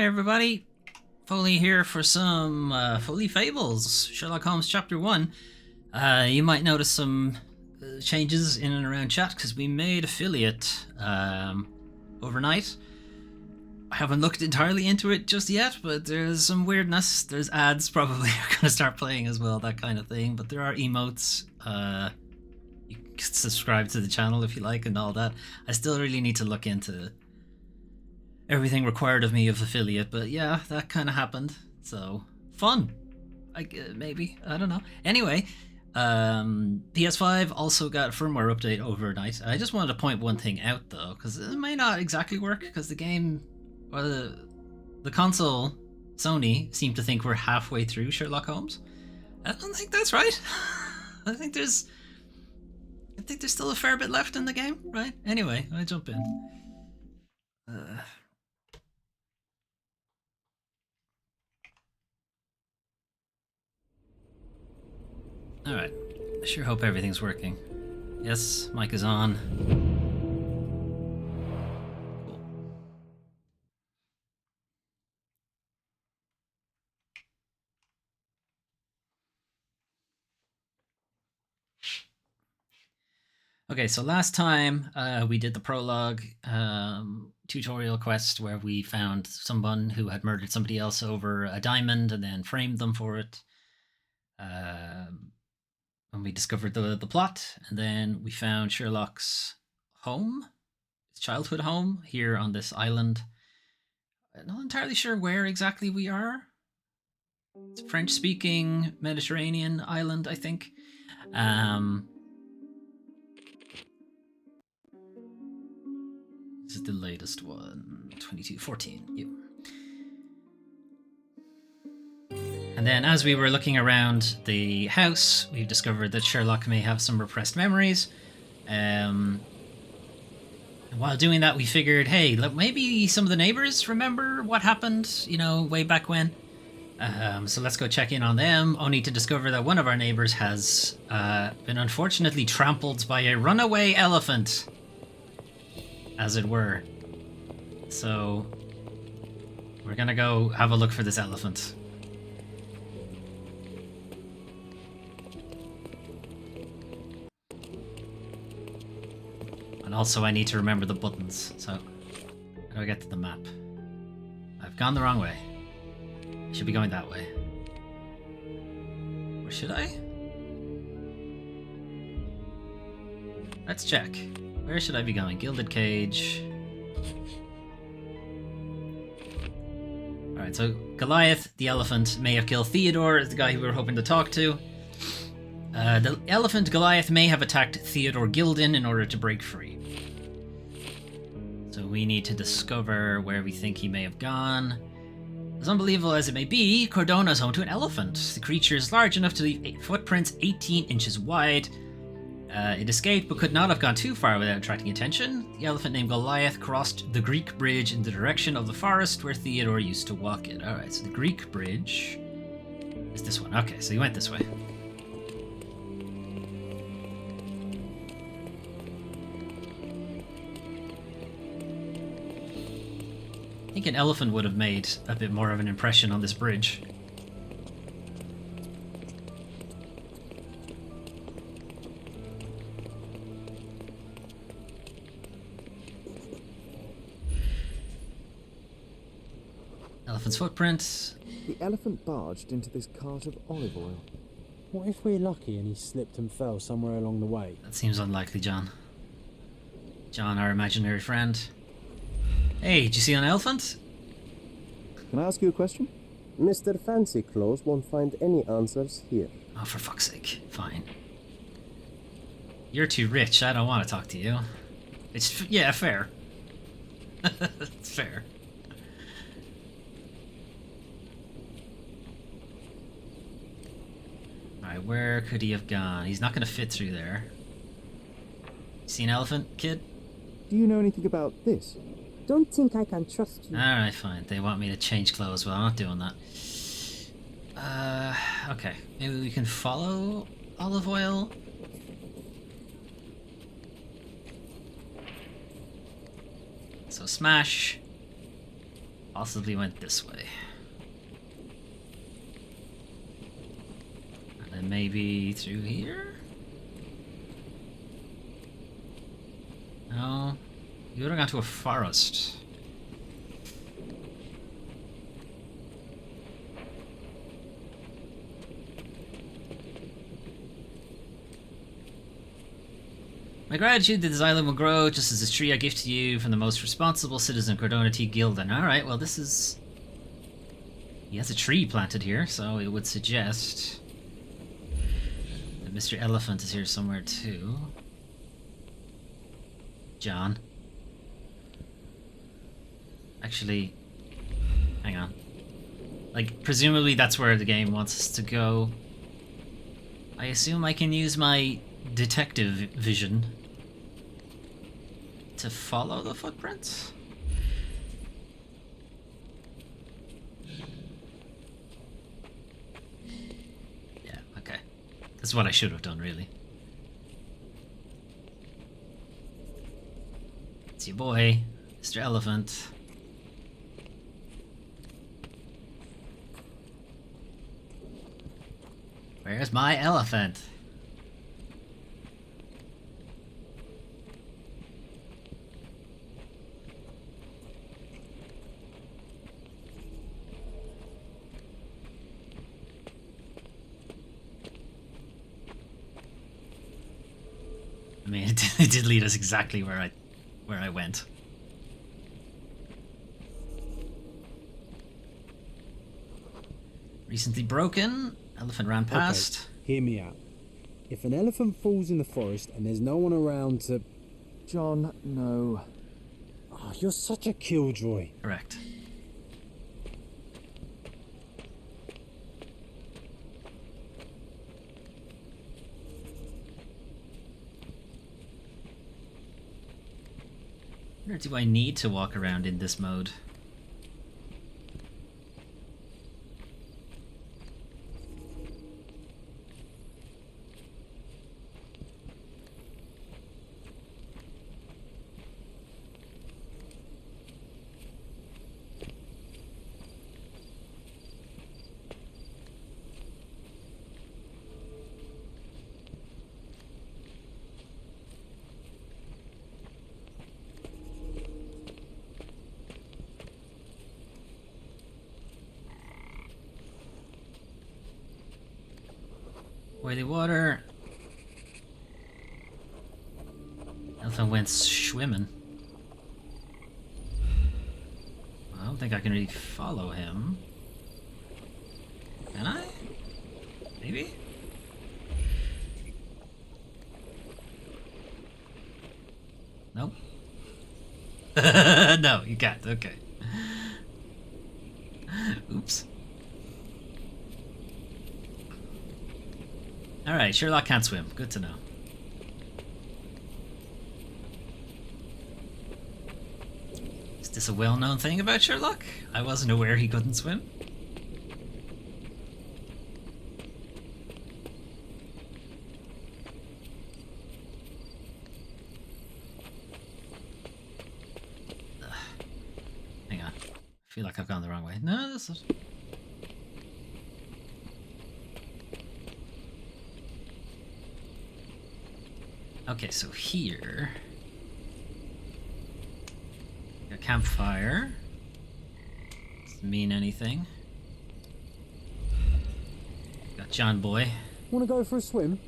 everybody, Foley here for some Foley Fables, Sherlock Holmes Chapter 1. You might notice some changes in and around chat because we made affiliate overnight. I haven't looked entirely into it just yet, but there's some weirdness. There's ads probably are going to start playing as well, that kind of thing, but there are emotes. You can subscribe to the channel if you like and all that. I still really need to look into everything required of me of affiliate, but yeah, that kind of happened. So fun, maybe, I don't know. Anyway, PS5 also got a firmware update overnight. I just wanted to point one thing out though, because it may not exactly work, because the game, or the console, Sony, seem to think we're halfway through Sherlock Holmes. I don't think that's right. I think there's still a fair bit left in the game, right? Anyway, I jump in. Alright, I sure hope everything's working. Yes, mic is on. Cool. Okay, so last time we did the prologue tutorial quest where we found someone who had murdered somebody else over a diamond and then framed them for it. And we discovered the plot, and then we found Sherlock's home, his childhood home, here on this island. I'm not entirely sure where exactly we are. It's a French-speaking Mediterranean island, I think. This is the latest one, 2214. Yeah. And then as we were looking around the house, we discovered that Sherlock may have some repressed memories. And while doing that, we figured, hey, maybe some of the neighbors remember what happened, way back when. So let's go check in on them, only to discover that one of our neighbors has been unfortunately trampled by a runaway elephant, as it were. So we're gonna go have a look for this elephant. And also I need to remember the buttons, so how do I get to the map? I've gone the wrong way. I should be going that way. Or should I? Let's check. Where should I be going? Gilded Cage. Alright, so Goliath, the elephant, may have killed Theodore, the guy who we were hoping to talk to. The elephant Goliath may have attacked Theodore Gilden in order to break free. So we need to discover where we think he may have gone. As unbelievable as it may be, Cordona is home to an elephant. The creature is large enough to leave footprints 18 inches wide. It escaped but could not have gone too far without attracting attention. The elephant named Goliath crossed the Greek bridge in the direction of the forest where Theodore used to walk it. Alright, so the Greek bridge is this one. Okay, so he went this way. I think an elephant would have made a bit more of an impression on this bridge. Elephant's footprints. The elephant barged into this cart of olive oil. What if we're lucky and he slipped and fell somewhere along the way? That seems unlikely, John. John, our imaginary friend. Hey, did you see an elephant? Can I ask you a question? Mr. Fancy Clothes won't find any answers here. Oh, for fuck's sake. Fine. You're too rich. I don't want to talk to you. Yeah, fair. It's fair. Alright, where could he have gone? He's not going to fit through there. See an elephant, kid? Do you know anything about this? Don't think I can trust you. Alright, fine. They want me to change clothes. Well, I'm not doing that. Okay. Maybe we can follow olive oil. So smash. possibly went this way. And then maybe through here? No. You would have gone to a forest. My gratitude that this island will grow just as this tree I give to you from the most responsible citizen of Cordona T. Gildan. Alright, well this is... He has a tree planted here, so it would suggest that Mr. Elephant is here somewhere too. John. Actually, hang on. Like, presumably that's where the game wants us to go. I assume I can use my detective vision to follow the footprints? Yeah, okay. That's what I should have done, really. It's your boy, Mr. Elephant. Where's my elephant? I mean, it did lead us exactly where I went. Recently broken. Elephant ran past. Okay, hear me out. If an elephant falls in the forest and there's no one around to... John, no. Oh, you're such a killjoy. Correct. Where do I need to walk around in this mode? Oily water. Elephant went swimming. I don't think I can really follow him. Can I? Maybe? Nope. No, you can't. Okay. Oops. Alright, Sherlock can't swim. Good to know. Is this a well-known thing about Sherlock? I wasn't aware he couldn't swim. Ugh. Hang on. I feel like I've gone the wrong way. No, this is... Okay, so here... A campfire. Doesn't mean anything. Got John Boy. Wanna go for a swim?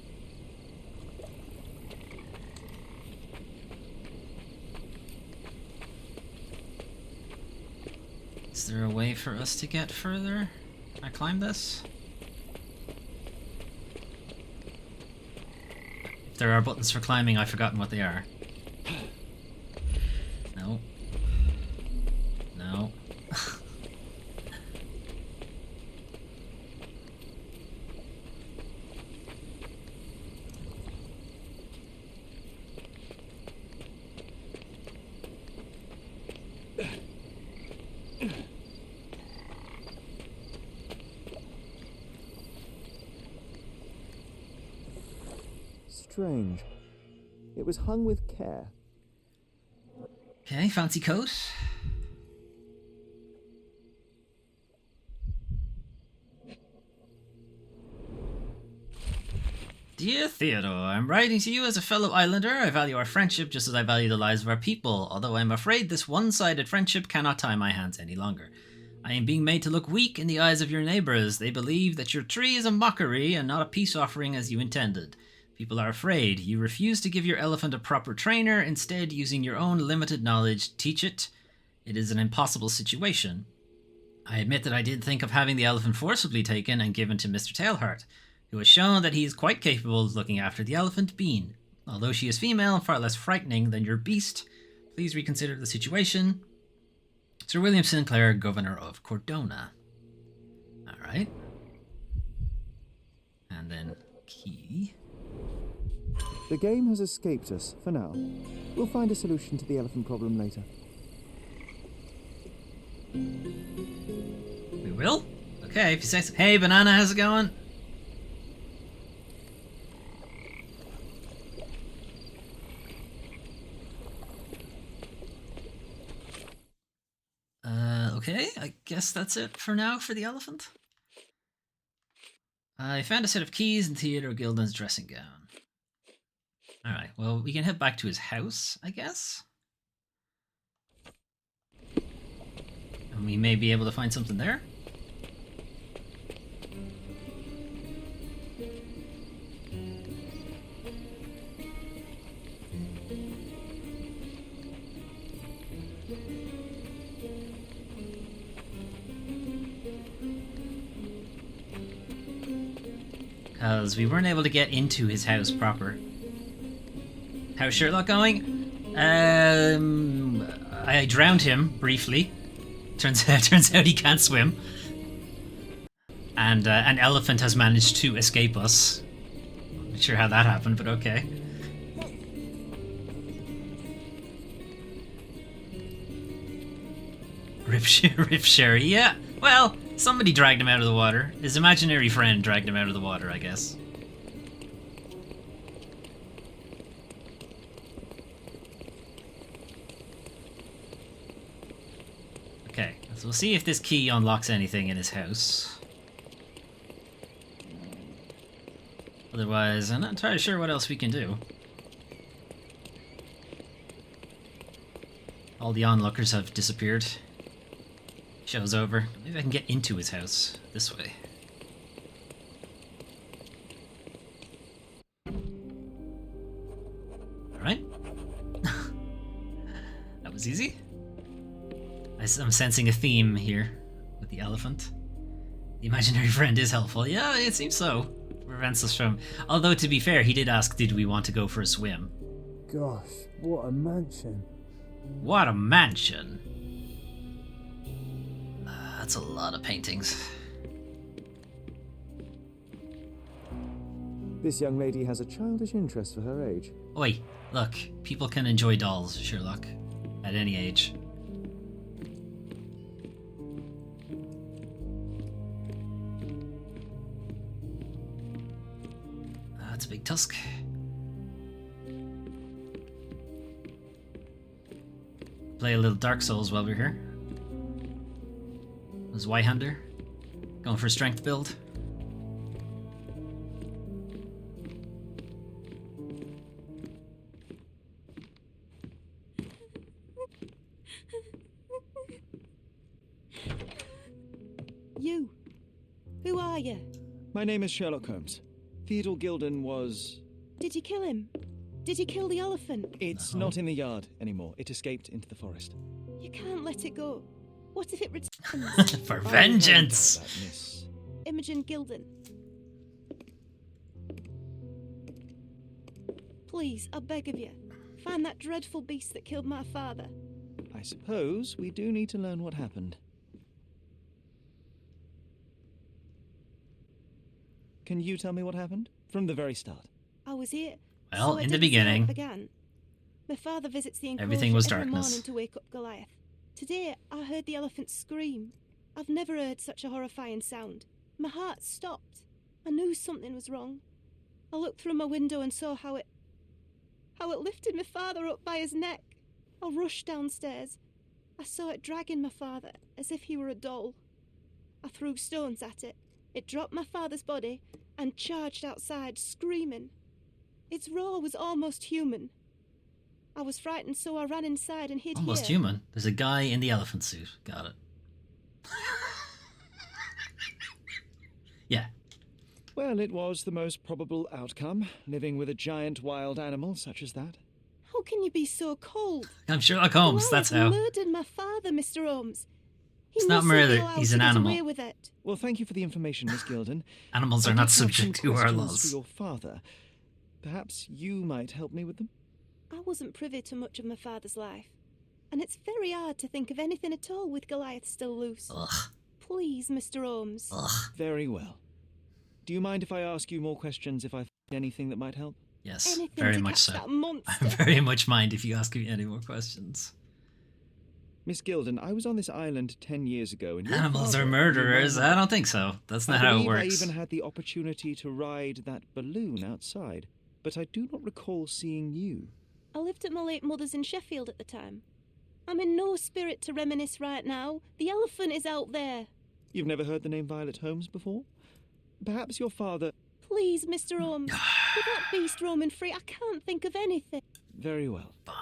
Is there a way for us to get further? Can I climb this? If there are buttons for climbing, I've forgotten what they are. No. No. Strange. It was hung with care. Okay, fancy coat. Dear Theodore, I'm writing to you as a fellow islander. I value our friendship just as I value the lives of our people, although I'm afraid this one-sided friendship cannot tie my hands any longer. I am being made to look weak in the eyes of your neighbors. They believe that your tree is a mockery and not a peace offering as you intended. People are afraid. You refuse to give your elephant a proper trainer, instead using your own limited knowledge to teach it. It is an impossible situation. I admit that I did think of having the elephant forcibly taken and given to Mr. Tailheart, who has shown that he is quite capable of looking after the elephant Bean. Although she is female and far less frightening than your beast, please reconsider the situation. Sir William Sinclair, Governor of Cordona. Alright. And then key. The game has escaped us, for now. We'll find a solution to the elephant problem later. We will? Okay, if you say so. Hey, Banana, how's it going? Okay, I guess that's it for now for the elephant. I found a set of keys in Theodore Gilden's dressing gown. Alright, well, we can head back to his house, I guess. And we may be able to find something there. Because we weren't able to get into his house proper. How's Sherlock going? I drowned him briefly. Turns out he can't swim. And an elephant has managed to escape us. Not sure how that happened, but okay. Rip Sherry, yeah. Well, somebody dragged him out of the water. His imaginary friend dragged him out of the water, I guess. Okay, so we'll see if this key unlocks anything in his house. Otherwise, I'm not entirely sure what else we can do. All the onlookers have disappeared. Show's over. Maybe I can get into his house this way. Alright. That was easy. I'm sensing a theme here with the elephant. The imaginary friend is helpful. Yeah, it seems so. Prevents us from... Although, to be fair, he did ask, did we want to go for a swim? Gosh, what a mansion. What a mansion. That's a lot of paintings. This young lady has a childish interest for her age. Oi, look, people can enjoy dolls, Sherlock, at any age. That's a big tusk. Play a little Dark Souls while we're here. There's Whitehunter, going for a strength build. You. Who are you? My name is Sherlock Holmes. Theodore Gilden was... Did you kill him? Did you kill the elephant? It's not in the yard anymore. It escaped into the forest. You can't let it go. What if it returns? For vengeance! I heard about that, miss. Imogen Gilden. Please, I beg of you, find that dreadful beast that killed my father. I suppose we do need to learn what happened. Can you tell me what happened? From the very start. I was here. Well, so I in the did see how it beginning, began. My father visits the enclosure everything was every darkness. morning to wake up Goliath. Today, I heard the elephant scream. I've never heard such a horrifying sound. My heart stopped. I knew something was wrong. I looked through my window and saw how it lifted my father up by his neck. I rushed downstairs. I saw it dragging my father as if he were a doll. I threw stones at it. It dropped my father's body, and charged outside, screaming. Its roar was almost human. I was frightened, so I ran inside and hid Almost here. human. There's a guy in the elephant suit. Got it. Yeah. Well, it was the most probable outcome, living with a giant wild animal such as that. How can you be so cold? I'm Sherlock Holmes, Goliath that's how. murdered my father, Mr. Holmes. He It's not mustn't be murder, allowed he's to an get animal. away with it. Well, thank you for the information, Miss Gilden. Animals I are did not have some subject to our questions laws. for your father. Perhaps you might help me with them? I wasn't privy to much of my father's life, and it's very hard to think of anything at all with Goliath still loose. Ugh. Please, Mr. Holmes. Ugh. Very well. Do you mind if I ask you more questions if I find anything that might help? Yes, Anything very to much catch so. that monster. I very much mind if you ask me any more questions. Miss Gilden, I was on this island 10 years ago, and your Animals father are knew my murderers? mother. I don't think so. That's not I how it believe works. I even had the opportunity to ride that balloon outside, but I do not recall seeing you. I lived at my late mother's in Sheffield at the time. I'm in no spirit to reminisce right now. The elephant is out there. You've never heard the name Violet Holmes before? Perhaps your father... Please, Mr. Holmes. With that beast roaming free, I can't think of anything. Very well. Fine.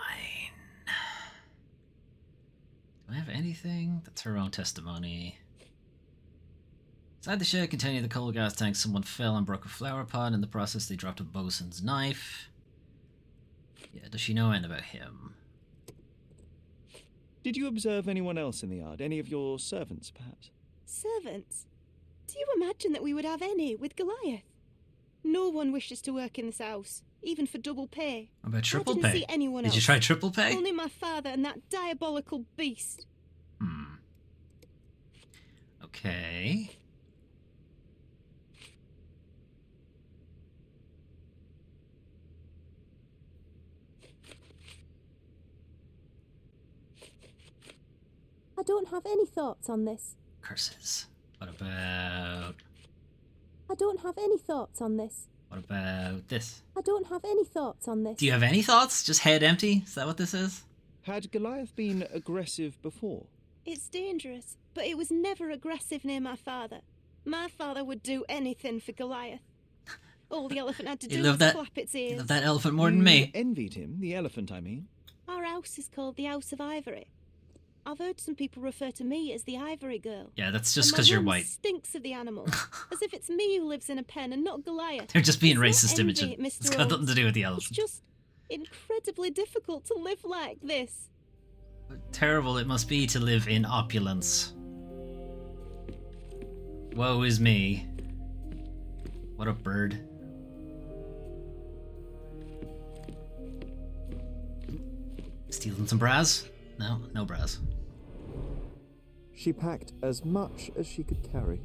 Do I have anything? That's her own testimony. Inside the shed containing the coal gas tank, someone fell and broke a flower pot. In the process, they dropped a bosun's knife. Yeah, does she know anything about him? Did you observe anyone else in the yard? Any of your servants, perhaps? Servants? Do you imagine that we would have any with Goliath? No one wishes to work in this house, even for double pay. What about triple I didn't pay? see anyone Did else. you try triple pay? Only my father and that diabolical beast. Okay. I don't have any thoughts on this. Curses. What about... I don't have any thoughts on this. What about this? I don't have any thoughts on this. Do you have any thoughts? Just head empty? Is that what this is? Had Goliath been aggressive before? It's dangerous, but it was never aggressive near my father. My father would do anything for Goliath. All the elephant had to You do love was that- clap its You ears. love that elephant more than You me. envied him, the elephant, I mean. Our house is called the House of Ivory. I've heard some people refer to me as the Ivory Girl. Yeah, that's just And my because you're room white. stinks of the animal, as if it's me who lives in a pen and not Goliath. They're just being It's racist not imaging. envy, Mr. It's got nothing to do with the It's elephant. just incredibly difficult to live like this. Terrible it must be to live in opulence. Woe is me. What a bird. Stealing some bras? No, no bras. She packed as much as she could carry.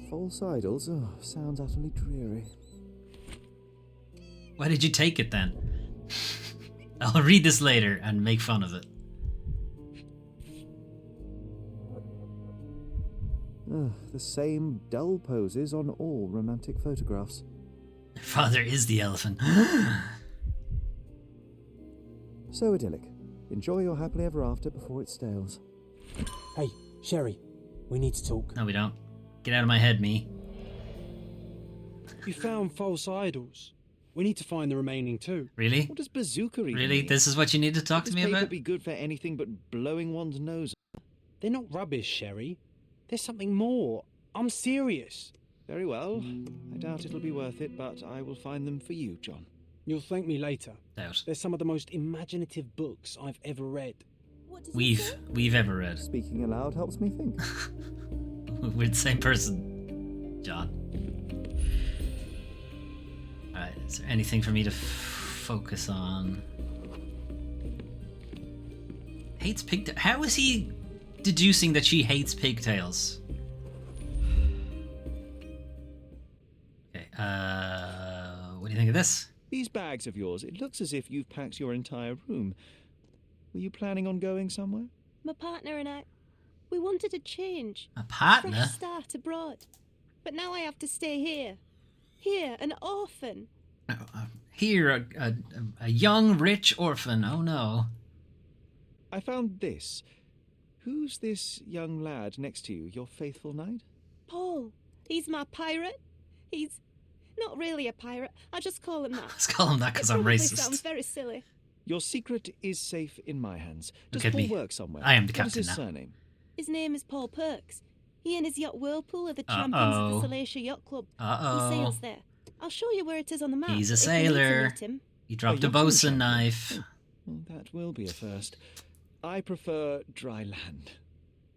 False idols? Oh, sounds utterly dreary. Why did you take it then? I'll read this later and make fun of it. The same dull poses on all romantic photographs. Your father is the elephant. So idyllic. Enjoy your happily ever after before it stales. Hey, Sherry, we need to talk. No, we don't. Get out of my head, me. You found false idols. We need to find the remaining two. Really? What does bazooka even Really? mean? This is what you need to talk to Does me paper about? be good for anything but blowing one's nose? They're not rubbish, Sherry. There's something more. I'm serious. Very well. I doubt it'll be worth it, but I will find them for you, John. You'll thank me later. Doubt. They're some of the most imaginative books I've ever read. What does it say? We've ever read. Speaking aloud helps me think. We're the same person, John. Alright, is there anything for me to focus on? Hates pigtails. How is he deducing that she hates pigtails? Okay, what do you think of this? These bags of yours, it looks as if you've packed your entire room. Were you planning on going somewhere? My partner and I, we wanted a change. A A partner? fresh start abroad. But now I have to stay here. Here, an orphan. Here, a young, rich orphan. Oh no. I found this. who's this young lad next to you, your faithful knight? Paul. He's my pirate. He's not really a pirate. I just call him that. Let's call him that because It I'm probably racist. sounds very silly. Your secret is safe in my hands. Does Look at Paul me. work somewhere? I am the What is captain his now. surname? His name is Paul Perks. He and his yacht Whirlpool are the champions of Uh-oh. the Salacia Yacht Club. He Uh-oh. sails there. I'll show you where it is on the map. He's a if you need to sailor. meet him. He dropped a yacht bosun champion. knife. Well, that will be a first. I prefer dry land.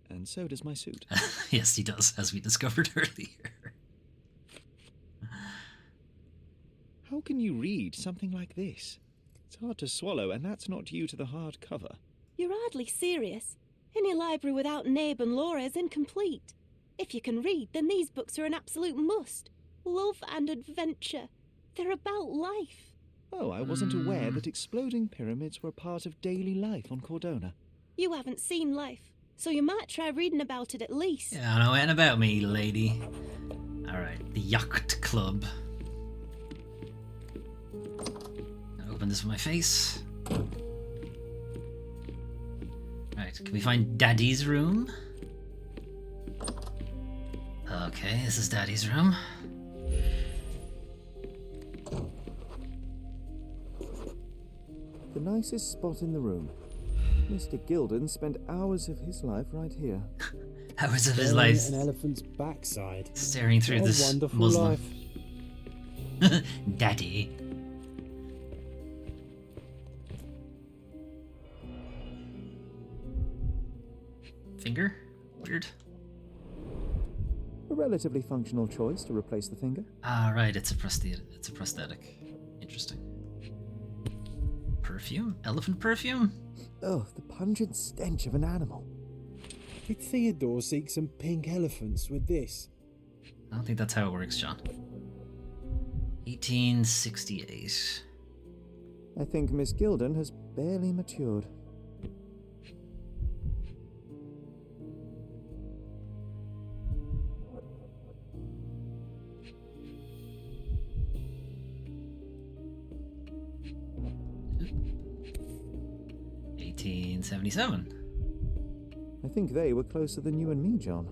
And so does my suit. Yes, he does, as we discovered earlier. How can you read something like this? It's hard to swallow, and that's not due to the hard cover. You're hardly serious. Any library without Nabe and Laura is incomplete. If you can read, then these books are an absolute must. Love and adventure. They're about life. Oh, I wasn't aware that exploding pyramids were part of daily life on Cordona. You haven't seen life, so you might try reading about it at least. Yeah, I know anything about me, lady. Alright, the Yacht Club. I'll open this with my face. Right, can we find Daddy's room? Okay, this is Daddy's room. The nicest spot in the room. Mr. Gilden spent hours of his life right here. Hours of his Staring life at an elephant's backside. staring through What a this wonderful Muslim. life. Daddy. Finger? Weird. A relatively functional choice to replace the finger. Ah, right, it's a prosthetic. It's a prosthetic. Interesting. Perfume? Elephant perfume? Oh, the pungent stench of an animal. Did Theodore seek some pink elephants with this? I don't think that's how it works, John. 1868. I think Miss Gilden has barely matured. Oop. 1877. I think they were closer than you and me, John.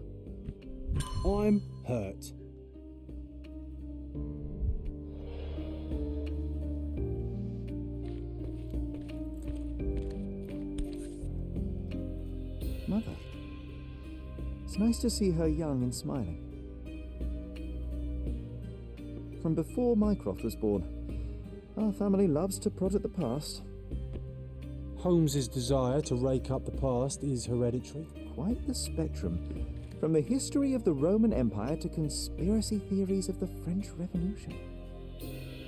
I'm hurt. Mother. It's nice to see her young and smiling. From before Mycroft was born, our family loves to prod at the past. Holmes's desire to rake up the past is hereditary. Quite the spectrum. From the history of the Roman Empire to conspiracy theories of the French Revolution.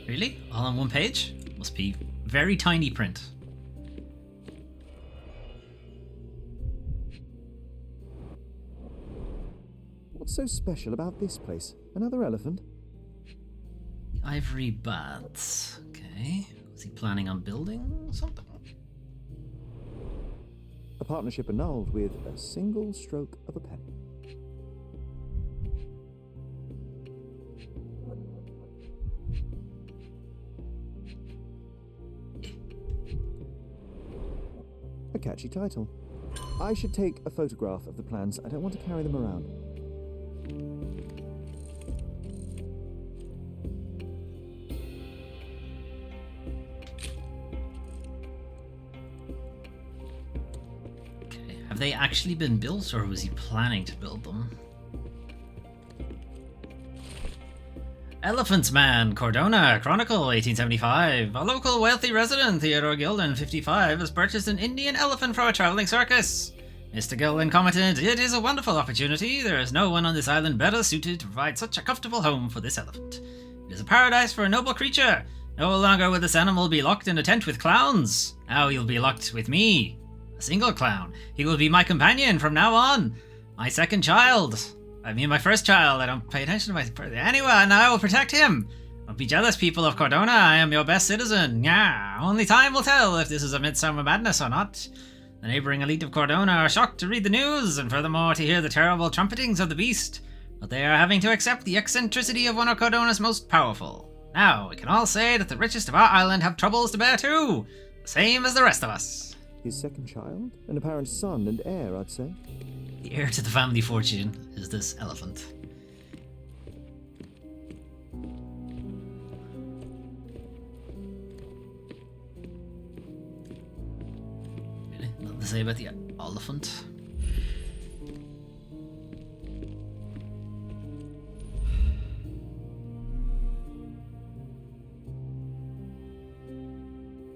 Really? All on one page? Must be very tiny print. What's so special about this place? Another elephant? The Ivory Baths. Okay. Was he planning on building something? A partnership annulled with a single stroke of a pen. A catchy title. I should take a photograph of the plans. I don't want to carry them around. Okay. Have they actually been built, or was he planning to build them? Elephants Man, Cordona, Chronicle, 1875. A local wealthy resident, Theodore Gilden, 55, has purchased an Indian elephant from a traveling circus. Mr. Gilden commented, "It is a wonderful opportunity. There is no one on this island better suited to provide such a comfortable home for this elephant. It is a paradise for a noble creature. No longer will this animal be locked in a tent with clowns. Now he'll be locked with me. A single clown. He will be my companion from now on. My second child. I mean, my first child. I don't pay attention to my... Anyway, and I will protect him. Don't be jealous, people of Cordona. I am your best citizen. Yeah, only time will tell if this is a midsummer madness or not. The neighbouring elite of Cordona are shocked to read the news, and furthermore to hear the terrible trumpetings of the beast. But they are having to accept the eccentricity of one of Cordona's most powerful. Now, we can all say that the richest of our island have troubles to bear too. The same as the rest of us." His second child? An apparent son and heir, I'd say. The heir to the family fortune is this elephant. Really? Nothing to say about the elephant?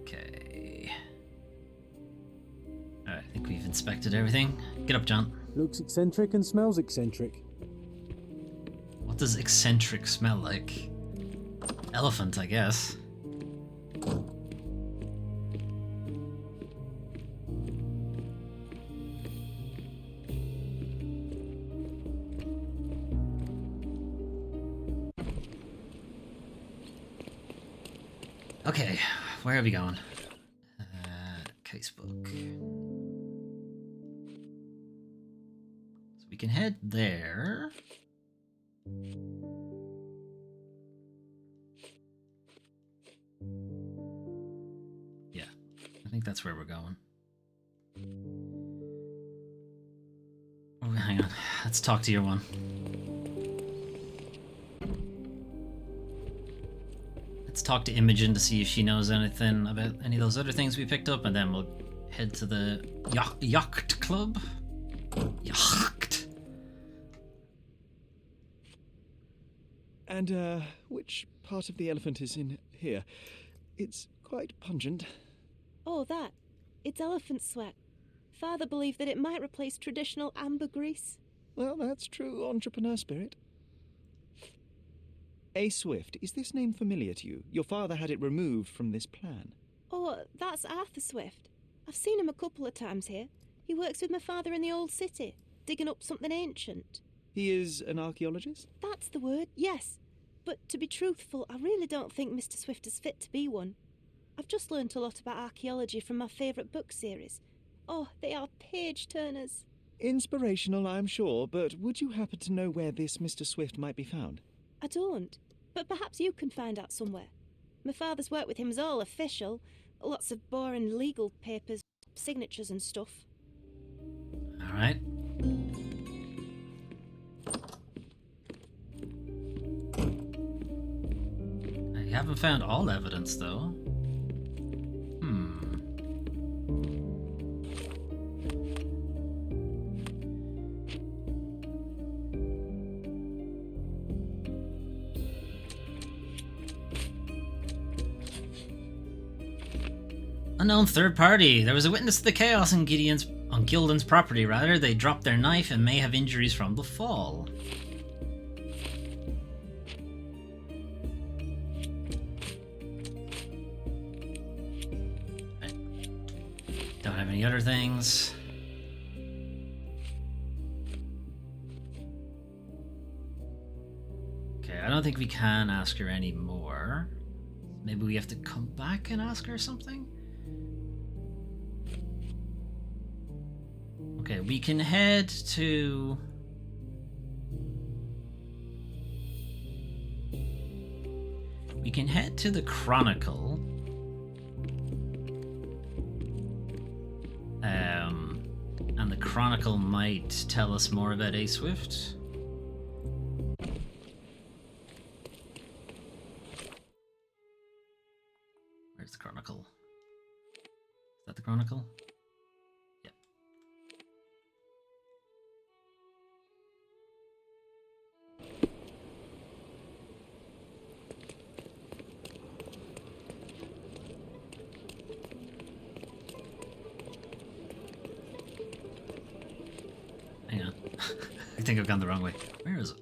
Okay. Alright, I think we've inspected everything. Get up, John. Looks eccentric and smells eccentric. What does eccentric smell like? Elephant, I guess. Okay, where are we going? Casebook. So we can head there. Yeah, I think that's where we're going. Oh, hang on. Let's talk to your one. Let's talk to Imogen to see if she knows anything about any of those other things we picked up, and then we'll head to the yacht club. Yacht. And, which part of the elephant is in here? It's quite pungent. Oh, that. It's elephant sweat. Father believed that it might replace traditional ambergris. Well, that's true entrepreneur spirit. A. Swift, is this name familiar to you? Your father had it removed from this plan. Oh, that's Arthur Swift. I've seen him a couple of times here. He works with my father in the old city, digging up something ancient. He is an archaeologist? That's the word, yes. But to be truthful, I really don't think Mr. Swift is fit to be one. I've just learnt a lot about archaeology from my favourite book series. Oh, they are page-turners. Inspirational, I'm sure, but would you happen to know where this Mr. Swift might be found? I don't, but perhaps you can find out somewhere. My father's work with him is all official. Lots of boring legal papers, signatures and stuff. Alright. I haven't found all evidence, though. Unknown third party. There was a witness to the chaos on Gildan's property, rather. They dropped their knife and may have injuries from the fall. Don't have any other things. Okay, I don't think we can ask her anymore. Maybe we have to come back and ask her something? Okay, we can head to... We can head to the Chronicle. And the Chronicle might tell us more about A. Swift. Where's the Chronicle? Is that the Chronicle? Yep. Hang on. I think I've gone the wrong way. Where is it?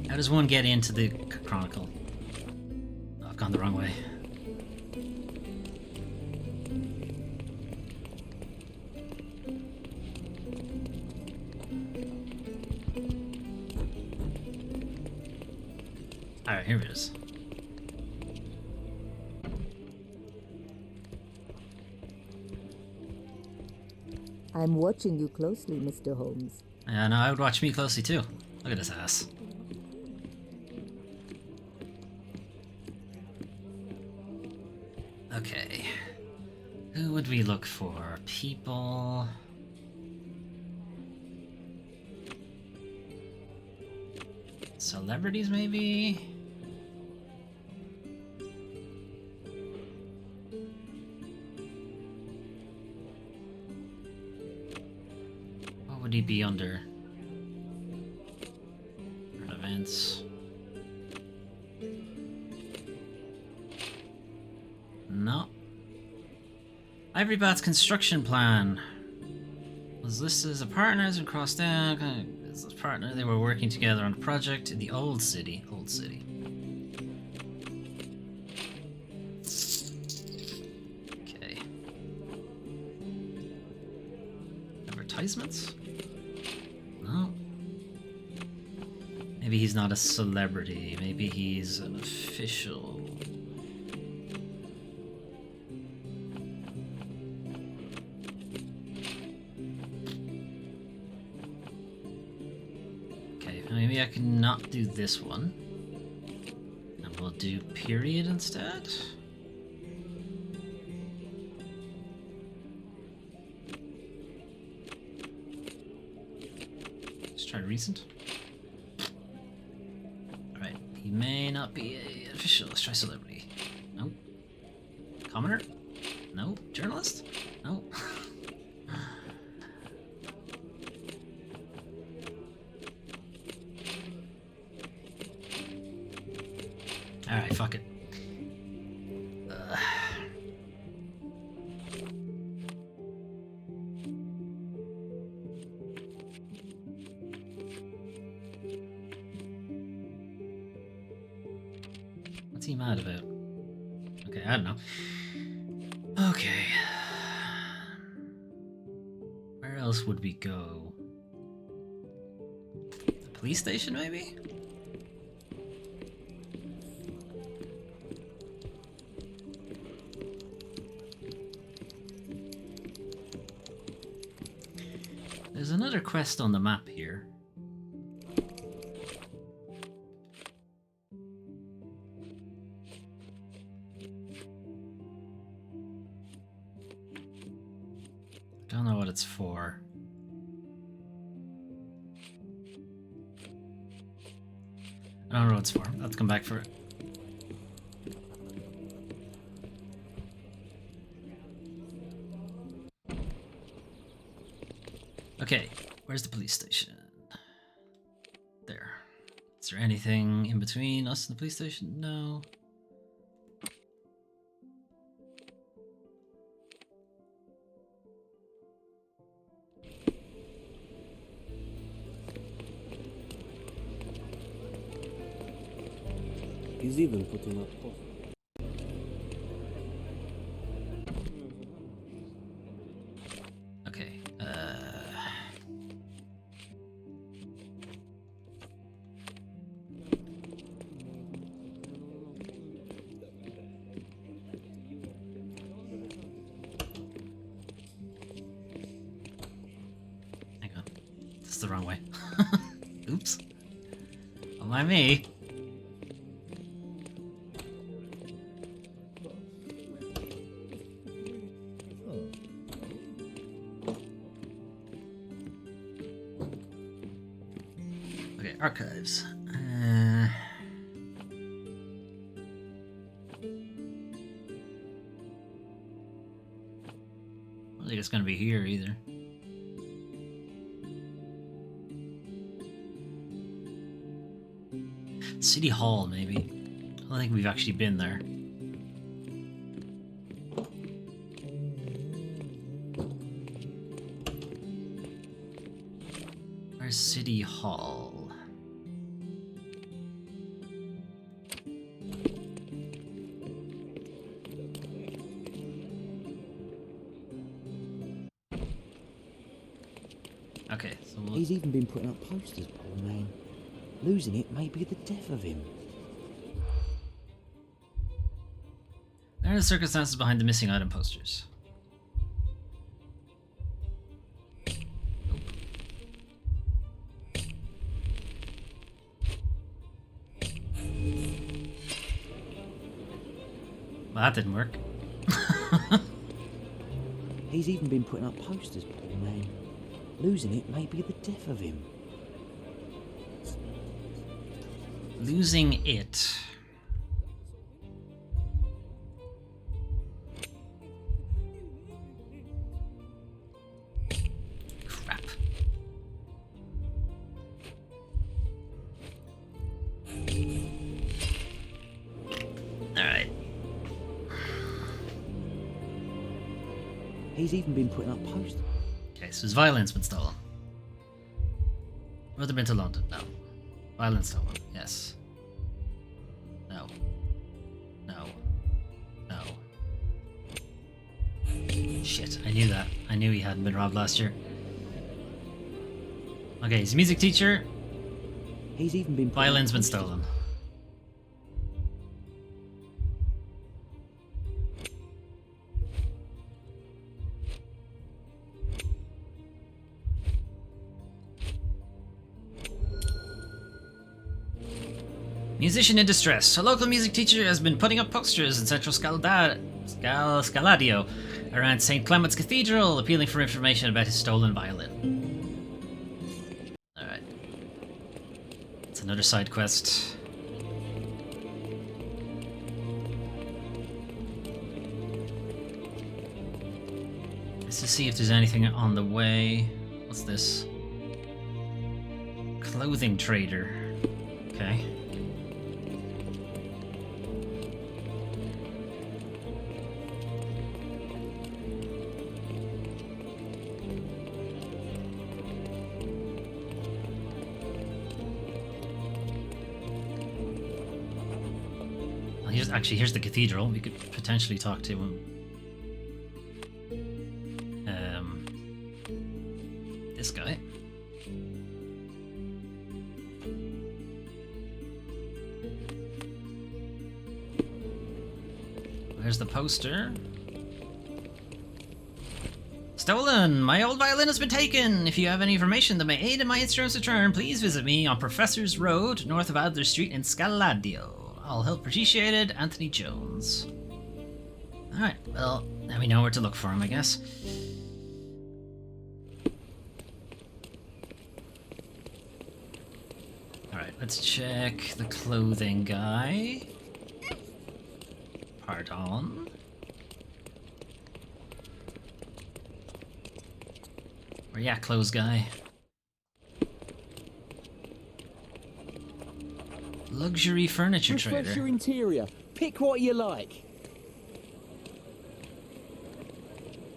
How does one get into the Chronicle? Oh, I've gone the wrong way. Alright, here it is. I'm watching you closely, Mr. Holmes. Yeah, no, I would watch me closely too. Look at his ass. Okay. Who would we look for? People. Celebrities, maybe? What would he be under? Current events. No. Ivory Bat's construction plan was listed as a partner as we crossed down. As a partner, they were working together on a project in the old city. Old city. Okay. Advertisements? No. Maybe he's not a celebrity. Maybe he's an official. Maybe I can not do this one. And we'll do period instead. Let's try recent. Alright, he may not be a official. Let's try celebrity. Nope. Commoner? Nope. Journalist? Nope. Alright, fuck it. What's he mad about? Okay, I don't know. Okay. Where else would we go? The police station, maybe? There's another quest on the map here. Don't know what it's for. I don't know what it's for. I'll have to come back for it. Okay, where's the police station? There. Is there anything in between us and the police station? No. He's even putting up coffee. Okay, hang on. This is the wrong way. Oops. Don't mind me. Okay, archives. I don't think it's gonna be here either. City Hall, maybe. I don't think we've actually been there. Where's City Hall? Okay, so we'll... He's even been putting up posters, poor man. Losing it may be the death of him. There are the circumstances behind the missing item posters. Well, that didn't work. He's even been putting up posters, poor man. Losing it may be the death of him. Losing it. Crap. Alright. He's even been putting up posters. Okay, so his violin's been stolen. Would have been to London? No. Violin stolen. Yes. No. No. No. Shit, I knew that. I knew he hadn't been robbed last year. Okay, he's a music teacher. He's even been putting Violin's up been posters. stolen. Musician in distress. A local music teacher has been putting up posters in central Scaladio around St. Clement's Cathedral, appealing for information about his stolen violin. Alright. It's another side quest. Let's just see if there's anything on the way. What's this? Clothing trader. Okay. Here's the cathedral. We could potentially talk to him. This guy. Where's the poster? Stolen! My old violin has been taken! If you have any information that may aid in my instrument's return, please visit me on Professor's Road, north of Adler Street in Scaladio. All help appreciated, Anthony Jones. Alright, well, now we know where to look for him, I guess. Alright, let's check the clothing guy. Pardon. Where you at, clothes guy? Luxury furniture Refresh trader. your interior. Pick what you like.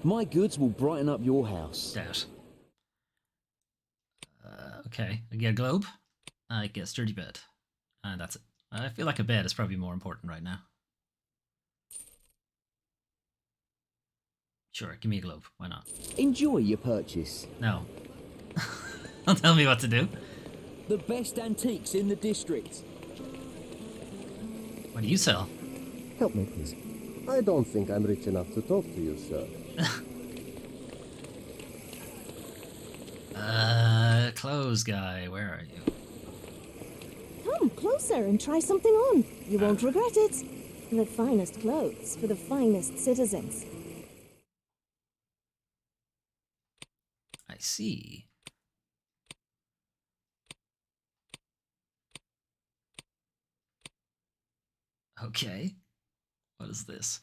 My goods will brighten up your house. Doubt. Okay, I get a globe. I get a sturdy bed. And that's it. I feel like a bed is probably more important right now. Sure, give me a globe. Why not? Enjoy your purchase. No. Don't tell me what to do. The best antiques in the district. What do you sell? Help me, please. I don't think I'm rich enough to talk to you, sir. Clothes guy, where are you? Come closer and try something on. You won't regret it. The finest clothes for the finest citizens. I see. Okay. What is this?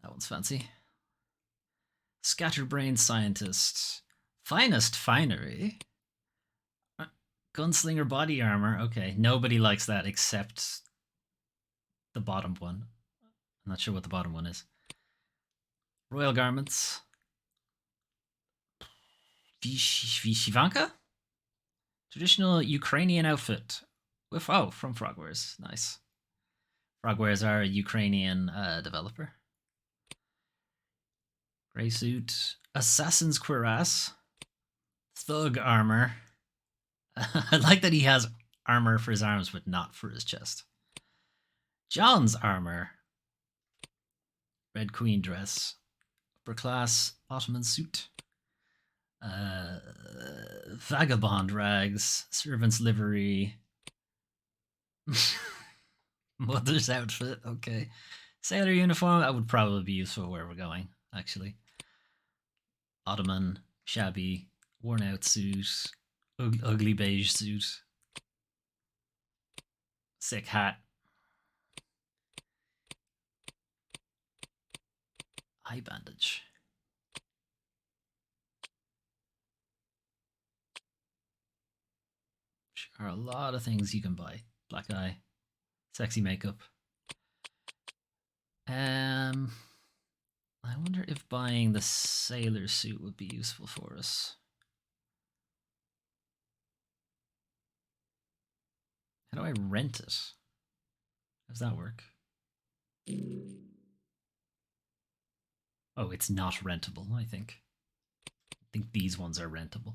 That one's fancy. Scatterbrain scientist. Finest finery. Gunslinger body armor. Okay, nobody likes that except the bottom one. I'm not sure what the bottom one is. Royal garments. Vishivanka? Traditional Ukrainian outfit. With from Frogwares. Nice. Frogwares are a Ukrainian developer. Grey suit. Assassin's cuirass. Thug armor. I like that he has armor for his arms, but not for his chest. John's armor. Red Queen dress. Upper class Ottoman suit. Vagabond rags. Servant's livery. Mother's outfit, okay. Sailor uniform, that would probably be useful where we're going, actually. Ottoman, shabby, worn out suit, ugly beige suit, sick hat, eye bandage. There are a lot of things you can buy. Black eye, sexy makeup. I wonder if buying the sailor suit would be useful for us. How do I rent it? How does that work? Oh, it's not rentable, I think. I think these ones are rentable.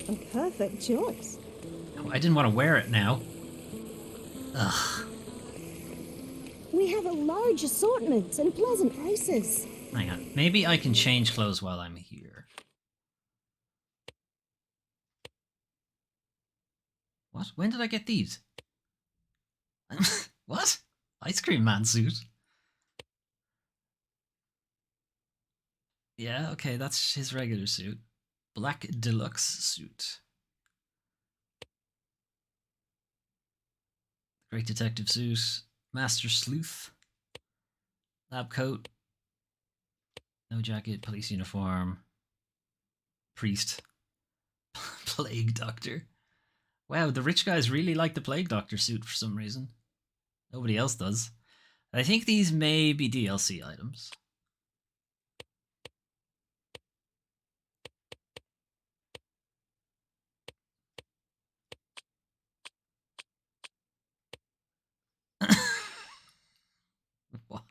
A perfect choice. Oh, I didn't want to wear it now. Ugh. We have a large assortment and pleasant prices. Hang on. Maybe I can change clothes while I'm here. What? When did I get these? What? Ice cream man suit? Yeah, okay, that's his regular suit. Black deluxe suit. Great detective suit. Master sleuth. Lab coat. No jacket, police uniform. Priest. Plague doctor. Wow, the rich guys really like the plague doctor suit for some reason. Nobody else does. I think these may be DLC items. What?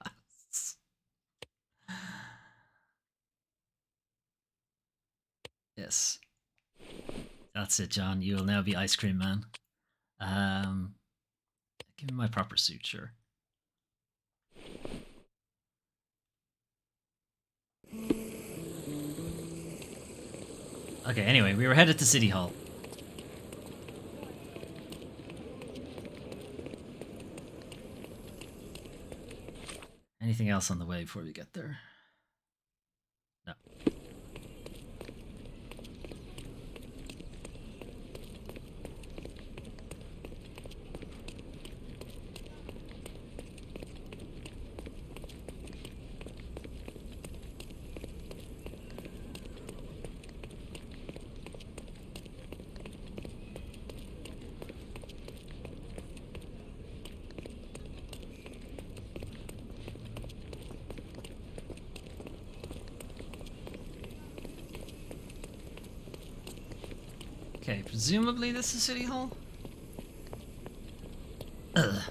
Yes. That's it, John. You will now be Ice Cream Man. Give me my proper suit, sure. Okay, anyway, we were headed to City Hall. Anything else on the way before we get there? No. Okay, presumably this is City Hall? Ugh.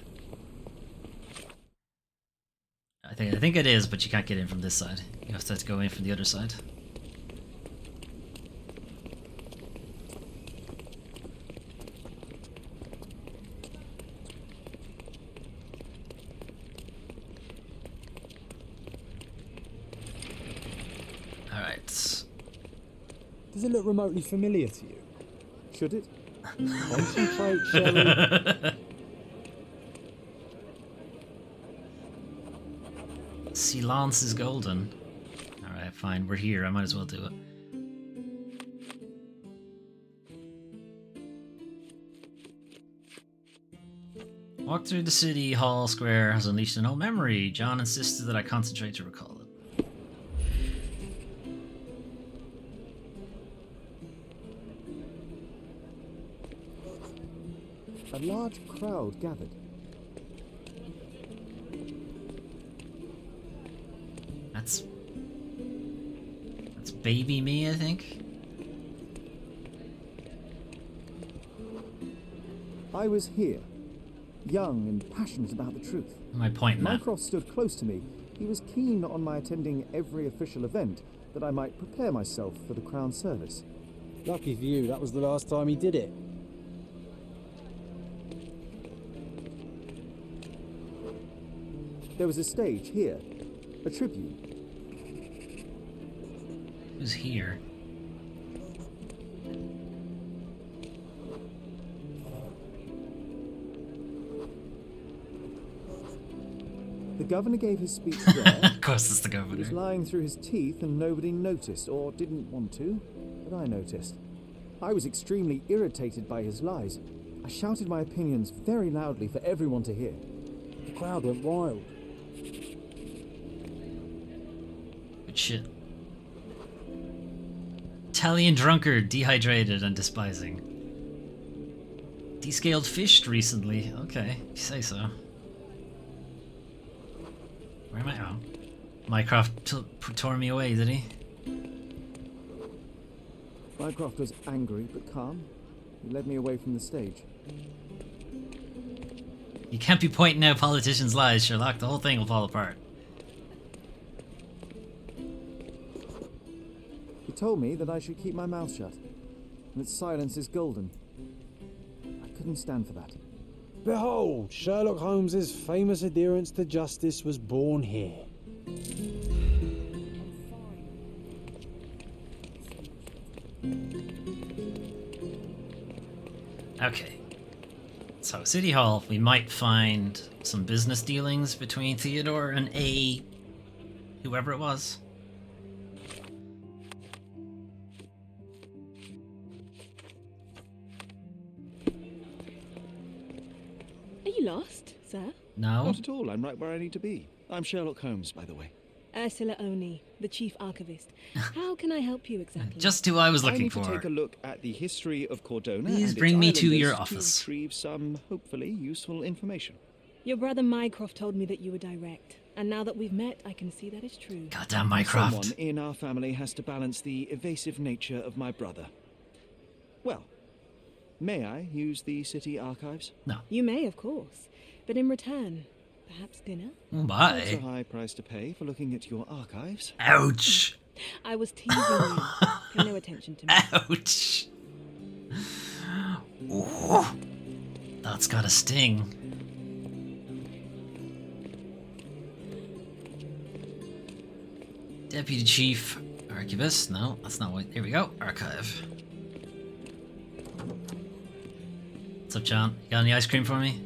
I think it is, but you can't get in from this side. You have to go in from the other side. Alright. Does it look remotely familiar to you? Should it? Concentrate, Sherlock. Silence is golden. Alright, fine. We're here. I might as well do it. Walk through the city hall square has unleashed an old memory. John insisted that I concentrate to recall it. A large crowd gathered. That's baby me, I think. I was here, young and passionate about the truth. My point, Matt. Mycroft stood close to me. He was keen on my attending every official event, that I might prepare myself for the Crown service. Lucky for you, that was the last time he did it. There was a stage here, a tribune. Who's here? The governor gave his speech there. Of course it's the He was governor. lying through his teeth and nobody noticed, or didn't want to, but I noticed. I was extremely irritated by his lies. I shouted my opinions very loudly for everyone to hear. The crowd went wild. Good shit. Italian drunkard, dehydrated and despising. Descaled fished recently. Okay, if you say so. Where am I? Oh. Mycroft tore me away, did he? Mycroft was angry but calm. He led me away from the stage. You can't be pointing out politicians' lies, Sherlock. The whole thing will fall apart. He told me that I should keep my mouth shut, and that silence is golden. I couldn't stand for that. Behold, Sherlock Holmes's famous adherence to justice was born here. Okay. So, City Hall, we might find some business dealings between Theodore and whoever it was. Are you lost, sir? No? Not at all. I'm right where I need to be. I'm Sherlock Holmes, by the way. Ursula Oni, the chief archivist. How can I help you exactly? Just who I was I looking need for. to take a look at the history of Cordona. Please and bring its me to islanders your to office. retrieve some, hopefully, useful information. Your brother Mycroft told me that you were direct, and now that we've met, I can see that is true. Goddamn Mycroft. Someone in our family has to balance the evasive nature of my brother. Well, may I use the city archives? No. You may, of course, but in return, perhaps dinner? That's a Bye. high price to pay for looking at your archives. Ouch. I was teasing you. Pay no attention to me. Ouch. Ooh. That's got a sting. Deputy Chief Archivist. No, that's not what. Here we go. Archive. What's up, John? You got any ice cream for me?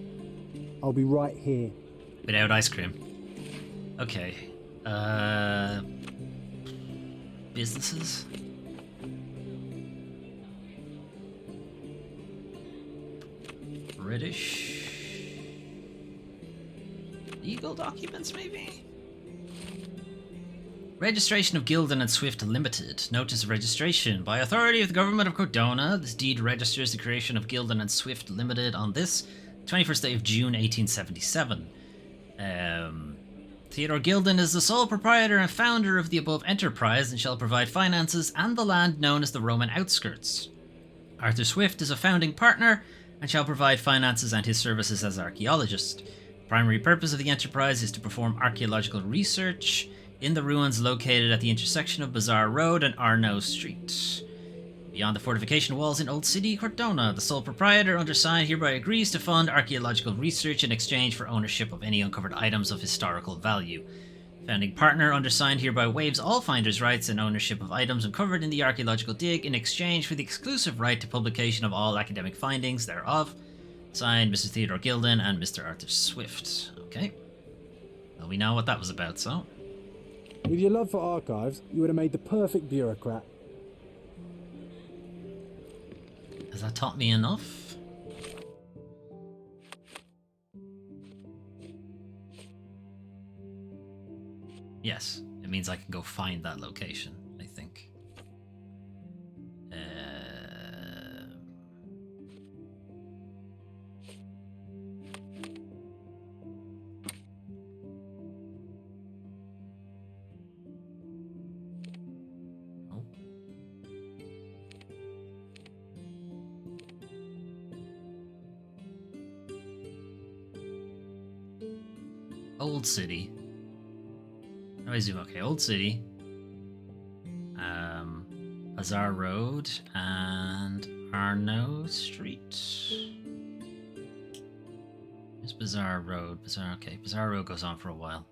I'll be right here. Without ice cream. Okay. Businesses? British? Legal documents, maybe? Registration of Gildan and Swift Limited. Notice of registration. By authority of the government of Cordona, this deed registers the creation of Gildan and Swift Limited on this 21st day of June 1877. Theodore Gildan is the sole proprietor and founder of the above enterprise and shall provide finances and the land known as the Roman outskirts. Arthur Swift is a founding partner and shall provide finances and his services as archaeologist. The primary purpose of the enterprise is to perform archaeological research in the ruins located at the intersection of Bazaar Road and Arnaud Street. Beyond the fortification walls in Old City, Cordona, the sole proprietor undersigned hereby agrees to fund archaeological research in exchange for ownership of any uncovered items of historical value. Founding partner undersigned hereby waives all finder's rights and ownership of items uncovered in the archaeological dig in exchange for the exclusive right to publication of all academic findings thereof. Signed, Mr. Theodore Gildan and Mr. Arthur Swift. Okay. Well, we know what that was about, so. With your love for archives, you would have made the perfect bureaucrat. Has that taught me enough? Yes, it means I can go find that location, I think. Oh. Old City. How do I zoom? Okay, Old City. Bazaar Road and Arnaud Street. There's Bazaar Road. Okay, Bazaar Road goes on for a while.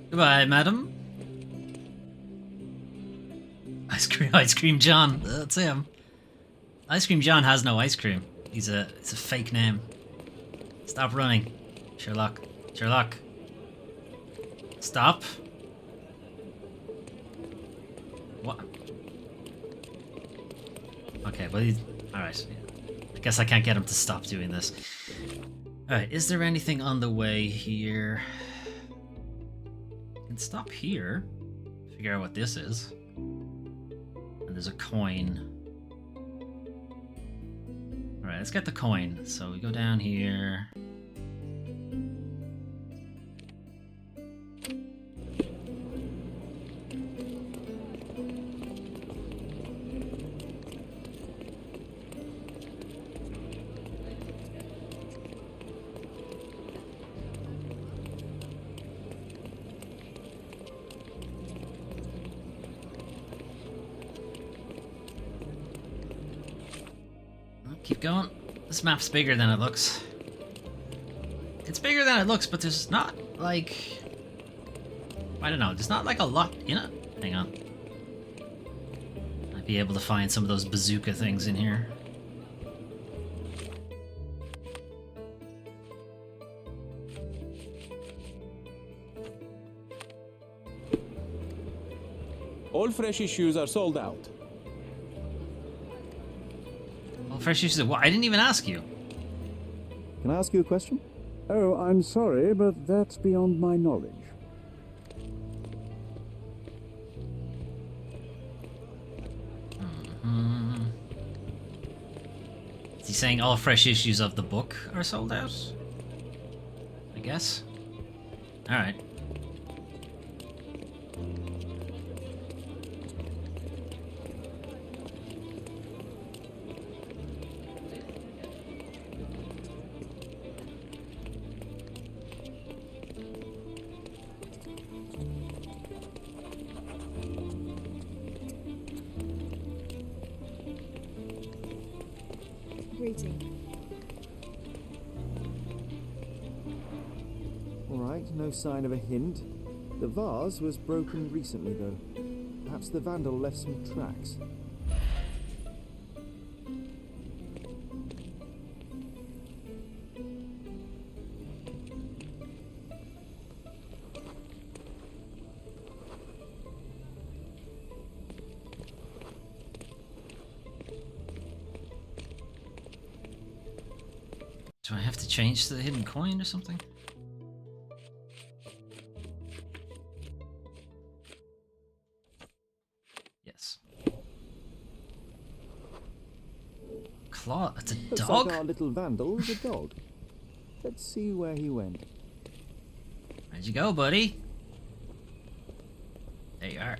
Goodbye, madam. Ice cream John. That's him. Ice cream John has no ice cream. It's a fake name. Stop running, Sherlock. Sherlock. Stop. What? Okay, well he's alright. I guess I can't get him to stop doing this. Alright, is there anything on the way here? I can stop here. Figure out what this is. And there's a coin. Alright, let's get the coin. So we go down here. Keep going. This map's bigger than it looks. It's bigger than it looks, but there's not, like... I don't know, there's not, like, a lot in it. Hang on. Might be able to find some of those bazooka things in here. All fresh issues are sold out. Fresh issues of what? I didn't even ask you. Can I ask you a question? Oh, I'm sorry, but that's beyond my knowledge. Is he saying all fresh issues of the book are sold out? I guess. Alright. Alright, no sign of a hint. The vase was broken recently, though. Perhaps the vandal left some tracks. Do I have to change to the hidden coin or something? Yes. Claw, it's a Looks dog? like our little vandal is a dog. Let's see where he went. Where'd you go, buddy? There you are.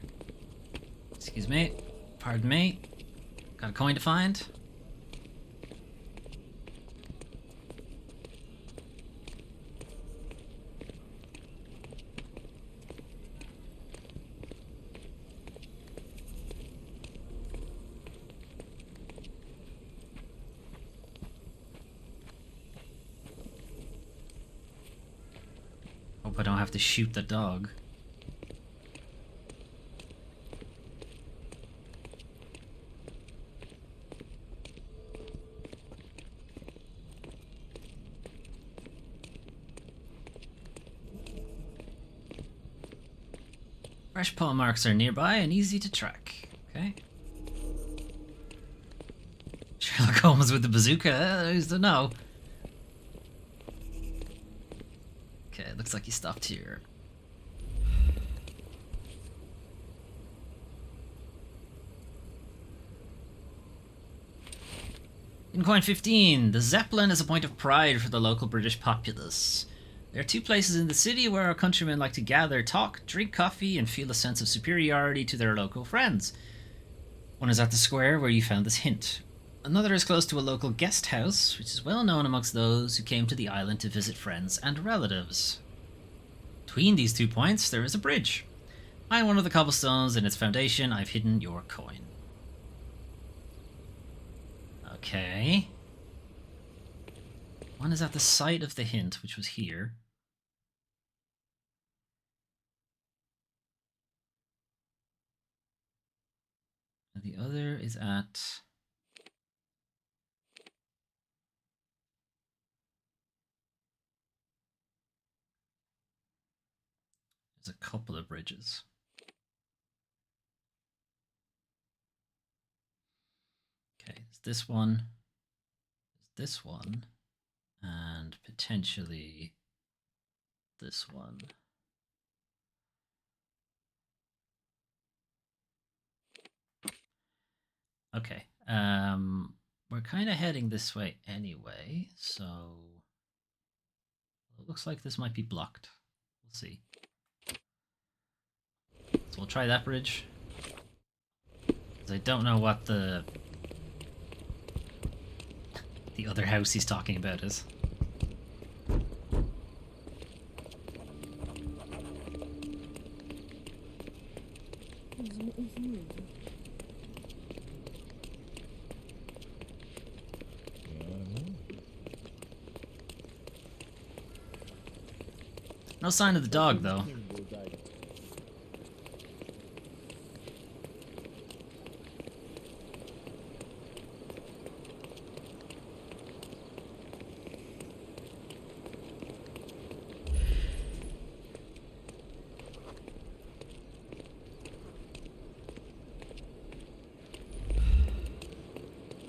Excuse me. Pardon me. Got a coin to find? Hope I don't have to shoot the dog. Fresh paw marks are nearby and easy to track. Okay. Sherlock Holmes with the bazooka, who's to know? Okay, looks like he stopped here. In coin 15, the Zeppelin is a point of pride for the local British populace. There are two places in the city where our countrymen like to gather, talk, drink coffee, and feel a sense of superiority to their local friends. One is at the square where you found this hint. Another is close to a local guest house, which is well known amongst those who came to the island to visit friends and relatives. Between these 2 points, there is a bridge. Find one of the cobblestones in its foundation. I've hidden your coin. Okay. One is at the site of the hint, which was here. And the other is at... There's a couple of bridges. Okay, it's this one, and potentially this one. Okay, we're kind of heading this way anyway, so it looks like this might be blocked. We'll see. So we'll try that bridge. Because I don't know what the other house he's talking about is. No sign of the dog, though.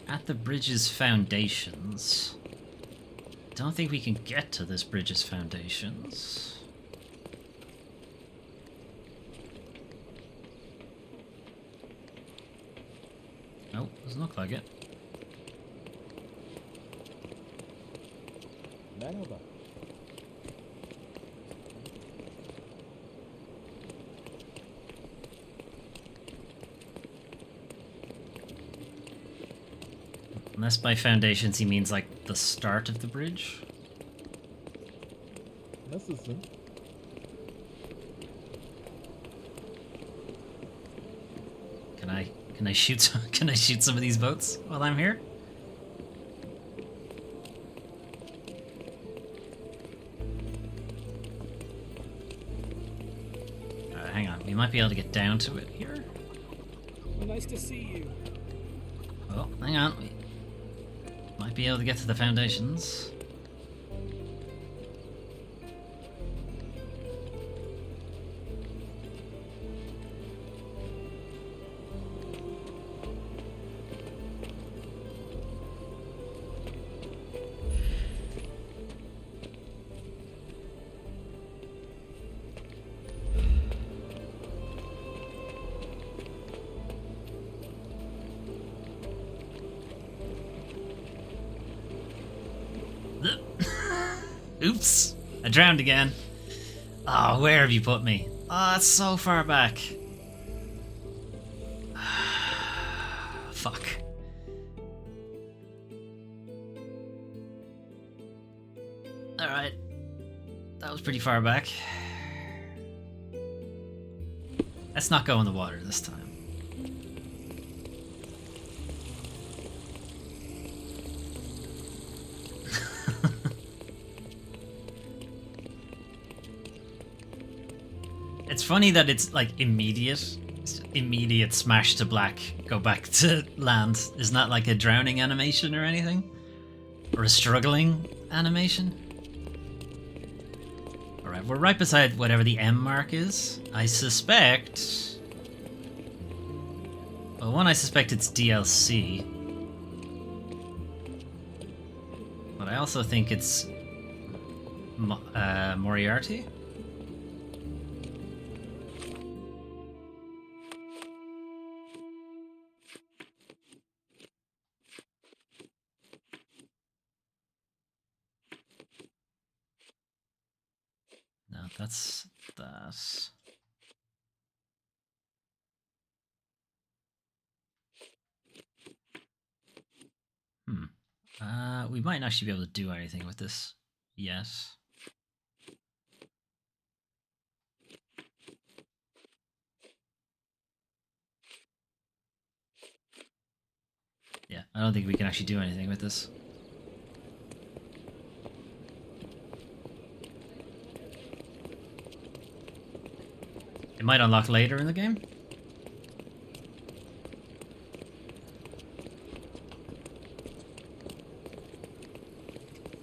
At the bridge's foundations. Don't think we can get to this bridge's foundations. Nope, doesn't look like it. Merhaba. Unless by foundations he means like the start of the bridge. Nasılsın? Can I shoot can I shoot some of these boats while I'm here? Hang on, we might be able to get down to it here. Well, nice to see you. Oh, hang on. We might be able to get to the foundations. Oops, I drowned again. Oh, where have you put me? Oh, it's so far back. Fuck. Alright. That was pretty far back. Let's not go in the water this time. It's funny that it's like immediate. It's immediate smash to black, go back to land. Isn't that like a drowning animation or anything? Or a struggling animation? Alright, we're right beside whatever the M mark is. I suspect... Well, one, I suspect it's DLC. But I also think it's... Moriarty? No, that's that. We might actually be able to do anything with this yet. Yeah, I don't think we can actually do anything with this. It might unlock later in the game.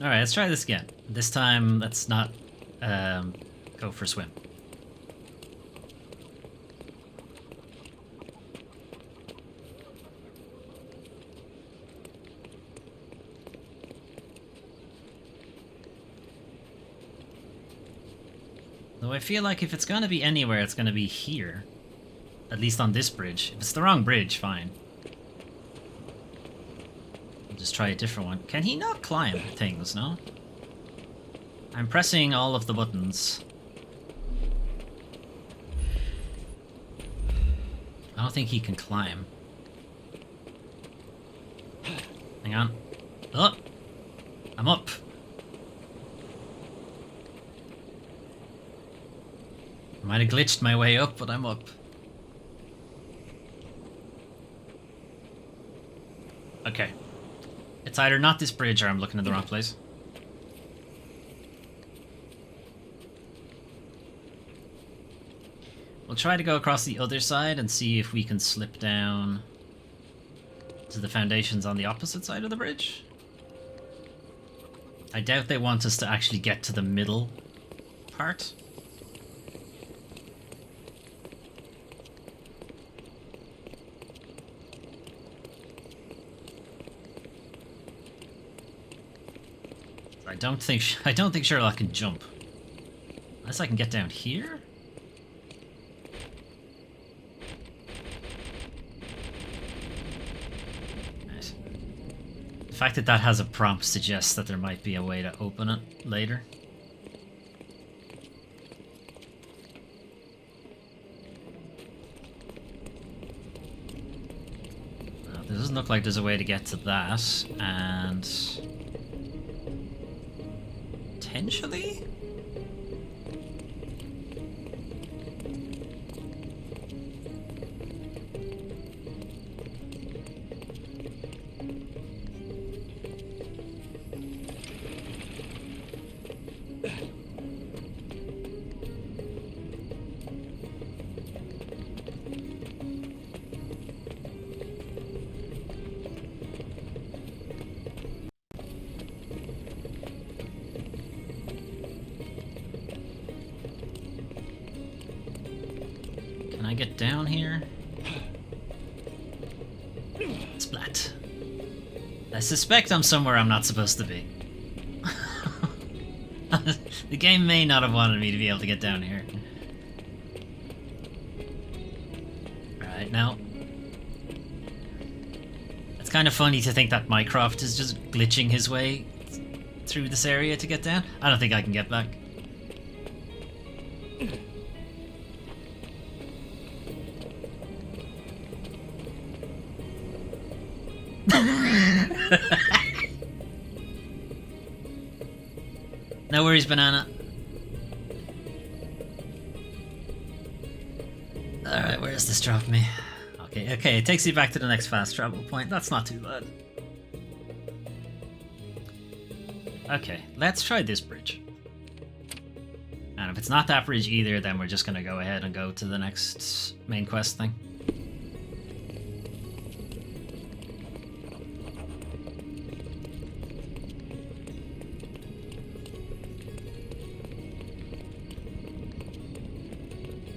Alright, let's try this again. This time, let's not go for a swim. Though I feel like if it's gonna be anywhere, it's gonna be here. At least on this bridge. If it's the wrong bridge, fine. I'll just try a different one. Can he not climb things, no? I'm pressing all of the buttons. I don't think he can climb. Hang on. Oh! I'm up! I might have glitched my way up, but I'm up. Okay. It's either not this bridge or I'm looking in the wrong place. We'll try to go across the other side and see if we can slip down to the foundations on the opposite side of the bridge. I doubt they want us to actually get to the middle part. I don't think Sherlock can jump. Unless I can get down here? Right. The fact that that has a prompt suggests that there might be a way to open it later. There doesn't look like there's a way to get to that, and... potentially? Can I get down here? Splat. I suspect I'm somewhere I'm not supposed to be. The game may not have wanted me to be able to get down here. Right, now. It's kind of funny to think that Mycroft is just glitching his way through this area to get down. I don't think I can get back. No worries, Banana. Alright, where does this drop me? Okay, it takes you back to the next fast travel point. That's not too bad. Okay, let's try this bridge. And if it's not that bridge either, then we're just gonna go ahead and go to the next main quest thing.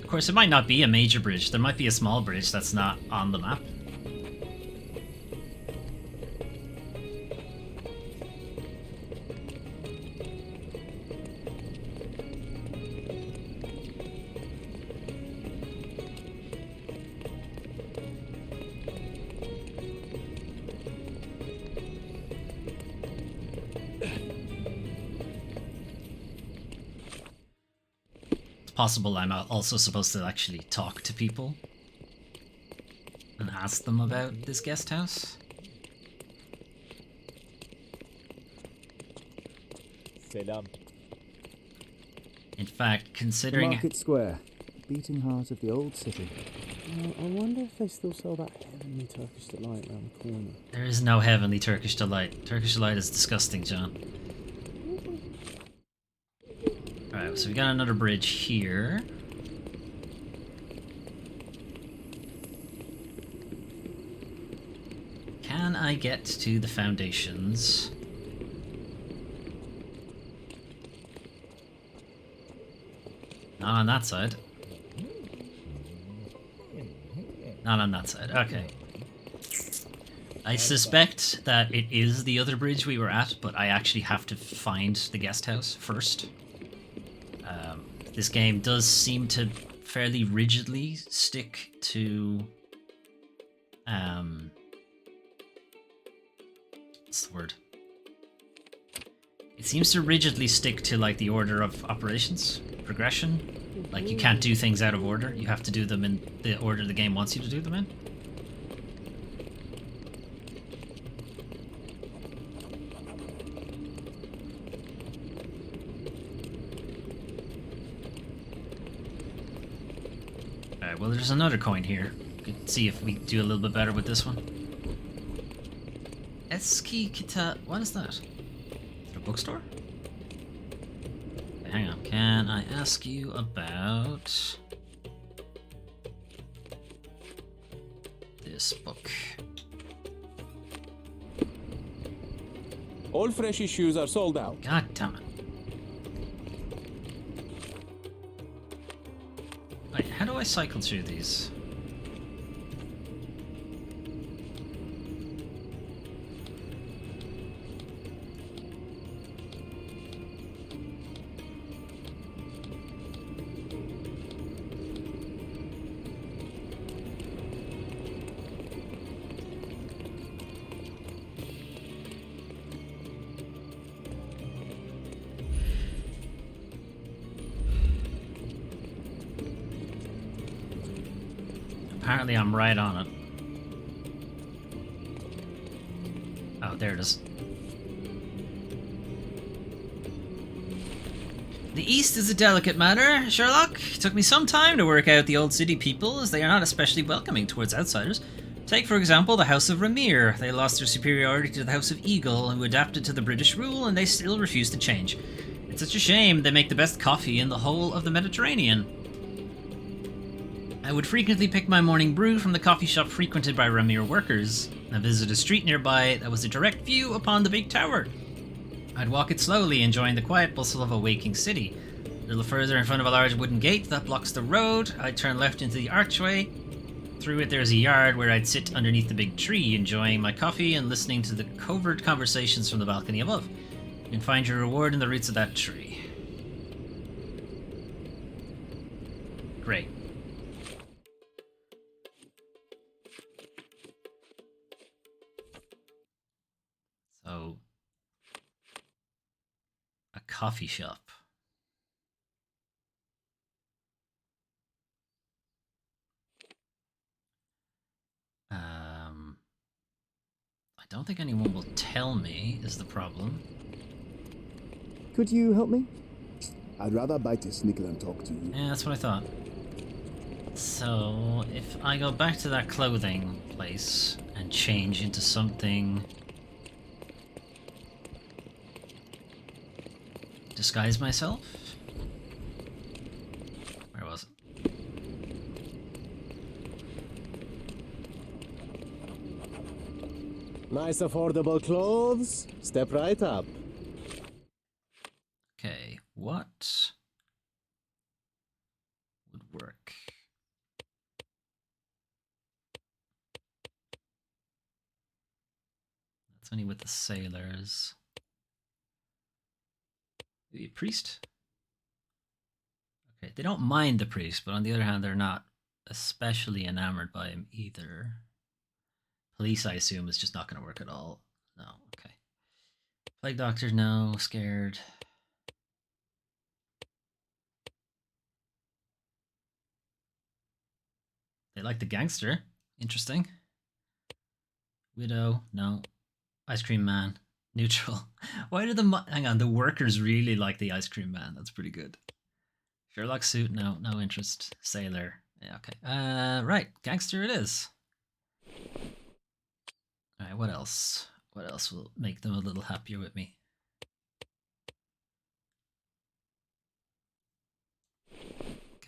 Of course, it might not be a major bridge. There might be a small bridge that's not on the map. Possible I'm also supposed to actually talk to people and ask them about this guest house. Selam. In fact, considering... Market Square, beating heart of the old city. I wonder if they still sell that heavenly Turkish delight around the corner. There is no heavenly Turkish delight. Turkish delight is disgusting, John. Alright, so we got another bridge here. Can I get to the foundations Not on that side. Not on that side. Okay. I suspect that it is the other bridge we were at, but I actually have to find the guest house first. This game does seem to fairly rigidly stick to... what's the word? It seems to rigidly stick to, like, the order of operations, progression. Like, you can't do things out of order. You have to do them in the order the game wants you to do them in. Alright, well, there's another coin here. Could see if we do a little bit better with this one. Eski Kita... What is that? Is it a bookstore? Hang on, can I ask you about this book? All fresh issues are sold out. God damn it. Wait, how do I cycle through these? Apparently I'm right on it. Oh, there it is. The East is a delicate matter, Sherlock. It took me some time to work out the old city people, as they are not especially welcoming towards outsiders. Take, for example, the House of Ramir. They lost their superiority to the House of Eagle, who adapted to the British rule, and they still refuse to change. It's such a shame. They make the best coffee in the whole of the Mediterranean. I would frequently pick my morning brew from the coffee shop frequented by Ramir workers. I visited a street nearby that was a direct view upon the big tower. I'd walk it slowly, enjoying the quiet bustle of a waking city. A little further in front of a large wooden gate that blocks the road, I'd turn left into the archway. Through it there's a yard where I'd sit underneath the big tree, enjoying my coffee and listening to the covert conversations from the balcony above. You can find your reward in the roots of that tree. Great. So, a coffee shop. I don't think anyone will tell me, is the problem. Could you help me? I'd rather bite a snicker than talk to you. Yeah, that's what I thought. So, if I go back to that clothing place and change into something... disguise myself? Where was it? Nice affordable clothes. Step right up. Okay, what would work? That's only with the sailors. Maybe a priest? Okay, they don't mind the priest, but on the other hand, they're not especially enamored by him either. Police, I assume, is just not going to work at all. No, okay. Plague doctor, no. Scared. They like the gangster. Interesting. Widow, no. Ice cream man, neutral. Why do hang on, the workers really like the ice cream man? That's pretty good. Sherlock suit, no, no interest. Sailor, yeah, okay. Right, gangster it is. Alright, what else? What else will make them a little happier with me?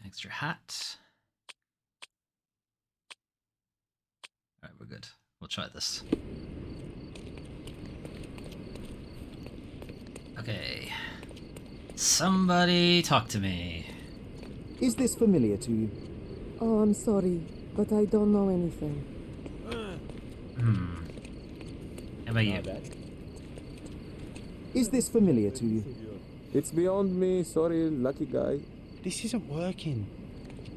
Gangster hat. Alright, we're good. We'll try this. Okay. Somebody talk to me. Is this familiar to you? Oh, I'm sorry, but I don't know anything. How about you? Is this familiar to you? It's beyond me, sorry, lucky guy. This isn't working.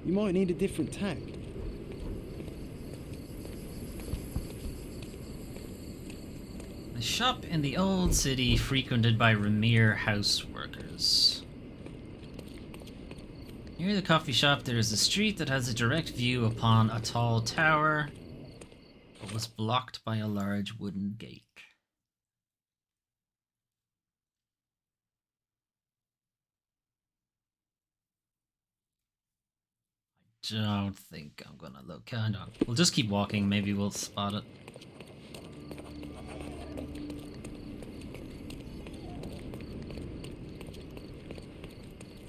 You might need a different tack. A shop in the old city frequented by Ramir house workers. Near the coffee shop there is a street that has a direct view upon a tall tower, but was blocked by a large wooden gate. Don't think I'm gonna look. Hang on. We'll just keep walking, maybe we'll spot it.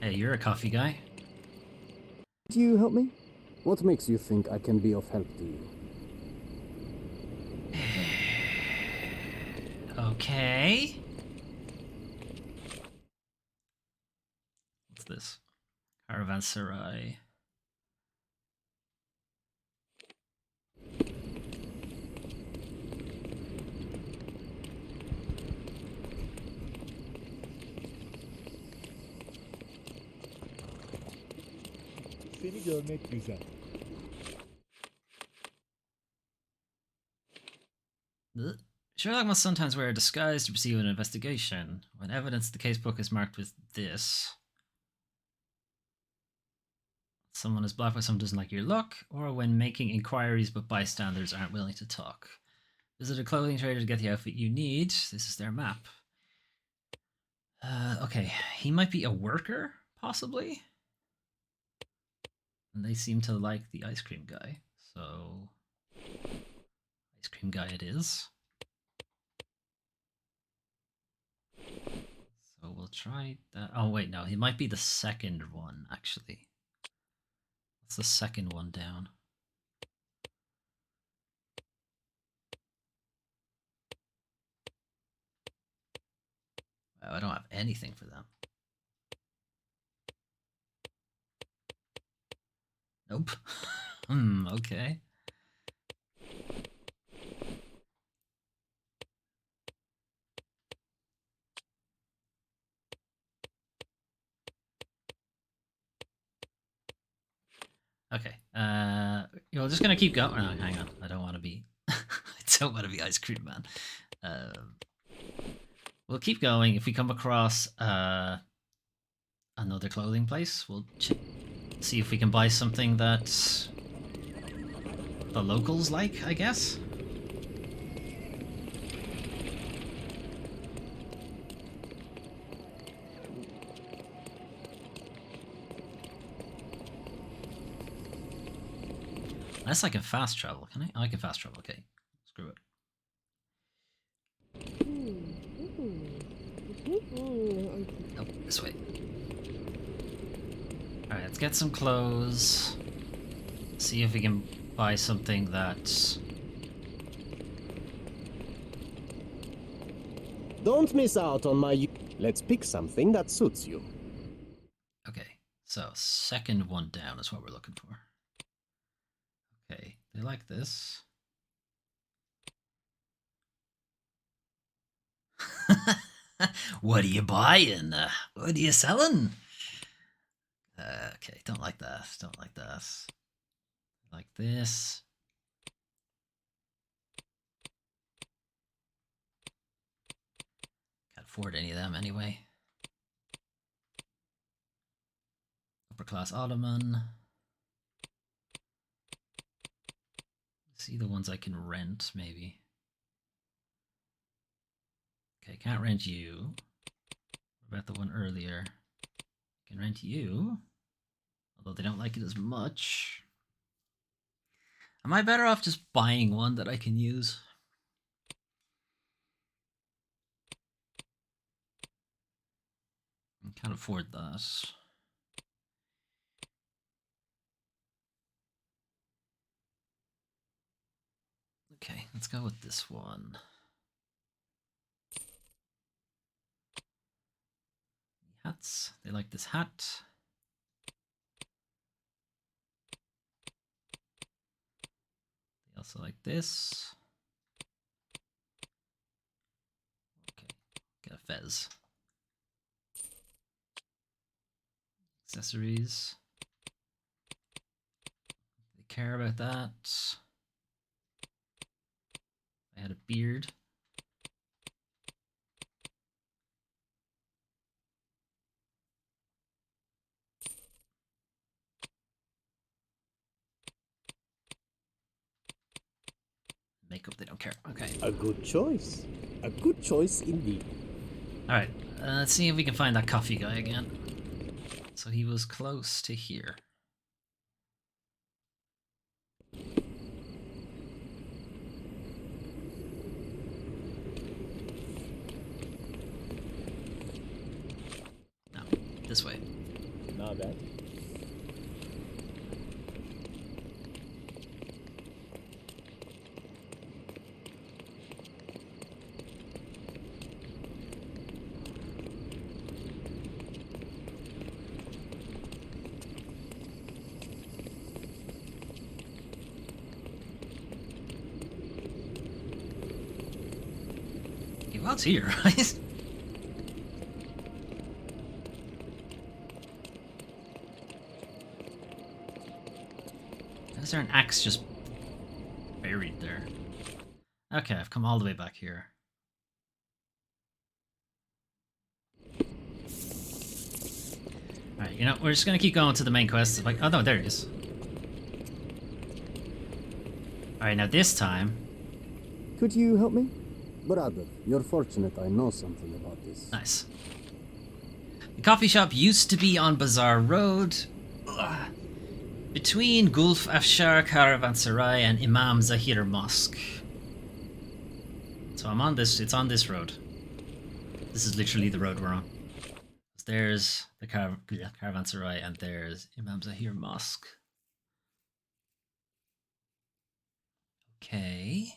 Hey, you're a coffee guy. Do you help me? What makes you think I can be of help to you? Okay. What's this? Caravanserai. Seni görmek güzel. Sherlock must sometimes wear a disguise to pursue an investigation. When evidence, the casebook is marked with this. Someone is blocked by someone who doesn't like your look, or when making inquiries but bystanders aren't willing to talk. Visit a clothing trader to get the outfit you need. This is their map. Okay, he might be a worker, possibly? And they seem to like the ice cream guy, so... ice cream guy it is. So we'll try that. Oh wait, no, he might be the second one, actually. What's the second one down? Wow, I don't have anything for them. Nope. Okay. Okay. We're just gonna keep going. Oh, hang on. I don't want to be. I don't want to be ice cream man. We'll keep going. If we come across another clothing place, we'll see if we can buy something that the locals like, I guess. Unless I can fast travel, can I? Oh, I can fast travel, okay. Screw it. Nope, this way. Alright, let's get some clothes. See if we can buy something that... Don't miss out on my... Let's pick something that suits you. Okay, so second one down is what we're looking for. Okay, they like this. What are you buying? What are you selling? Okay, don't like that. Don't like that. Like this. Can't afford any of them anyway. Upper class Ottoman. See the ones I can rent, maybe. Okay, can't rent you. What about the one earlier? Can rent you. Although they don't like it as much. Am I better off just buying one that I can use? I can't afford that. Okay, let's go with this one. Hats. They like this hat. So like this. Okay, get a fez. Accessories. They care about that. I had a beard. Makeup, they don't care. Okay. A good choice. A good choice indeed. Alright, let's see if we can find that coffee guy again. So he was close to here. No, this way. Not bad. He was here, right? Is there an axe just buried there? Okay, I've come all the way back here. Alright, you know, we're just gonna keep going to the main quest. Like, oh no, there he is. Alright, now this time... Could you help me? Brother, you're fortunate I know something about this. Nice. The coffee shop used to be on Bazaar Road, between Gulf Afshar Caravanserai and Imam Zahir Mosque. So I'm on this, it's on this road. This is literally the road we're on. There's the Caravanserai and there's Imam Zahir Mosque. Okay.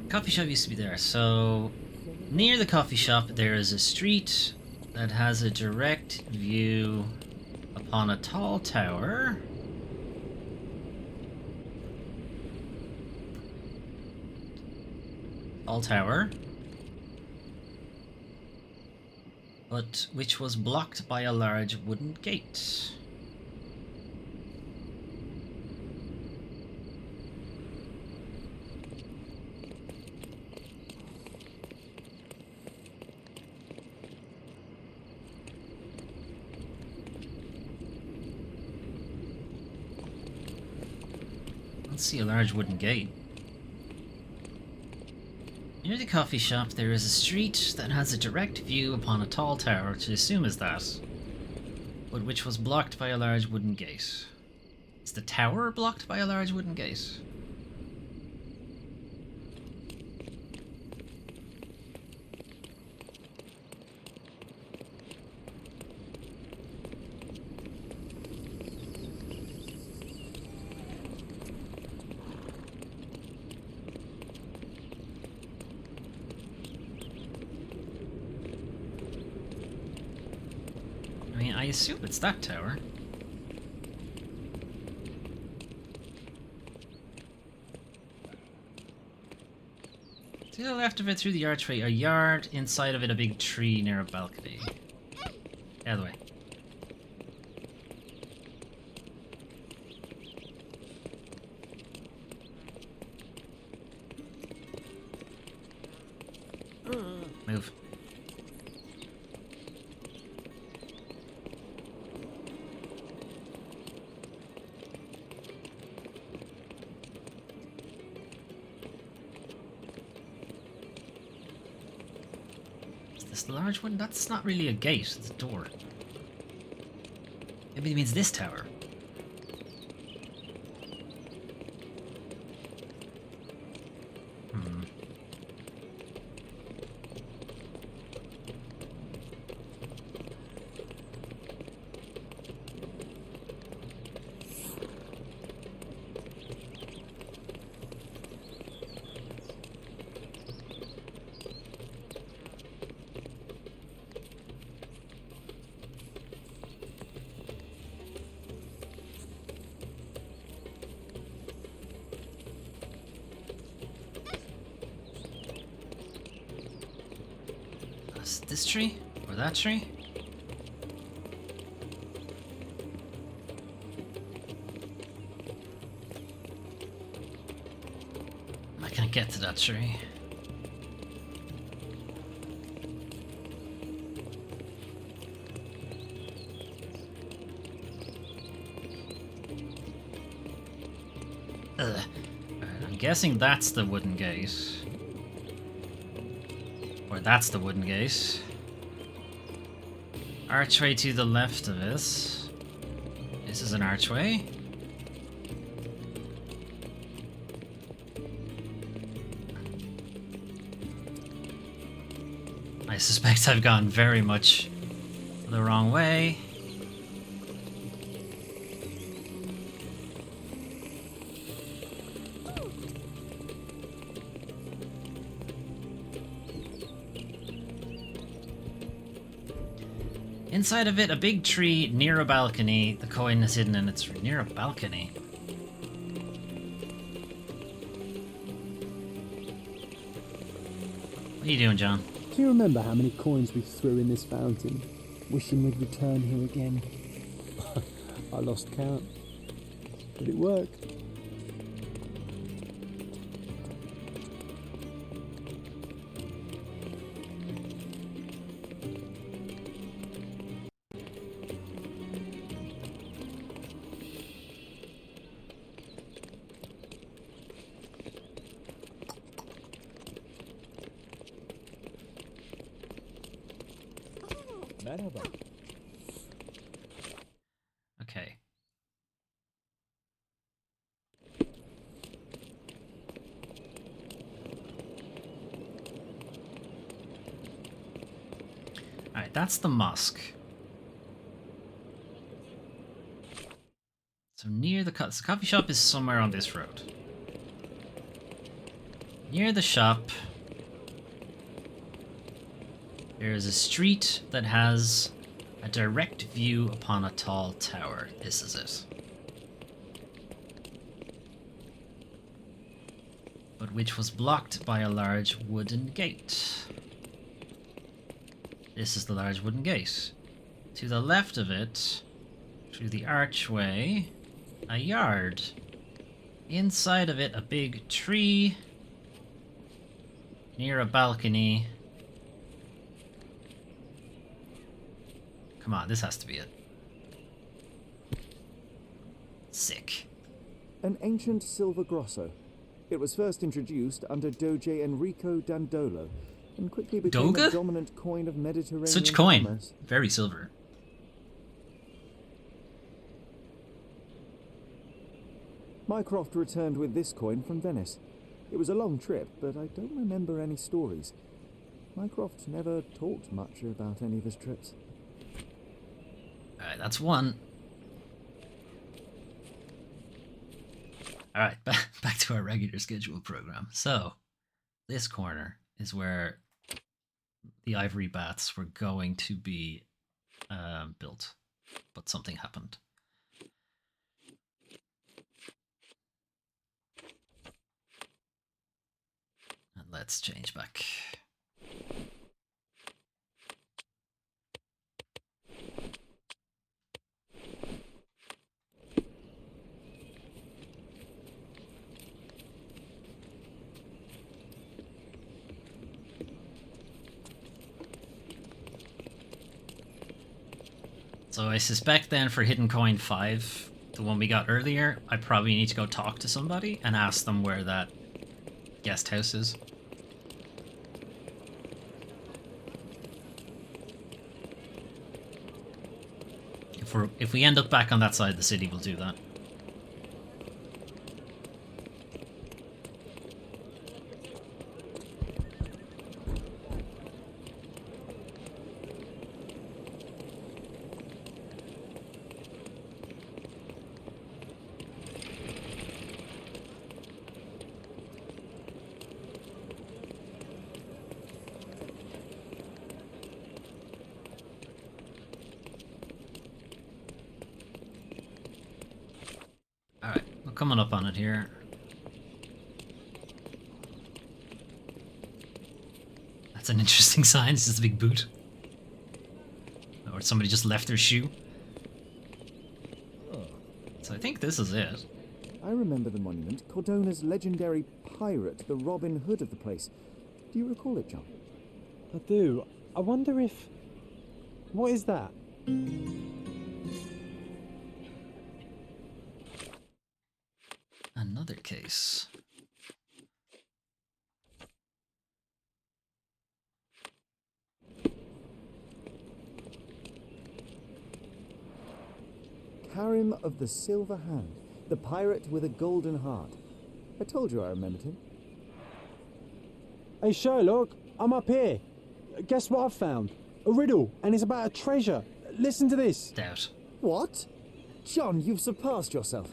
Coffee shop used to be there, so near the coffee shop there is a street that has a direct view upon a tall tower. Tall tower. But which was blocked by a large wooden gate. Let's see a large wooden gate. Near the coffee shop there is a street that has a direct view upon a tall tower, which I assume is that, but which was blocked by a large wooden gate. Is the tower blocked by a large wooden gate? I assume it's that tower. To the left of it, through the archway, a yard. Inside of it, a big tree near a balcony. Out of the way. Move. This large one? That's not really a gate, it's a door. Maybe it means this tower. Is it this tree? Or that tree? I can't get to that tree. Ugh. I'm guessing that's the wooden gate. Or that's the wooden gate. Archway to the left of it. This is an archway. I suspect I've gone very much the wrong way. Inside of it, a big tree near a balcony. The coin is hidden and it's near a balcony. What are you doing, John? Do you remember how many coins we threw in this fountain, wishing we'd return here again? I lost count, but it worked. Okay. Alright, that's the mosque. So near the coffee shop is somewhere on this road. Near the shop, there is a street that has a direct view upon a tall tower. This is it. But which was blocked by a large wooden gate. This is the large wooden gate. To the left of it, through the archway, a yard. Inside of it, a big tree. Near a balcony. Come on, this has to be it. Sick. An ancient silver grosso. It was first introduced under Doge Enrico Dandolo and quickly became Doga? a dominant coin of Mediterranean Such coin. commerce. Very silver. Mycroft returned with this coin from Venice. It was a long trip, but I don't remember any stories. Mycroft never talked much about any of his trips. Alright, that's one. Alright, back to our regular scheduled program. So, this corner is where the ivory baths were going to be built, but something happened. And let's change back. So I suspect then for Hidden Coin 5, the one we got earlier, I probably need to go talk to somebody and ask them where that guest house is. If we end up back on that side of the city, we'll do that. Alright, we're coming up on it here. I That's an interesting sign. It's just a big boot. Or somebody just left their shoe. So I think this is it. I remember the monument. Cordona's legendary pirate, the Robin Hood of the place. Do you recall it, John? I do. I wonder if... What is that? Another case. Karim of the Silver Hand, the pirate with a golden heart. I told you I remembered him. Hey Sherlock, I'm up here. Guess what I've found? A riddle, and it's about a treasure. Listen to this. Doubt. What? John, you've surpassed yourself.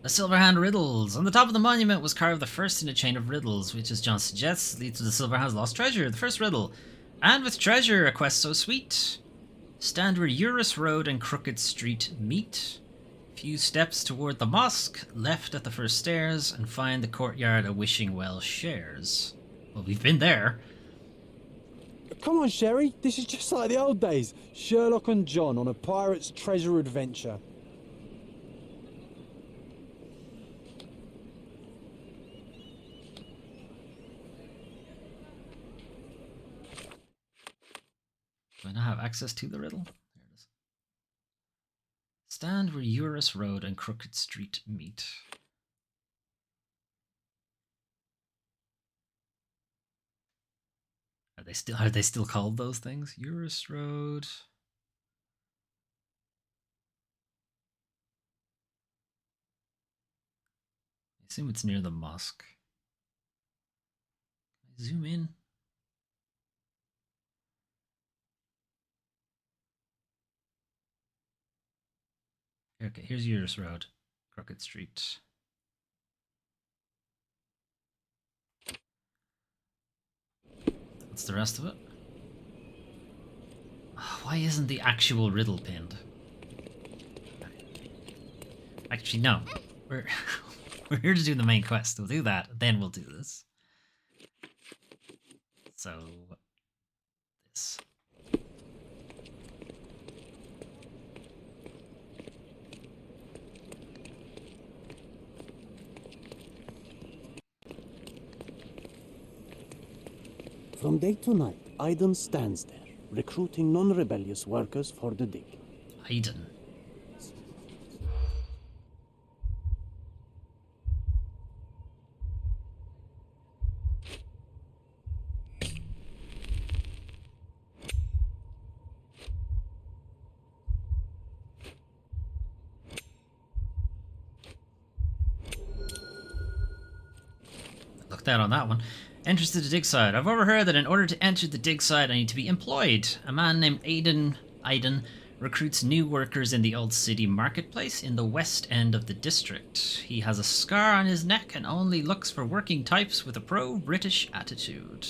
The Silverhand Riddles. On the top of the monument was carved the first in a chain of riddles, which, as John suggests, leads to the Silverhand's lost treasure. The first riddle. And with treasure, a quest so sweet. Stand where Eurus Road and Crooked Street meet. Few steps toward the mosque, left at the first stairs, and find the courtyard a wishing well shares. Well, we've been there. Come on, Sherry. This is just like the old days. Sherlock and John on a pirate's treasure adventure. Do I now have access to the riddle? There it is. Stand where Eurus Road and Crooked Street meet. Are they still called those things? Eurus Road. I assume it's near the mosque. Can I zoom in? Okay, here's Eurus Road, Crooked Street. What's the rest of it? Why isn't the actual riddle pinned? Actually, no. We're we're here to do the main quest. We'll do that, then we'll do this. So this. From day to night, Aiden stands there, recruiting non-rebellious workers for the dig. Aiden. Looked out on that one. Entrance to the dig site. I've overheard that in order to enter the dig site, I need to be employed. A man named Aiden recruits new workers in the Old City Marketplace in the west end of the district. He has a scar on his neck and only looks for working types with a pro-British attitude.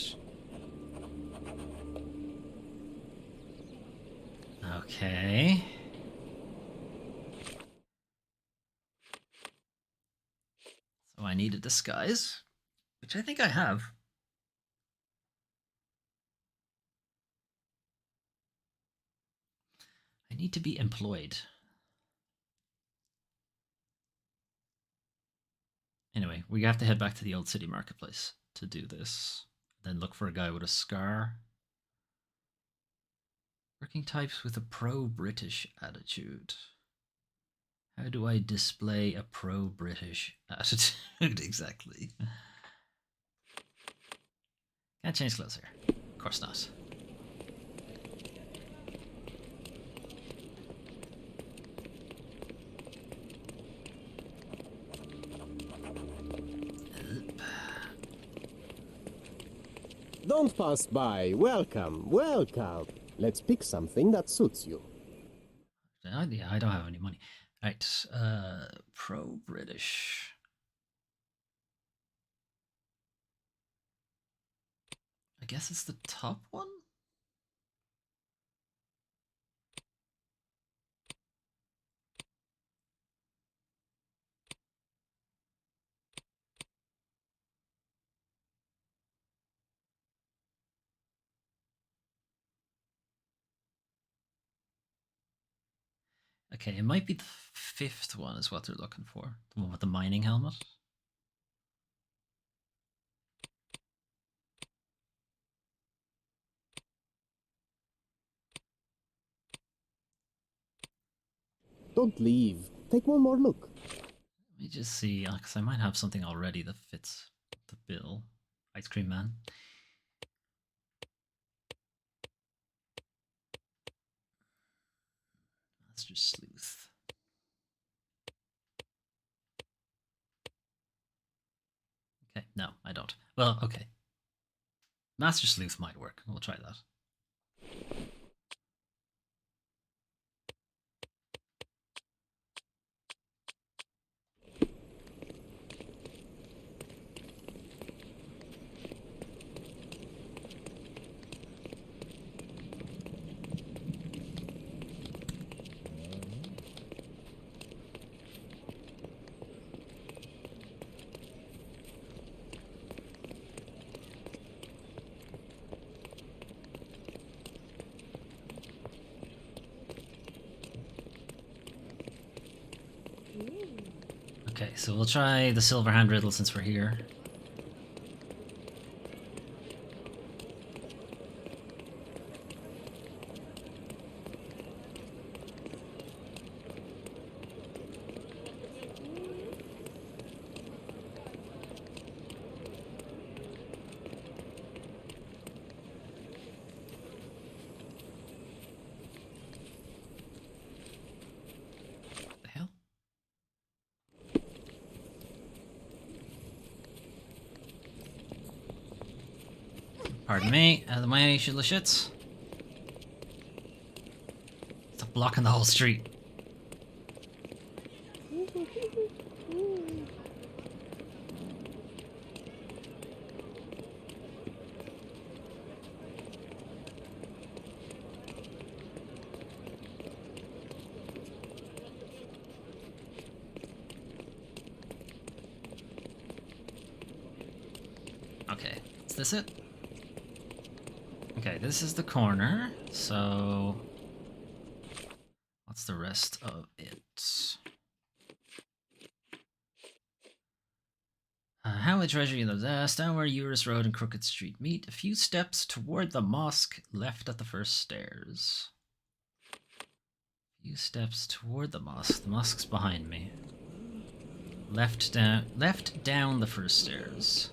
Okay. So I need a disguise, which I think I have. I need to be employed. Anyway, we have to head back to the Old City Marketplace to do this. Then look for a guy with a scar. Working types with a pro-British attitude. How do I display a pro-British attitude exactly? Can't change clothes here. Of course not. Don't pass by. Welcome, welcome. Let's pick something that suits you. Yeah, I don't have any money. Right, pro-British. I guess it's the top one? Okay, it might be the fifth one is what they're looking for. The one with the mining helmet. Don't leave. Take one more look. Let me just see, because I might have something already that fits the bill. Ice Cream Man. Master Sleuth. Okay, no, I don't. Well, okay. Master Sleuth might work. We'll try that. Okay, so we'll try the silver hand riddle since we're here. Pardon me, out of the way, shitla shits. Stop blocking the whole street. Okay, is this it? Okay, this is the corner, so what's the rest of it? How a treasure you love, down where Eurus Road and Crooked Street meet, a few steps toward the mosque left at the first stairs. A few steps toward the mosque's behind me. Left down the first stairs.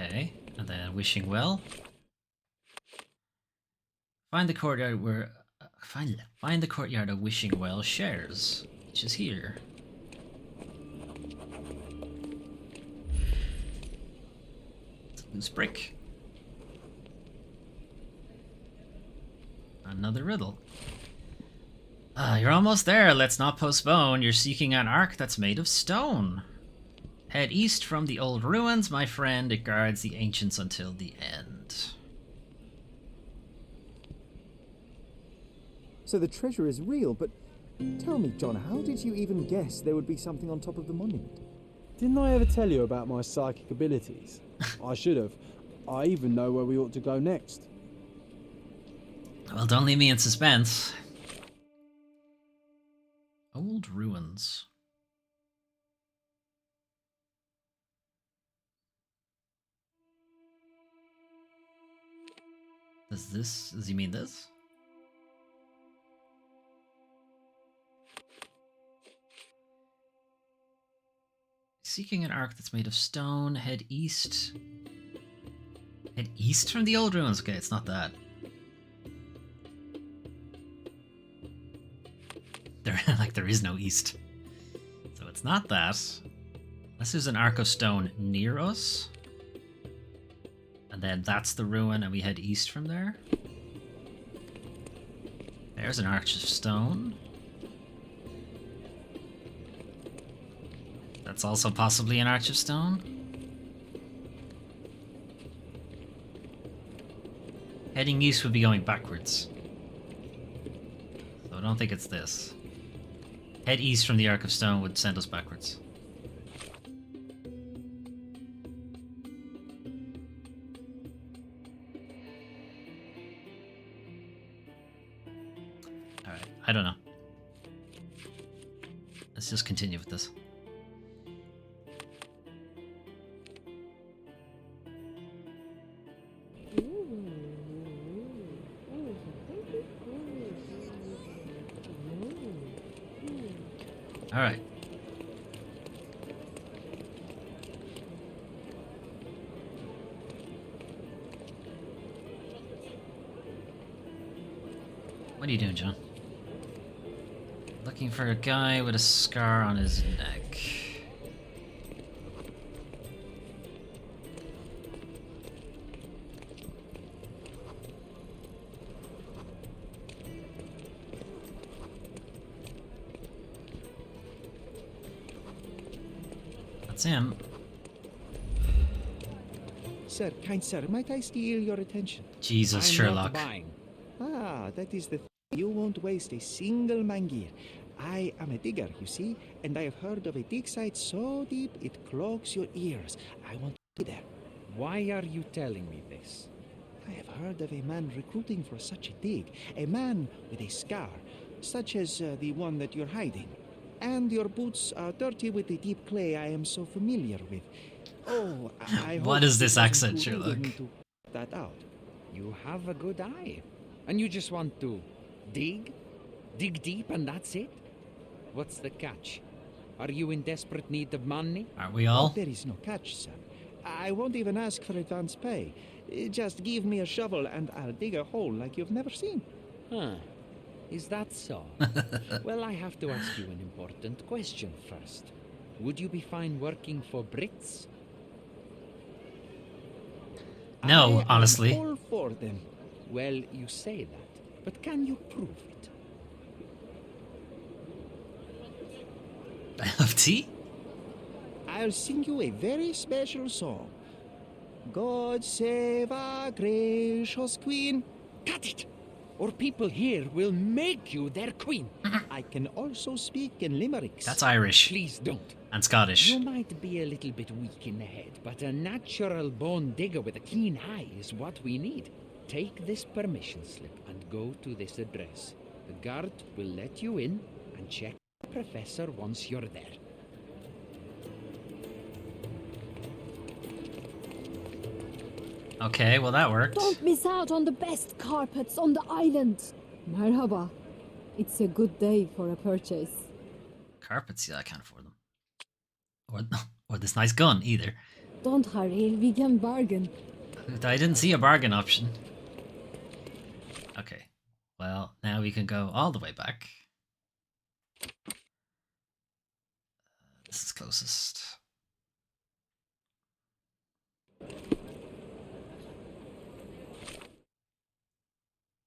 Okay, and then wishing well. Find the courtyard where find the courtyard of Wishing Well shares, which is here. It's a loose brick. Another riddle. You're almost there. Let's not postpone. You're seeking an ark that's made of stone. Head east from the old ruins, my friend. It guards the ancients until the end. So the treasure is real, but tell me, John, how did you even guess there would be something on top of the monument? Didn't I ever tell you about my psychic abilities? I should have. I even know where we ought to go next. Well, don't leave me in suspense. Old ruins. Does he mean this? Seeking an ark that's made of stone, head east. Head east from the old ruins? Okay, it's not that. There is no east. So it's not that. Unless there's an ark of stone near us. And then that's the ruin and we head east from there. There's an arch of stone. That's also possibly an arch of stone. Heading east would be going backwards. So I don't think it's this. Head east from the Ark of Stone would send us backwards. Alright, I don't know. Let's just continue with this. Alright. What are you doing, John? Looking for a guy with a scar on his neck. That's him. Sir, kind sir, might I steal your attention? Jesus, I'm Sherlock. Not buying. Ah, that is the thing. You won't waste a single mangear. I am a digger, you see, and I have heard of a dig site so deep it clogs your ears. I want to be there. Why are you telling me this? I have heard of a man recruiting for such a dig. A man with a scar, such as the one that you're hiding. And your boots are dirty with the deep clay I am so familiar with. Oh, I hope What is this it wasn't accent, too Sherlock? rude to put that out. You have a good eye. And you just want to dig? Dig deep and that's it? What's the catch? Are you in desperate need of money? Aren't we all? Oh, there is no catch, sir. I won't even ask for advance pay. Just give me a shovel and I'll dig a hole like you've never seen. Huh. Is that so? Well, I have to ask you an important question first. Would you be fine working for Brits? No, I honestly. am all for them. Well, you say that, but can you prove it? I have tea? I'll sing you a very special song. God save our gracious queen. Cut it! Or people here will make you their queen. I can also speak in limericks. That's Irish. Please don't. And Scottish. You might be a little bit weak in the head, but a natural born digger with a keen eye is what we need. Take this permission slip and go to this address. The guard will let you in and check the professor once you're there. Okay, well that worked. Don't miss out on the best carpets on the island. Merhaba. It's a good day for a purchase. Carpets, yeah, I can't afford them. Or this nice gun either. Don't hurry, we can bargain. I didn't see a bargain option. Okay, well now we can go all the way back. This is closest.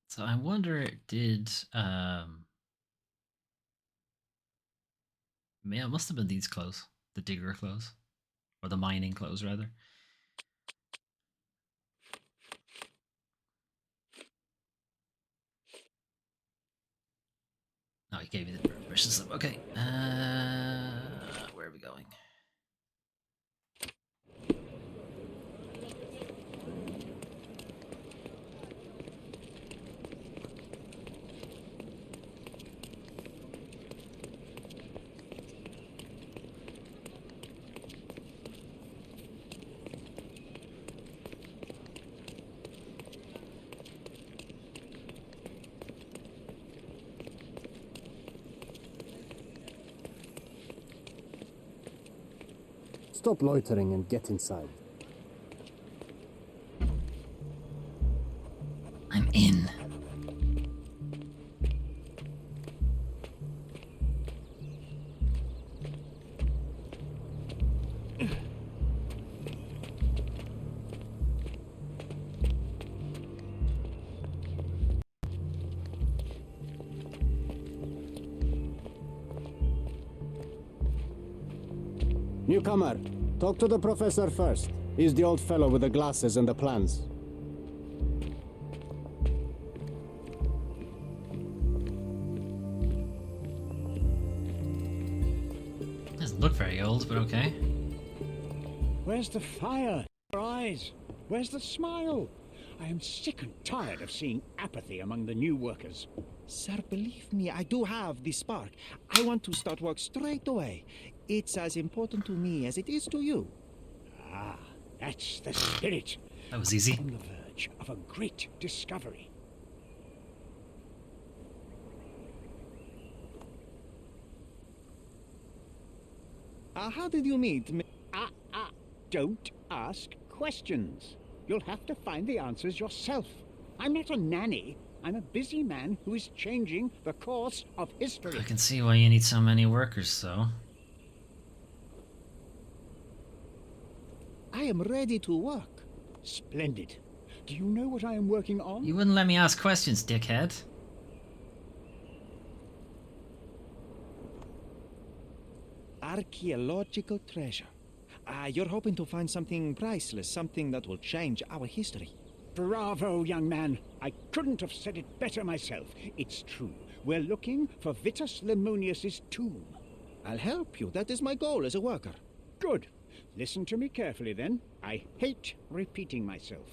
So I wonder, did yeah, it must have been these clothes, the digger clothes, or the mining clothes rather. Oh, he gave me the permission slip. Okay, where are we going? Stop loitering and get inside. I'm in. Newcomer, talk to the professor first. He's the old fellow with the glasses and the plans. Doesn't look very old, but okay. Where's the fire? Your eyes? Where's the smile? I am sick and tired of seeing apathy among the new workers. Sir, believe me, I do have the spark. I want to start work straight away. It's as important to me as it is to you. Ah, that's the spirit. That was easy. On the verge of a great discovery. How did you meet me? Don't ask questions. You'll have to find the answers yourself. I'm not a nanny. I'm a busy man who is changing the course of history. I can see why you need so many workers, though. I am ready to work. Splendid. Do you know what I am working on? You wouldn't let me ask questions, dickhead. Archaeological treasure. You're hoping to find something priceless, something that will change our history. Bravo, young man. I couldn't have said it better myself. It's true. We're looking for Vitus Lemonius's tomb. I'll help you. That is my goal as a worker. Good. Listen to me carefully, then. I hate repeating myself.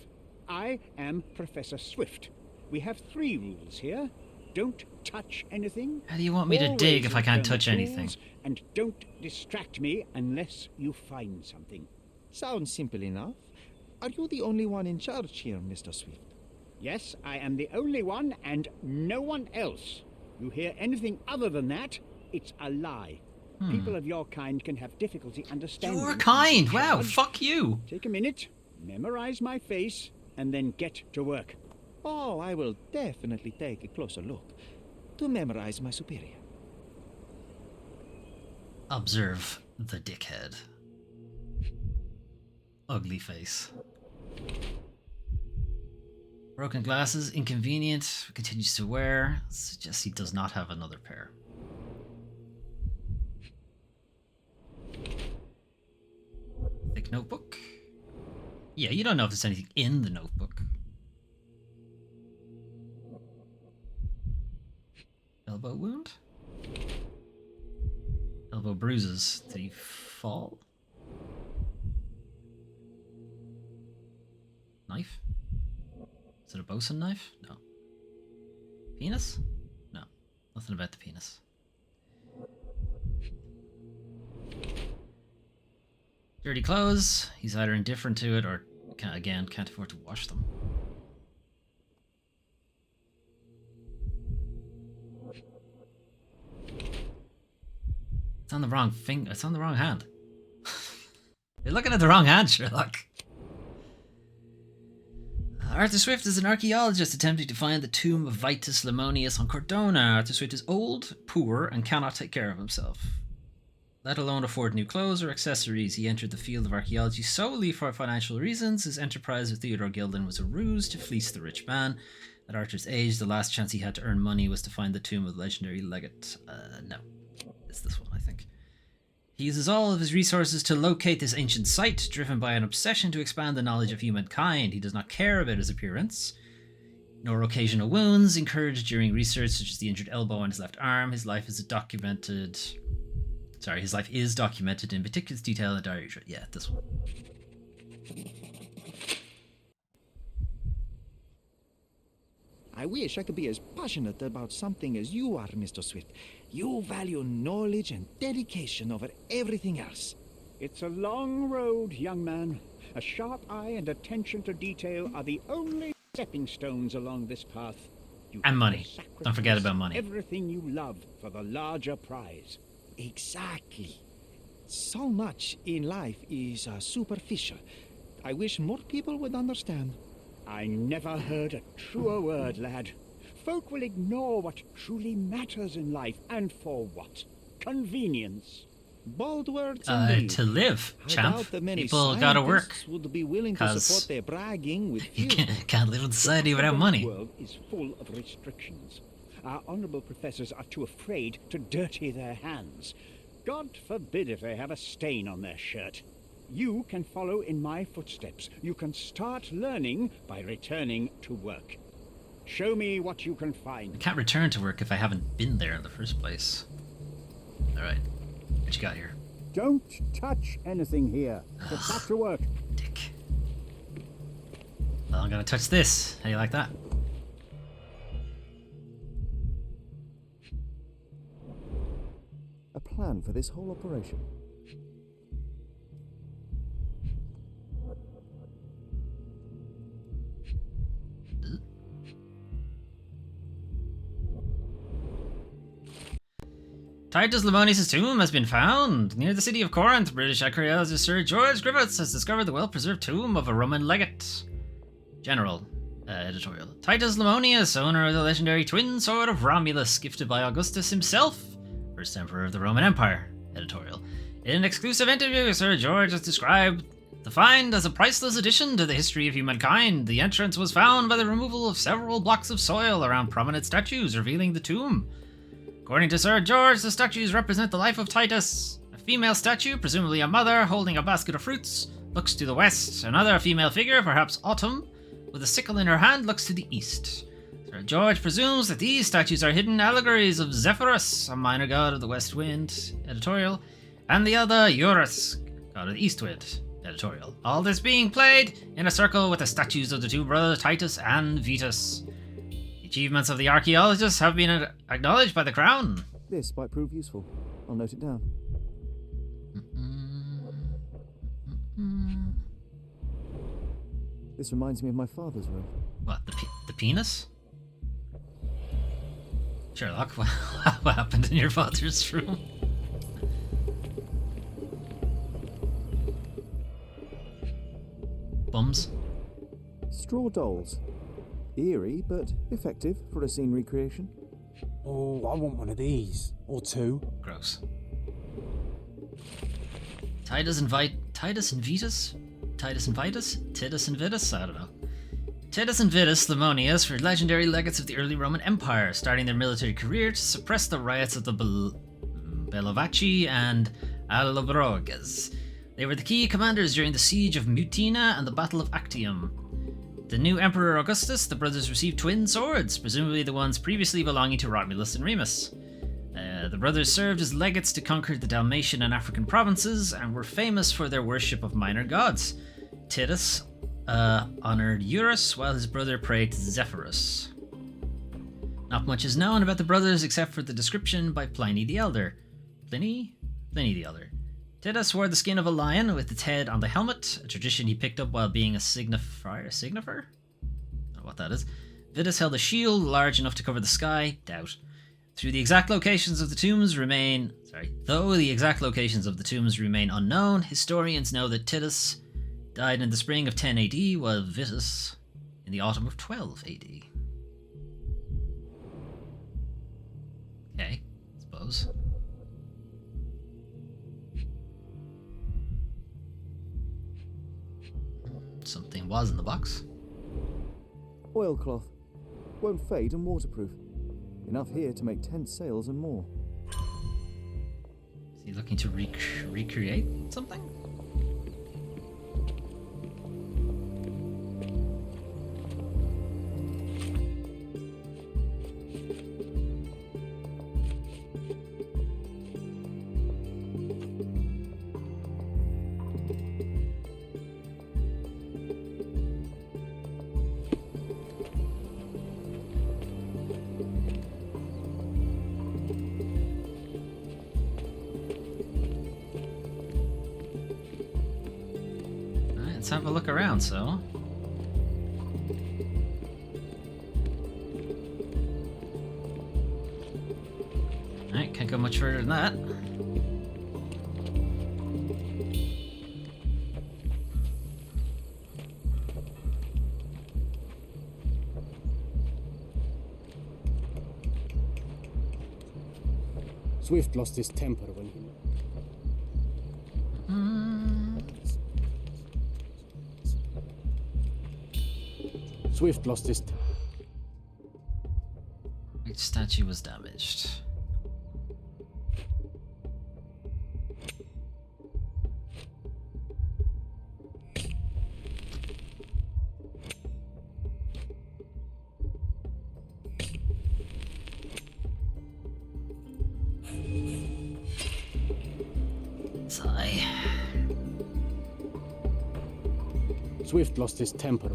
I am Professor Swift. We have 3 rules here. Don't touch anything. How do you want me to dig if I can't touch anything? And don't distract me unless you find something. Sounds simple enough. Are you the only one in charge here, Mr. Swift? Yes, I am the only one and no one else. You hear anything other than that, it's a lie. People of your kind can have difficulty understanding. Your kind? Wow, fuck you. Take a minute, memorize my face, and then get to work. Oh, I will definitely take a closer look to memorize my superior. Observe the dickhead. Ugly face. Broken glasses, inconvenient, continues to wear. Suggests he does not have another pair. Thick notebook. Yeah, you don't know if there's anything in the notebook. Elbow wound? Elbow bruises. Did he fall? Knife? Is it a bosun knife? No. Penis? No. Nothing about the penis. Dirty clothes. He's either indifferent to it or, can't afford to wash them. It's on the wrong finger. It's on the wrong hand. You're looking at the wrong hand, Sherlock. Arthur Swift is an archaeologist attempting to find the tomb of Vitus Lemonius on Cordona. Arthur Swift is old, poor, and cannot take care of himself. Let alone afford new clothes or accessories. He entered the field of archaeology solely for financial reasons. His enterprise with Theodore Gilden was a ruse to fleece the rich man. At Arthur's age, the last chance he had to earn money was to find the tomb of the legendary legate. No. It's this one, I think. He uses all of his resources to locate this ancient site, driven by an obsession to expand the knowledge of humankind. He does not care about his appearance, nor occasional wounds incurred during research, such as the injured elbow on his left arm. His life is documented in meticulous detail in the diary. Yeah, this one. I wish I could be as passionate about something as you are, Mr. Swift. You value knowledge and dedication over everything else. It's a long road, young man. A sharp eye and attention to detail are the only stepping stones along this path. And money. Don't forget about money. Everything you love for the larger prize. Exactly. So much in life is superficial. I wish more people would understand. I never heard a truer word, lad. Folk will ignore what truly matters in life, and for what? Convenience. Bold words indeed. To live, champ. People gotta work. Would be willing to support their bragging with you can't live in society without money. The world is full of restrictions. Our honourable professors are too afraid to dirty their hands. God forbid if they have a stain on their shirt. You can follow in my footsteps. You can start learning by returning to work. Show me what you can find. I can't return to work if I haven't been there in the first place. Alright, what you got here? Don't touch anything here. Get back to work. Dick. Well, I'm gonna touch this. How you like that? A plan for this whole operation. Titus Lemonius' tomb has been found. Near the city of Corinth, British archaeologist Sir George Griffiths has discovered the well-preserved tomb of a Roman legate. General. Editorial. Titus Lemonius, owner of the legendary twin sword of Romulus, gifted by Augustus himself, first emperor of the Roman Empire. Editorial. In an exclusive interview, Sir George has described the find as a priceless addition to the history of humankind. The entrance was found by the removal of several blocks of soil around prominent statues, revealing the tomb. According to Sir George, the statues represent the life of Titus. A female statue, presumably a mother, holding a basket of fruits, looks to the west. Another female figure, perhaps Autumn, with a sickle in her hand, looks to the east. Sir George presumes that these statues are hidden allegories of Zephyrus, a minor god of the west wind. Editorial. And the other, Eurus, god of the east wind. Editorial. All this being played in a circle with the statues of the two brothers Titus and Vetus. Achievements of the archaeologists have been acknowledged by the Crown. This might prove useful. I'll note it down. This reminds me of my father's room. What, the penis? Sherlock, what happened in your father's room? Bums? Straw dolls. Eerie, but effective for a scene recreation. Oh, I want one of these. Or two. Gross. Titus and Vitus? Titus and Vitus? Titus and Vitus? I don't know. Titus and Vitus Lemonius were legendary legates of the early Roman Empire, starting their military career to suppress the riots of the Bellovaci and Allobroges. They were the key commanders during the siege of Mutina and the Battle of Actium. The new Emperor Augustus, the brothers received twin swords, presumably the ones previously belonging to Romulus and Remus. The brothers served as legates to conquer the Dalmatian and African provinces and were famous for their worship of minor gods. Titus honored Eurus, while his brother prayed to Zephyrus. Not much is known about the brothers except for the description by Pliny the Elder. Pliny the Elder. Titus wore the skin of a lion with its head on the helmet, a tradition he picked up while being a signifer? I don't know what that is. Vitus held a shield large enough to cover the sky. Doubt. Though the exact locations of the tombs remain unknown, historians know that Titus died in the spring of 10 AD, while Vitus in the autumn of 12 AD. Okay, I suppose. Something was in the box. Oilcloth. Won't fade and waterproof. Enough here to make 10 sails and more. Is he looking to recreate something? Let's have a look around, so. Alright, can't go much further than that. Swift lost his temper when he... Swift lost his... Which statue was damaged? Sigh. Swift lost his temper.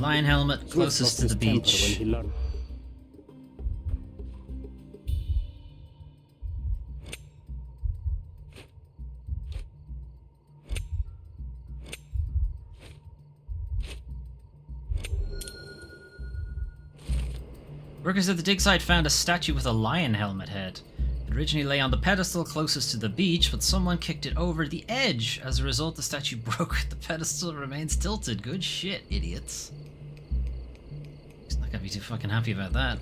lion helmet Swift closest lost to his the temper when beach. he learned. Workers at the dig site found a statue with a lion helmet head. It originally lay on the pedestal closest to the beach, but someone kicked it over the edge. As a result, the statue broke. The pedestal remains tilted. Good shit, idiots. He's not gonna be too fucking happy about that.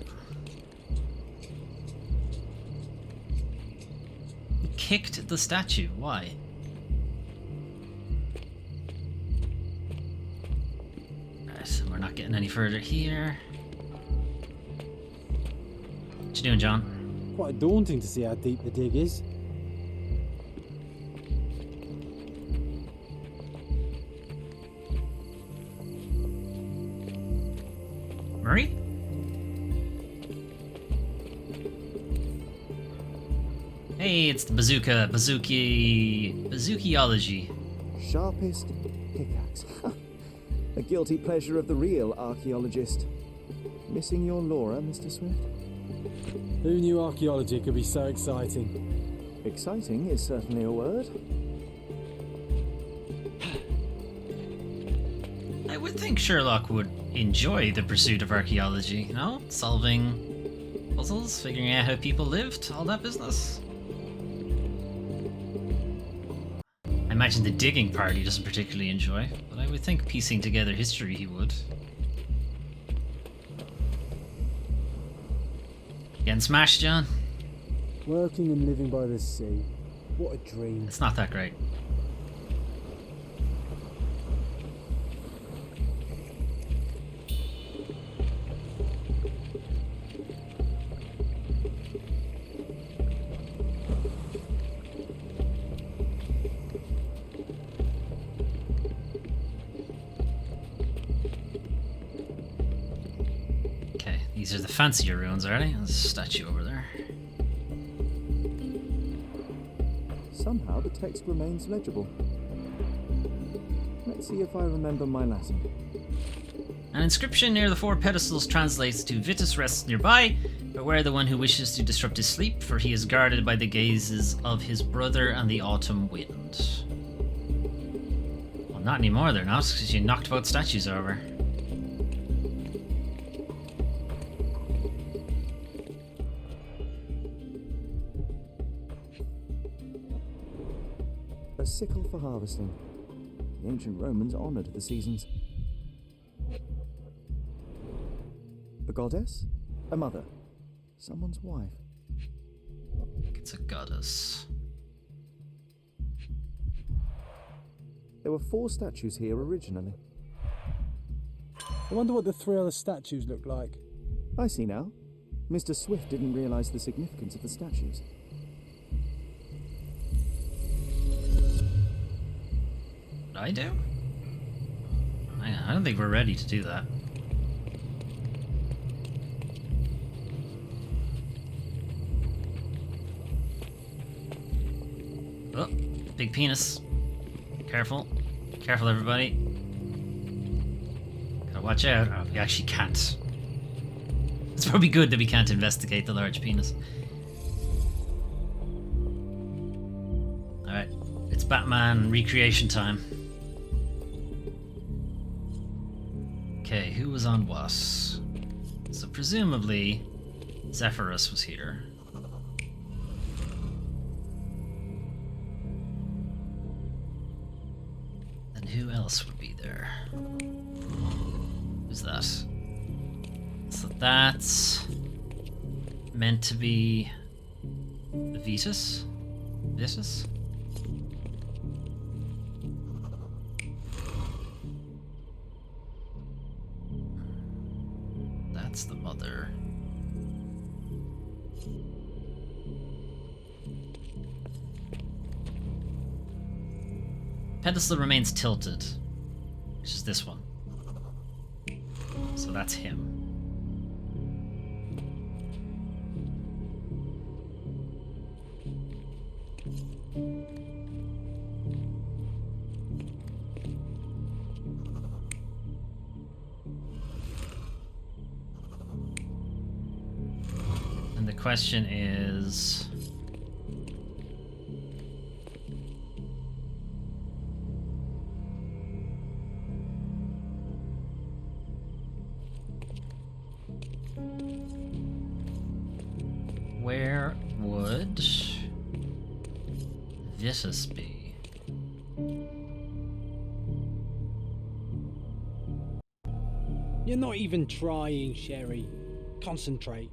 He kicked the statue. Why? Alright, we're not getting any further here. What you doing, John? Quite daunting to see how deep the dig is. Murray? Hey, it's the bazooka. Bazookiology. Sharpest pickaxe. A guilty pleasure of the real archaeologist. Missing your Laura, Mr. Swift? Who knew archaeology could be so exciting? Exciting is certainly a word. I would think Sherlock would enjoy the pursuit of archaeology, you know? Solving puzzles, figuring out how people lived, all that business. I imagine the digging part he doesn't particularly enjoy, but I would think piecing together history he would. Getting smashed, John? Working and living by the sea. What a dream. It's not that great. These are the fancier ruins, are they? There's a statue over there. Somehow the text remains legible. Let's see if I remember my Latin. An inscription near the four pedestals translates to Vitus rests nearby, beware the one who wishes to disrupt his sleep, for he is guarded by the gazes of his brother and the autumn wind. Well, not anymore they're not, because you knocked both statues over. A sickle for harvesting. The ancient Romans honoured the seasons. A goddess? A mother? Someone's wife? It's a goddess. There were 4 statues here originally. I wonder what the 3 other statues look like. I see now. Mr. Swift didn't realise the significance of the statues. I do? Hang on, I don't think we're ready to do that. Oh, big penis. Careful. Careful, everybody. Gotta watch out. Oh, we actually can't. It's probably good that we can't investigate the large penis. Alright, it's Batman recreation time. Okay, who was on what? So presumably, Zephyrus was here. Then who else would be there? Who's that? So that's meant to be Vitus? Vitus? That's the mother. Pedestal remains tilted, which is this one. So that's him. question is... where would Vitus be? You're not even trying, Sherry. Concentrate.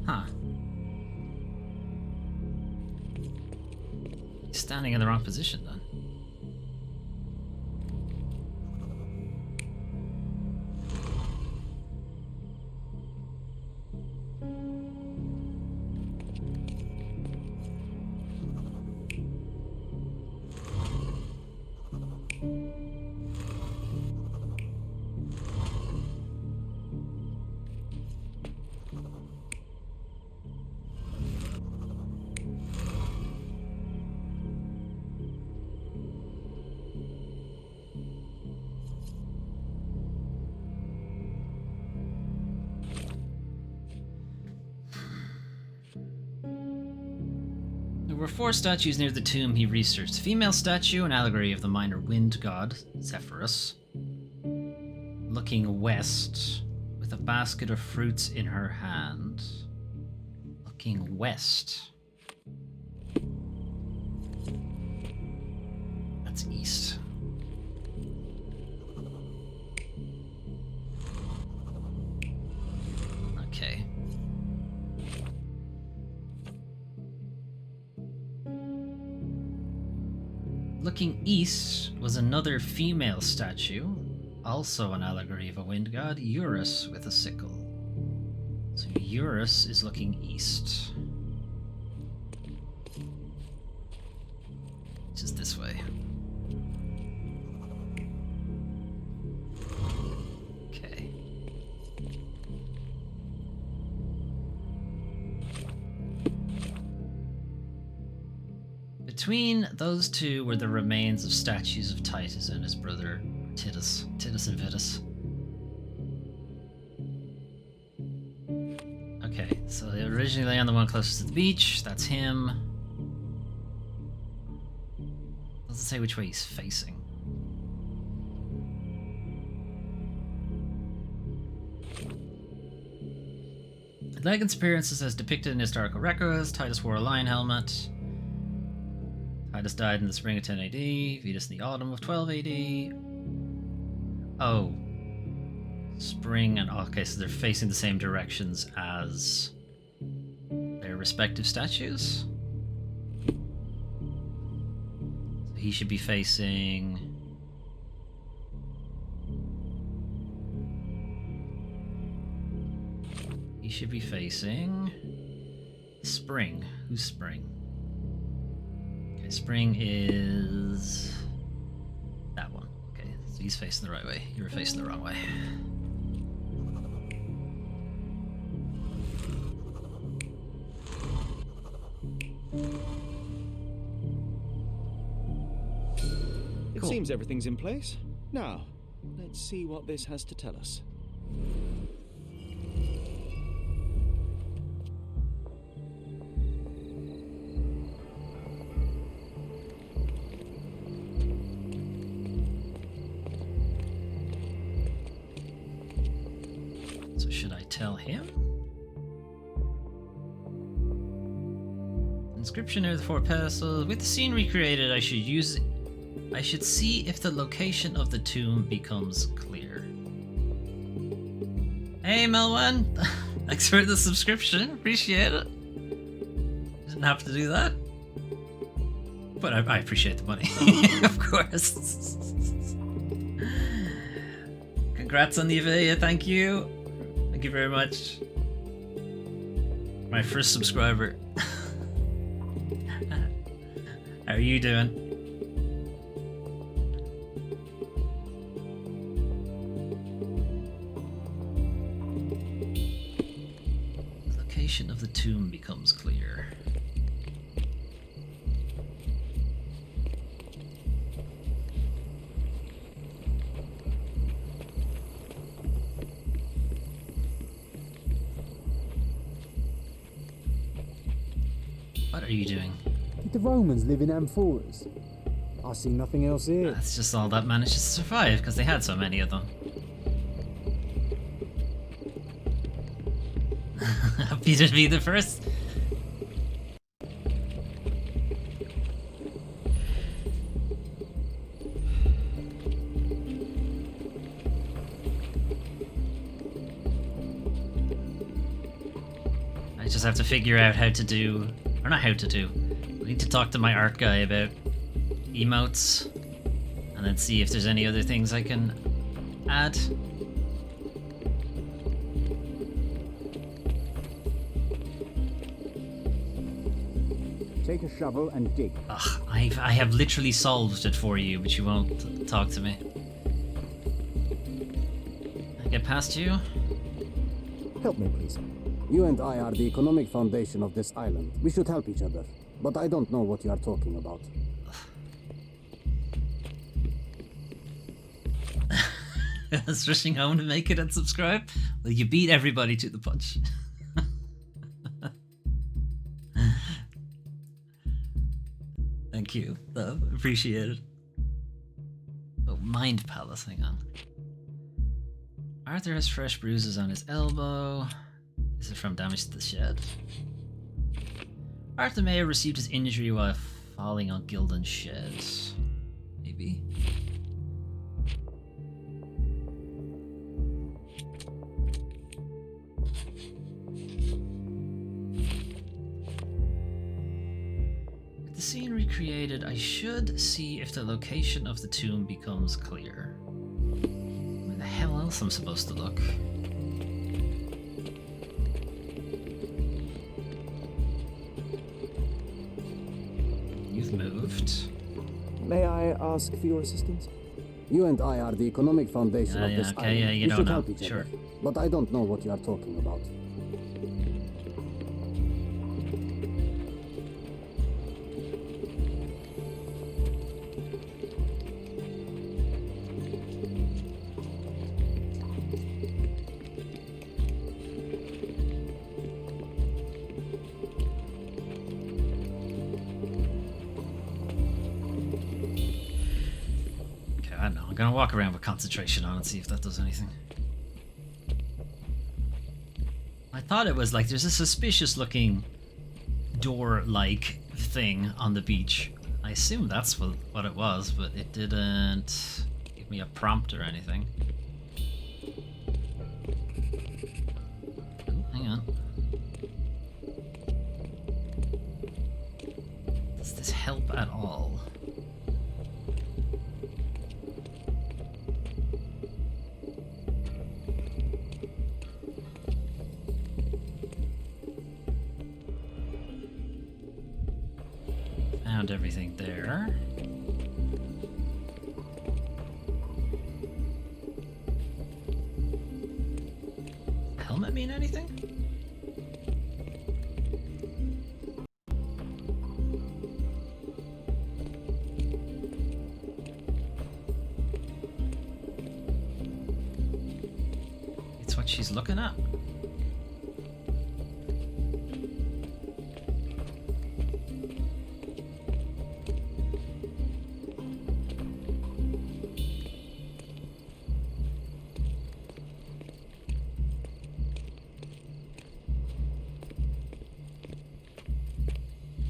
Huh. He's standing in the wrong position then. There were 4 statues near the tomb he researched. Female statue, an allegory of the minor wind god, Zephyrus, looking west, with a basket of fruits in her hand. Looking west. That's east. Okay. Looking east was another female statue, also an allegory of a wind god, Eurus with a sickle. So Eurus is looking east. Which is this way. Okay. Between those two were the remains of statues of Titus and his brother Titus and Vitus. Okay, so they originally on the one closest to the beach. That's him. Doesn't say which way he's facing. Legend's appearances as depicted in historical records. Titus wore a lion helmet. Titus died in the spring of 10 AD, Vitus in the autumn of 12 AD. Oh. Spring and... okay, so they're facing the same directions as their respective statues? So he should be facing... he should be facing... Spring. Who's Spring? Spring is that one. Okay, so he's facing the right way. You were facing the wrong way. It seems everything's in place. Now, let's see what this has to tell us. Tell him? Inscription near the 4 pedestals. With the scene recreated, I should see if the location of the tomb becomes clear. Hey Melwan! Thanks for the subscription. Appreciate it. Didn't have to do that. But I appreciate the money. Of course. Congrats on the Avelia, thank you. Thank you very much. My first subscriber. How are you doing? The location of the tomb becomes clear. What are you doing? Did the Romans live in amphoras? I see nothing else here. That's just all that managed to survive, because they had so many of them. Happy to be the first. I just have to figure out how to do, or not how to do. I need to talk to my art guy about emotes, and then see if there's any other things I can add. Take a shovel and dig. Ugh, I have literally solved it for you, but you won't talk to me. Can I get past you? Help me, please. You and I are the economic foundation of this island. We should help each other. But I don't know what you are talking about. Is rushing home to make it and subscribe? Well, you beat everybody to the punch. Thank you, though. Appreciate it. Oh, Mind Palace, hang on. Arthur has fresh bruises on his elbow. Is it from damage to the shed? Arthur may have received his injury while falling on Gildan's shed. Maybe. With the scene recreated, I should see if the location of the tomb becomes clear. Where the hell else am I supposed to look? Moved. May I ask for your assistance? You and I are the economic foundation of this island. Yeah, you we don't should know. help each Sure. other. But I don't know what you are talking about. I don't know. I'm gonna walk around with concentration on and see if that does anything. I thought it was like there's a suspicious looking door-like thing on the beach. I assume that's what it was, but it didn't give me a prompt or anything. Oh, hang on. Does this help at all? Found everything there. Helmet mean anything? It's what she's looking at.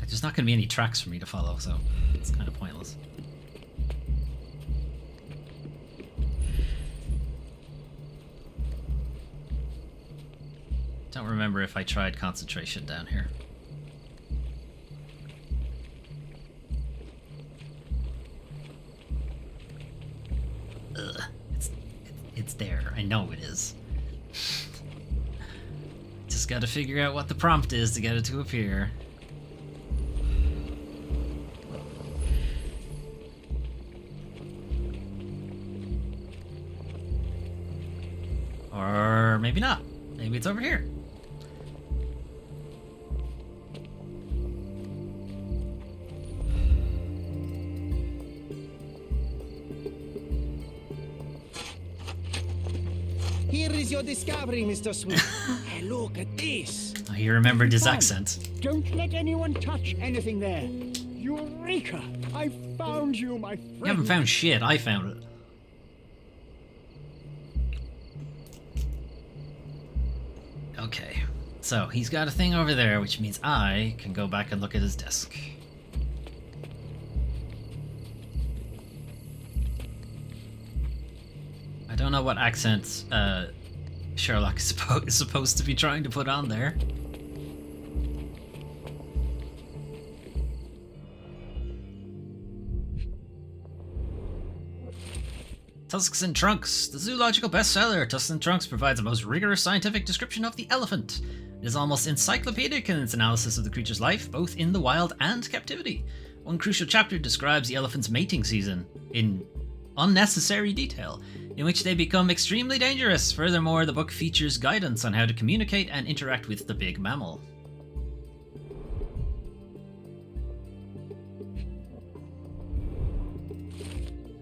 There's not going to be any tracks for me to follow, so it's kind of pointless. Don't remember if I tried concentration down here. Ugh, it's there. I know it is. Just gotta figure out what the prompt is to get it to appear. Or maybe not. Maybe it's over here. Here is your discovery, Mr. Swift. Hey, look at this. Oh, he remembered his accent. Don't let anyone touch anything there. Eureka! I found you, my friend. You haven't found shit. I found it. Okay. So, he's got a thing over there, which means I can go back and look at his desk. I don't know what accent Sherlock is supposed to be trying to put on there. Tusks and Trunks, the zoological bestseller. Tusks and Trunks provides a most rigorous scientific description of the elephant. It is almost encyclopedic in its analysis of the creature's life, both in the wild and captivity. One crucial chapter describes the elephant's mating season in unnecessary detail, in which they become extremely dangerous. Furthermore, the book features guidance on how to communicate and interact with the big mammal.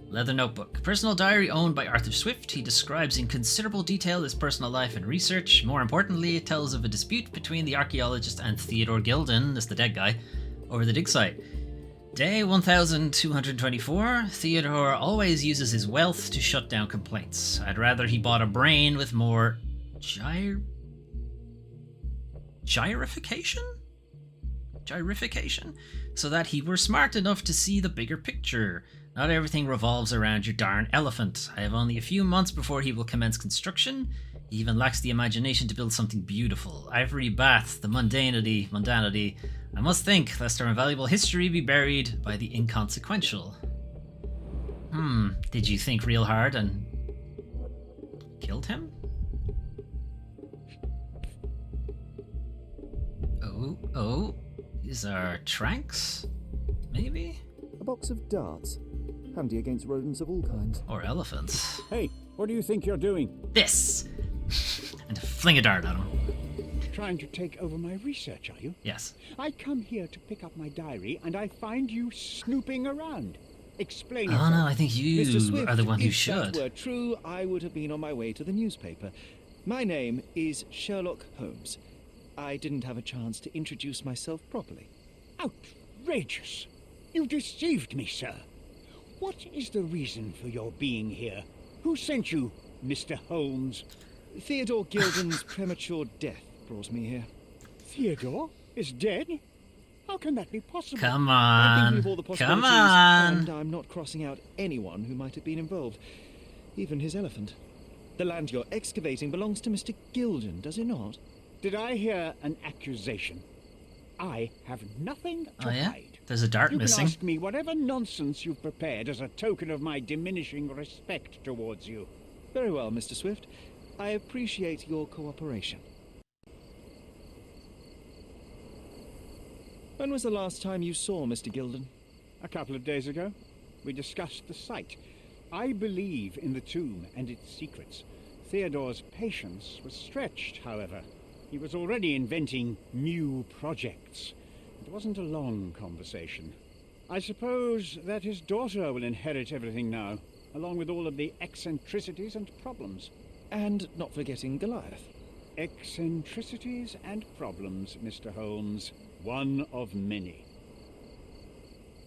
Leather notebook. Personal diary owned by Arthur Swift. He describes in considerable detail his personal life and research. More importantly, it tells of a dispute between the archaeologist and Theodore Gilden, that's the dead guy, over the dig site. Day 1224. Theodore always uses his wealth to shut down complaints. I'd rather he bought a brain with more gyrification, so that he were smart enough to see the bigger picture. Not everything revolves around your darn elephant. I have only a few months before he will commence construction. He even lacks the imagination to build something beautiful. Ivory bath, the mundanity. I must think, lest our invaluable history be buried by the inconsequential. Did you think real hard and killed him? Oh, these are tranks? Maybe? A box of darts. Handy against rodents of all kinds. Or elephants. Hey, what do you think you're doing? This! And fling a dart at him. Trying to take over my research, are you? Yes. I come here to pick up my diary, and I find you snooping around. Explain Oh yourself. no, I think you Mr. Swift, are the one who if should. that were true, I would have been on my way to the newspaper. My name is Sherlock Holmes. I didn't have a chance to introduce myself properly. Outrageous! You deceived me, sir. What is the reason for your being here? Who sent you, Mr. Holmes? Theodore Gilden's premature death brought me here. Theodore is dead? How can that be possible? Come I'm thinking on. of all the Come possibilities, on. and I'm not crossing out anyone who might have been involved. Even his elephant. The land you're excavating belongs to Mr. Gilden, does it not? Did I hear an accusation? I have nothing to hide. There's a dart you missing. You can ask me whatever nonsense you've prepared as a token of my diminishing respect towards you. Very well, Mr. Swift. I appreciate your cooperation. When was the last time you saw Mr. Gilden? A couple of days ago. We discussed the site. I believe in the tomb and its secrets. Theodore's patience was stretched, however. He was already inventing new projects. It wasn't a long conversation. I suppose that his daughter will inherit everything now, along with all of the eccentricities and problems. And not forgetting Goliath. Eccentricities and problems, Mr. Holmes. One of many.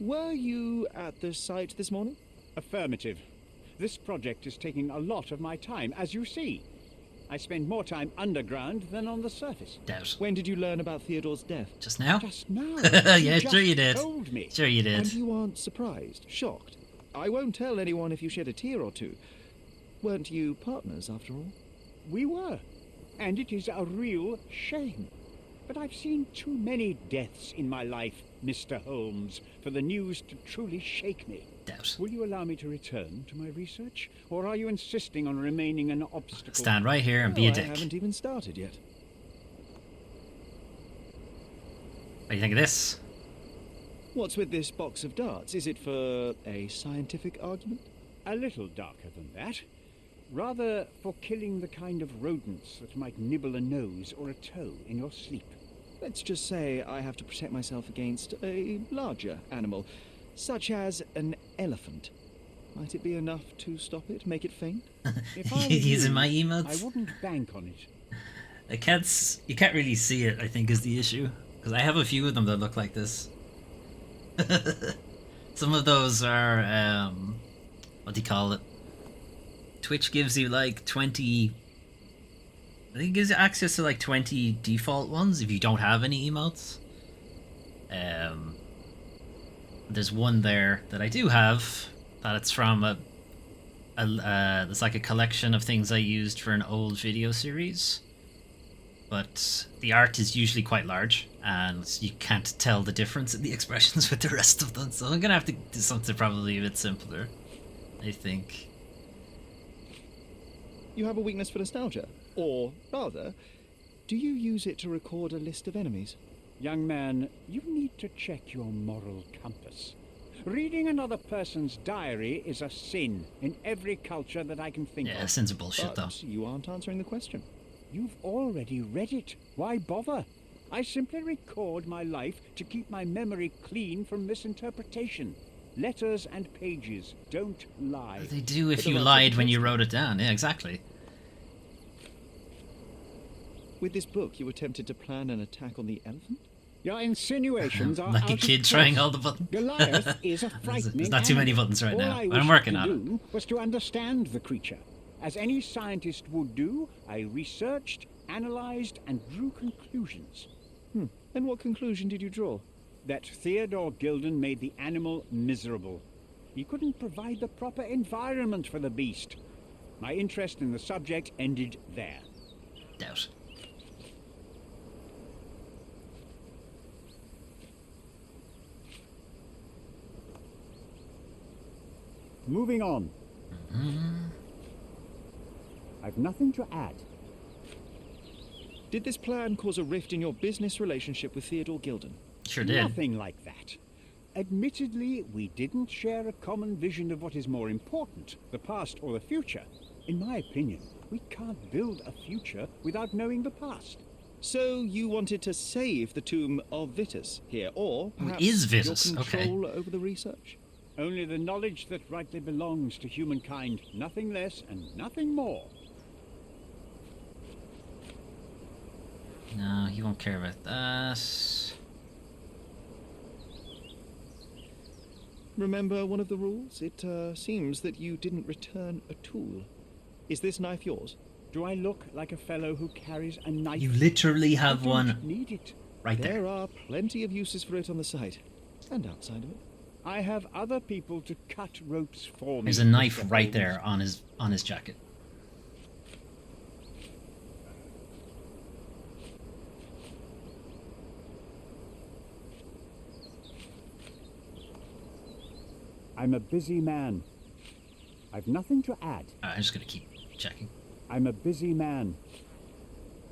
Were you at the site this morning? Affirmative. This project is taking a lot of my time, as you see. I spend more time underground than on the surface. Doubt. When did you learn about Theodore's death? Just now? Just now. Yeah, sure you did. Told me. Sure you did. And you aren't surprised, shocked. I won't tell anyone if you shed a tear or two. Weren't you partners, after all? We were. And it is a real shame. But I've seen too many deaths in my life, Mr. Holmes, for the news to truly shake me. Doubt. Will you allow me to return to my research? Or are you insisting on remaining an obstacle? Stand right here and be a dick. I haven't even started yet. What do you think of this? What's with this box of darts? Is it for a scientific argument? A little darker than that. Rather for killing the kind of rodents that might nibble a nose or a toe in your sleep. Let's just say I have to protect myself against a larger animal, such as an elephant. Might it be enough to stop it, make it faint? If I were Using you, my emotes? I wouldn't bank on it. You can't really see it, I think, is the issue. Because I have a few of them that look like this. Some of those are, what do you call it? Twitch gives you like 20... I think it gives you access to like 20 default ones if you don't have any emotes. There's one there that I do have, that it's from it's like a collection of things I used for an old video series. But the art is usually quite large, and you can't tell the difference in the expressions with the rest of them. So I'm gonna have to do something probably a bit simpler, I think. You have a weakness for nostalgia? Or, rather, do you use it to record a list of enemies? Young man, you need to check your moral compass. Reading another person's diary is a sin in every culture that I can think of. Yeah, sins are bullshit, though. You aren't answering the question. You've already read it. Why bother? I simply record my life to keep my memory clean from misinterpretation. Letters and pages don't lie. They do if you lied when you wrote it down. Yeah, exactly. With this book, you attempted to plan an attack on the elephant? Your insinuations are like a kid trying all the buttons. Goliath is a frightening There's not too many animal. buttons right All now, I but I'm wished working to on do was to understand the creature. As any scientist would do, I researched, analyzed, and drew conclusions. And what conclusion did you draw? That Theodore Gilden made the animal miserable. He couldn't provide the proper environment for the beast. My interest in the subject ended there. Doubt. Moving on. I've nothing to add. Did this plan cause a rift in your business relationship with Theodore Gilden? Sure did. Nothing like that. Admittedly, we didn't share a common vision of what is more important, the past or the future. In my opinion, we can't build a future without knowing the past. So you wanted to save the tomb of Vitus here, or perhaps is Vitus? your control over the research? Only the knowledge that rightly belongs to humankind, nothing less and nothing more. No, he won't care about that. Remember one of the rules? It seems that you didn't return a tool. Is this knife yours? Do I look like a fellow who carries a knife? You literally have I don't one need it. right there. There are plenty of uses for it on the site, and outside of it. I have other people to cut ropes for me. There's a knife Mr. right Holmes. there on his jacket. I'm a busy man. I've nothing to add. I'm just gonna keep checking. I'm a busy man.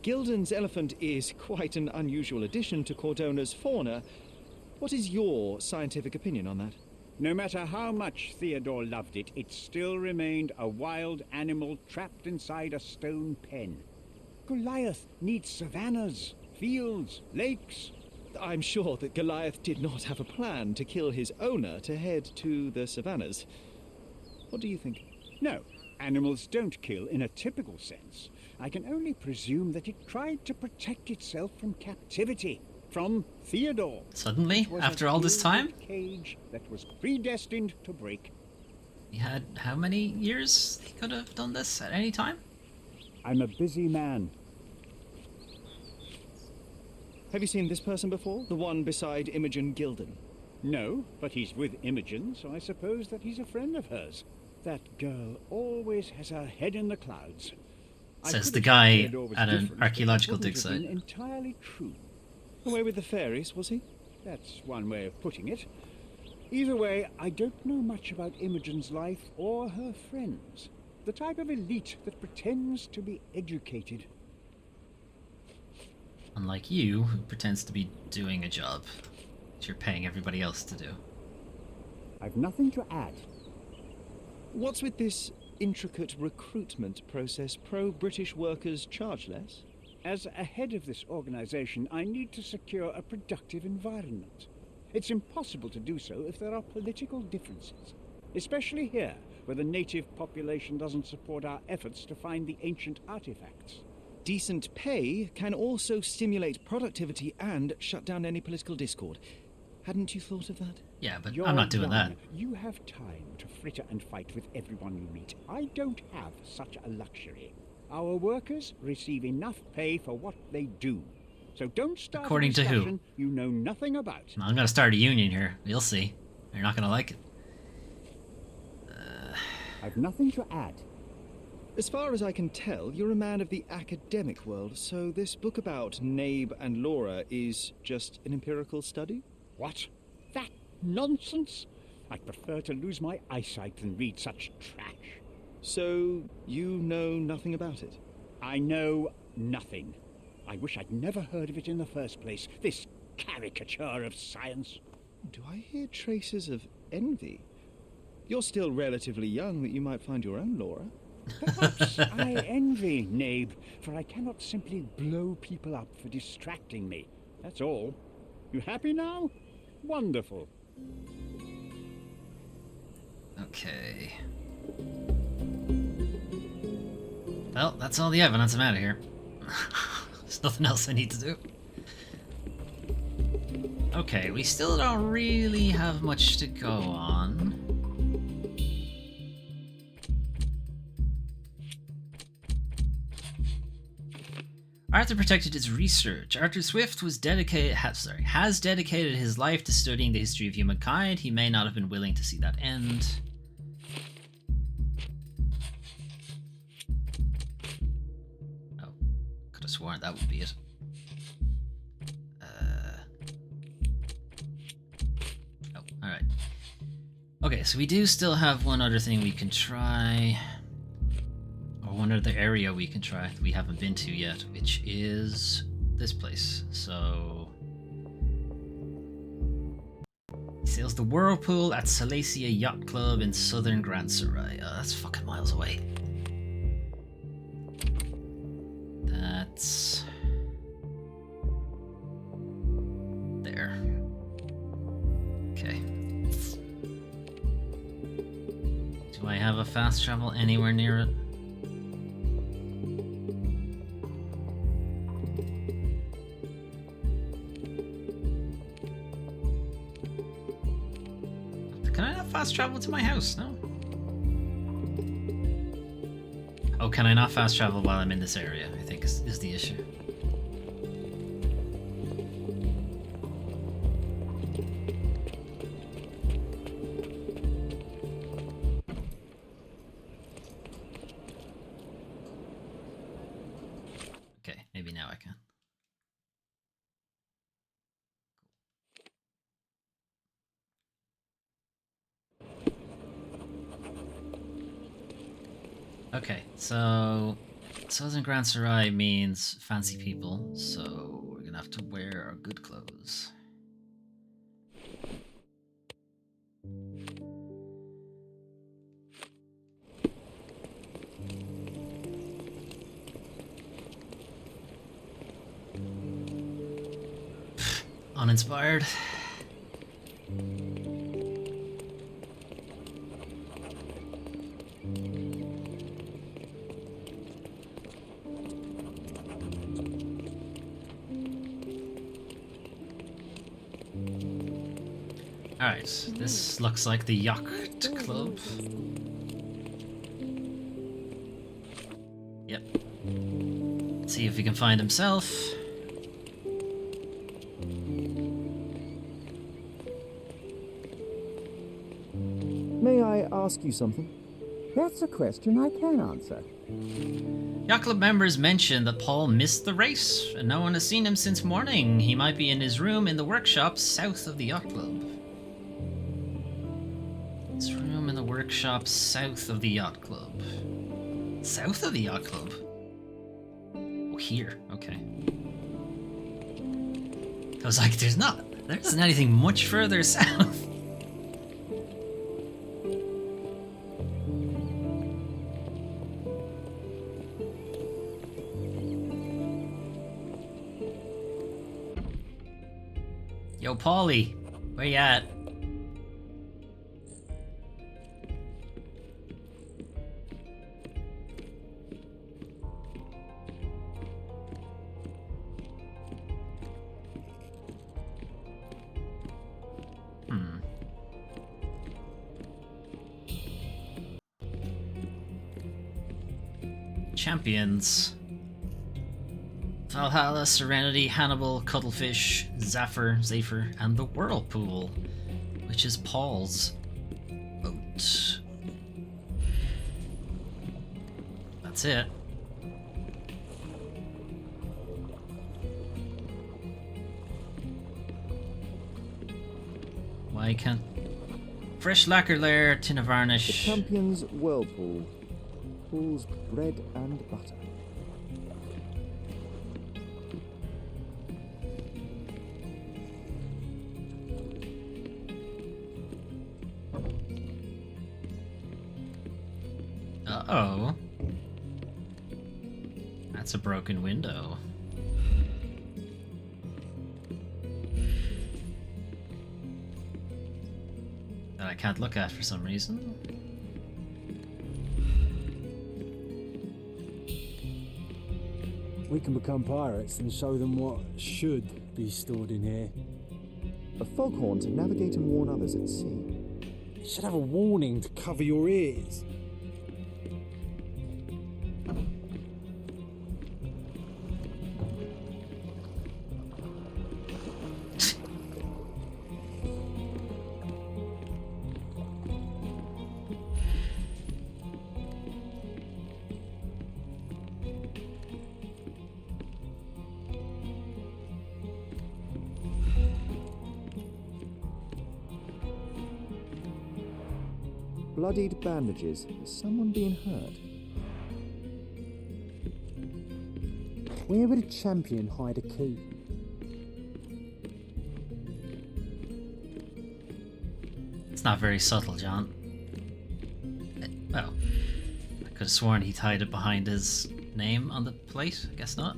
Gilden's elephant is quite an unusual addition to Cordona's fauna. What is your scientific opinion on that? No matter how much Theodore loved it, it still remained a wild animal trapped inside a stone pen. Goliath needs savannas, fields, lakes. I'm sure that Goliath did not have a plan to kill his owner to head to the savannas. What do you think? No, animals don't kill in a typical sense. I can only presume that it tried to protect itself from captivity, from Theodore. Suddenly, It was after a all this time? gilded cage that was predestined to break. He had how many years he could have done this at any time? I'm a busy man. Have you seen this person before? The one beside Imogen Gilden? No, but he's with Imogen, so I suppose that he's a friend of hers. That girl always has her head in the clouds. Says the guy at an archaeological dig site. site. Entirely true. Away with the fairies, was he? That's one way of putting it. Either way, I don't know much about Imogen's life or her friends. The type of elite that pretends to be educated. Unlike you, who pretends to be doing a job that you're paying everybody else to do. I've nothing to add. What's with this intricate recruitment process? Pro-British workers charge less? As a head of this organization, I need to secure a productive environment. It's impossible to do so if there are political differences, especially here, where the native population doesn't support our efforts to find the ancient artifacts. Decent pay can also stimulate productivity and shut down any political discord. Hadn't you thought of that? Yeah, but You're I'm not doing young. that. You have time to fritter and fight with everyone you meet. I don't have such a luxury. Our workers receive enough pay for what they do. So don't start According a to who? discussion you know nothing about. I'm gonna start a union here. You'll see. You're not gonna like it. I've nothing to add. As far as I can tell, you're a man of the academic world, so this book about Nabe and Laura is just an empirical study? What? That nonsense? I'd prefer to lose my eyesight than read such trash. So, you know nothing about it? I know nothing. I wish I'd never heard of it in the first place, this caricature of science. Do I hear traces of envy? You're still relatively young that you might find your own Laura. Perhaps I envy Nabe, for I cannot simply blow people up for distracting me. That's all. You happy now? Wonderful. Okay. Well, that's all the evidence. I'm out of here. There's nothing else I need to do. Okay, we still don't really have much to go on. Arthur protected his research. Arthur Swift has dedicated his life to studying the history of humankind. He may not have been willing to see that end. Oh, could have sworn that would be it. Oh, alright. Okay, so we do still have one other thing we can try. Or one other area we can try that we haven't been to yet, which is this place. So he sails the Whirlpool at Silesia Yacht Club in southern Grand Sarai. Oh, that's fucking miles away. That's there. Okay. Do I have a fast travel anywhere near it? Can I not fast travel to my house? No. Oh, can I not fast travel while I'm in this area? I think is the issue. Okay, maybe now I can. Okay, so Southern Grand Sarai means fancy people, so we're gonna have to wear our good clothes. Uninspired. Alright, this looks like the Yacht Club. Yep. Let's see if we can find himself. May I ask you something? That's a question I can answer. Yacht Club members mentioned that Paul missed the race, and no one has seen him since morning. He might be in his room in the workshop south of the Yacht Club. His room in the workshop south of the Yacht Club. South of the Yacht Club? Oh, here. Okay. I was like, there isn't anything much further south. Yo, Paulie, where you at? Champions. Valhalla, Serenity, Hannibal, Cuttlefish, Zephyr, and the Whirlpool, which is Paul's boat. That's it. Why can't... Fresh lacquer layer, tin of varnish. The champion's Whirlpool. Pool's bread and butter. Uh-oh. That's a broken window. That I can't look at for some reason. We can become pirates and show them what should be stored in here. A foghorn to navigate and warn others at sea. You should have a warning to cover your ears. Bloodied bandages. Has someone been hurt? Where would a champion hide a key? It's not very subtle, John. Well, I could have sworn he'd hide it behind his name on the plate. I guess not.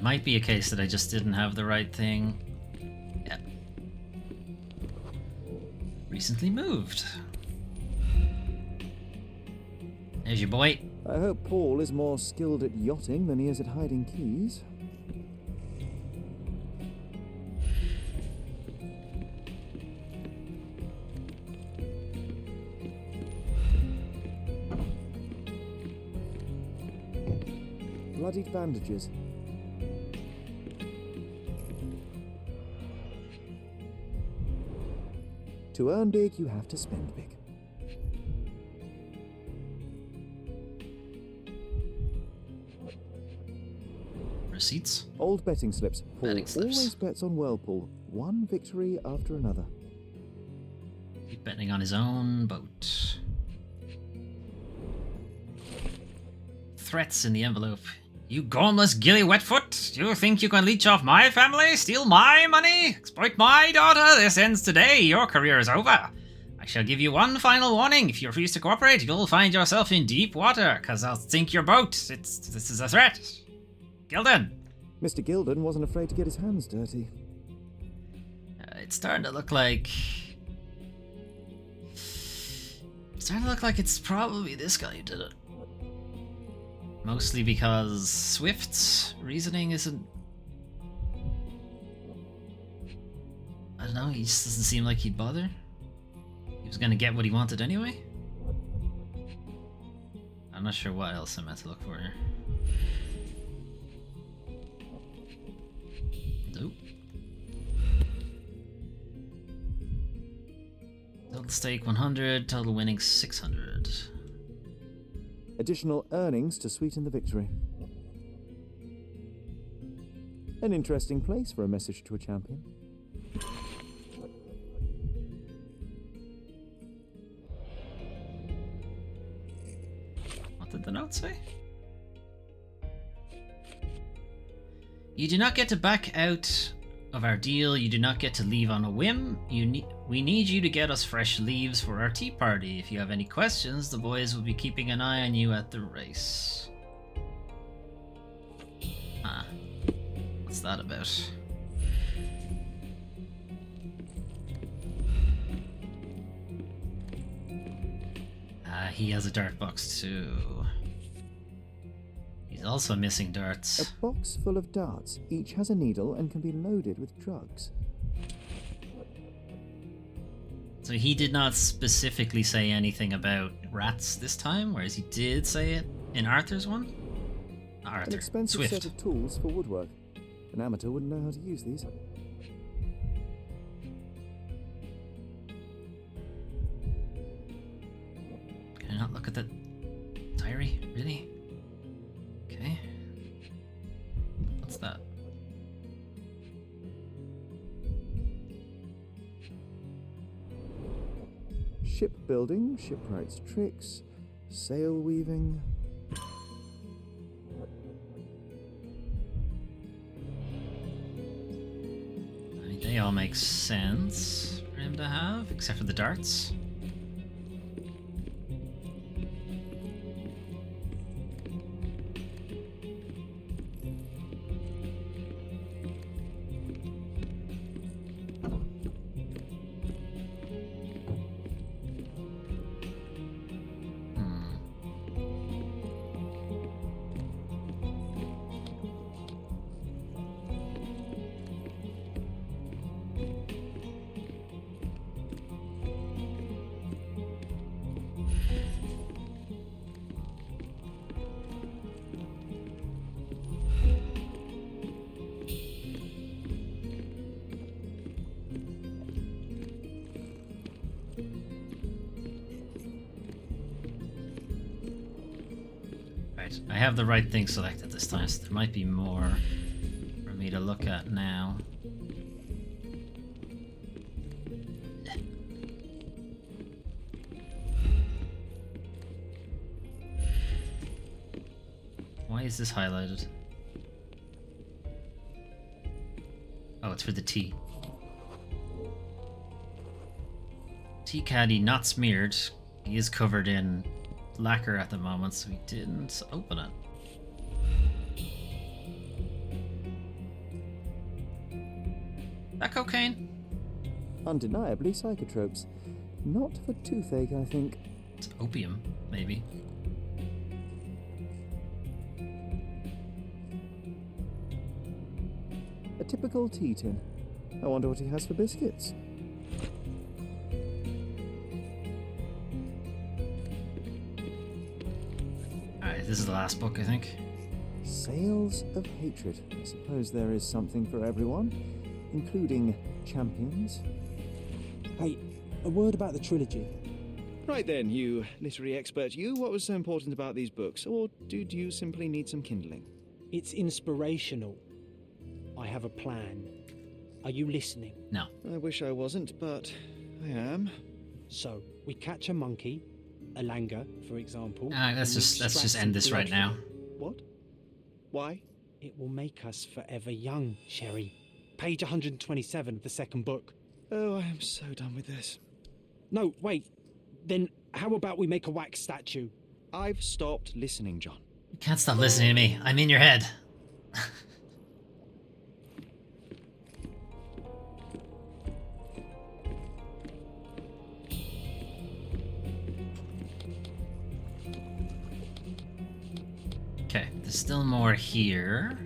Might be a case that I just didn't have the right thing. Yep. Recently moved. There's your boy. I hope Paul is more skilled at yachting than he is at hiding keys. Bloodied bandages. To earn big, you have to spend big. Receipts? Old betting slips. Paul Betting slips. always bets on Whirlpool. One victory after another. Keep betting on his own boat. Threats in the envelope. You gormless gilly wetfoot! Do you think you can leech off my family? Steal my money? Exploit my daughter? This ends today. Your career is over. I shall give you one final warning. If you refuse to cooperate, you'll find yourself in deep water, because I'll sink your boat. This is a threat. Gilden! Mr. Gilden wasn't afraid to get his hands dirty. It's starting to look like... it's probably this guy who did it. Mostly because Swift's reasoning isn't... I don't know, he just doesn't seem like he'd bother. He was gonna get what he wanted anyway. I'm not sure what else I'm meant to look for here. Nope. Total stake 100, total winning 600. Additional earnings to sweeten the victory. An interesting place for a message to a champion. What did the note say? You do not get to back out of our deal. You do not get to leave on a whim. We need you to get us fresh leaves for our tea party. If you have any questions, the boys will be keeping an eye on you at the race. Ah, what's that about? Ah, he has a dart box too. He's also missing darts. A box full of darts. Each has a needle and can be loaded with drugs. So he did not specifically say anything about rats this time, whereas he did say it in Arthur's one? Not Arthur. An expensive Swift. set of tools for woodwork. An amateur wouldn't know how to use these. Can I not look at the diary? Really? Okay. What's that? Shipbuilding, shipwright's tricks, sail weaving. I mean, they all make sense for him to have, except for the darts. Right, I have the right thing selected this time, so there might be more for me to look at now. Why is this highlighted? Oh, it's for the tea. Tea caddy not smeared. He is covered in lacquer at the moment, so we didn't open it. That cocaine? Undeniably psychotropes. Not for toothache, I think. It's opium, maybe. A typical tea tin. I wonder what he has for biscuits. Alright, this is the last book, I think. Sails of Hatred. I suppose there is something for everyone, including champions. Hey, a word about the trilogy. Right then, you literary expert, you, what was so important about these books? Or did you simply need some kindling? It's inspirational. I have a plan. Are you listening? No. I wish I wasn't, but I am. So, we catch a monkey, a langur, for example. Let's just end this right now. What? Why? It will make us forever young, Sherry. Page 127 of the second book. Oh, I am so done with this. No, wait. Then how about we make a wax statue? I've stopped listening, John. You can't stop listening to me. I'm in your head. Okay, there's still more here.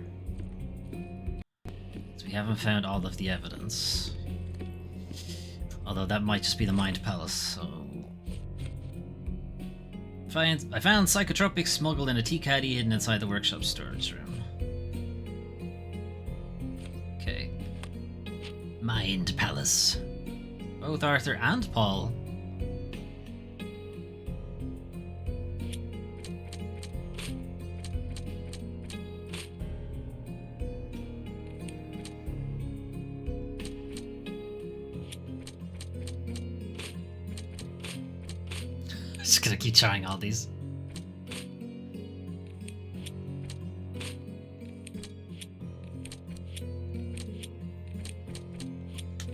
So we haven't found all of the evidence. Although that might just be the Mind Palace, so... I found psychotropics smuggled in a tea caddy hidden inside the workshop storage room. Okay. Mind Palace. Both Arthur and Paul. Just gonna keep trying all these.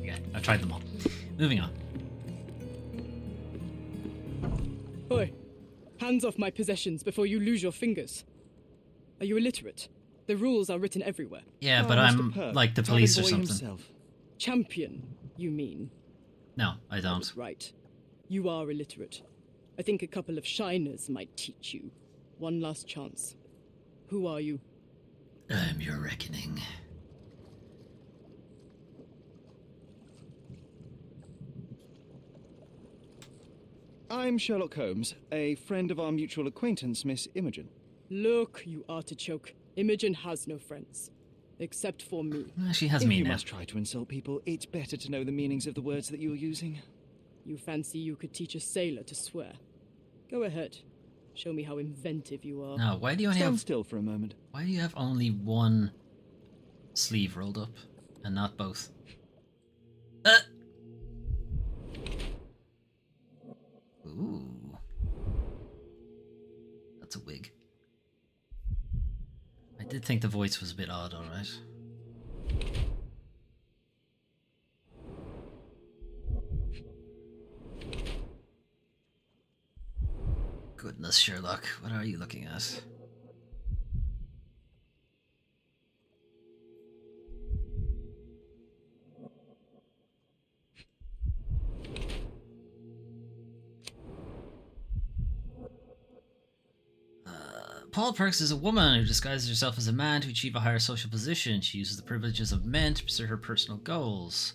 Yeah, I've tried them all. Moving on. Oi! Hands off my possessions before you lose your fingers. Are you illiterate? The rules are written everywhere. Yeah, but I'm like the police or something. Champion, you mean? No, I don't. Right. You are illiterate. I think a couple of shiners might teach you. One last chance. Who are you? I'm your reckoning. I'm Sherlock Holmes, a friend of our mutual acquaintance, Miss Imogen. Look, you artichoke. Imogen has no friends. Except for me. She has if me you now. must try to insult people, it's better to know the meanings of the words that you're using. You fancy you could teach a sailor to swear? Go ahead. Show me how inventive you are. No, why do you only Stand have... still for a moment. Why do you have only one sleeve rolled up and not both? Ooh. That's a wig. I did think the voice was a bit odd, alright. Goodness, Sherlock, what are you looking at? Paul Perks is a woman who disguises herself as a man to achieve a higher social position. She uses the privileges of men to pursue her personal goals.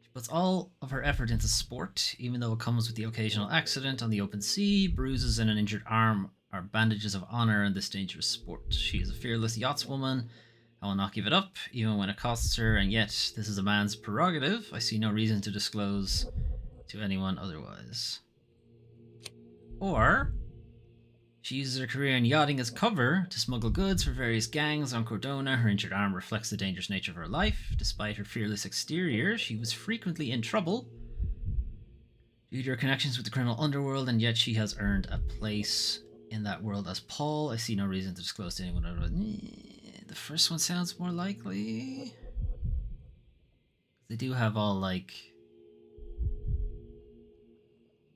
She puts all of her effort into sport, even though it comes with the occasional accident on the open sea. Bruises and an injured arm are bandages of honor in this dangerous sport. She is a fearless yachtswoman and will not give it up, even when it costs her, and yet this is a man's prerogative. I see no reason to disclose to anyone otherwise. Or... she uses her career in yachting as cover to smuggle goods for various gangs on Cordona. Her injured arm reflects the dangerous nature of her life. Despite her fearless exterior, she was frequently in trouble due to her connections with the criminal underworld, and yet she has earned a place in that world as Paul. I see no reason to disclose to anyone other. The first one sounds more likely. They do have all, like,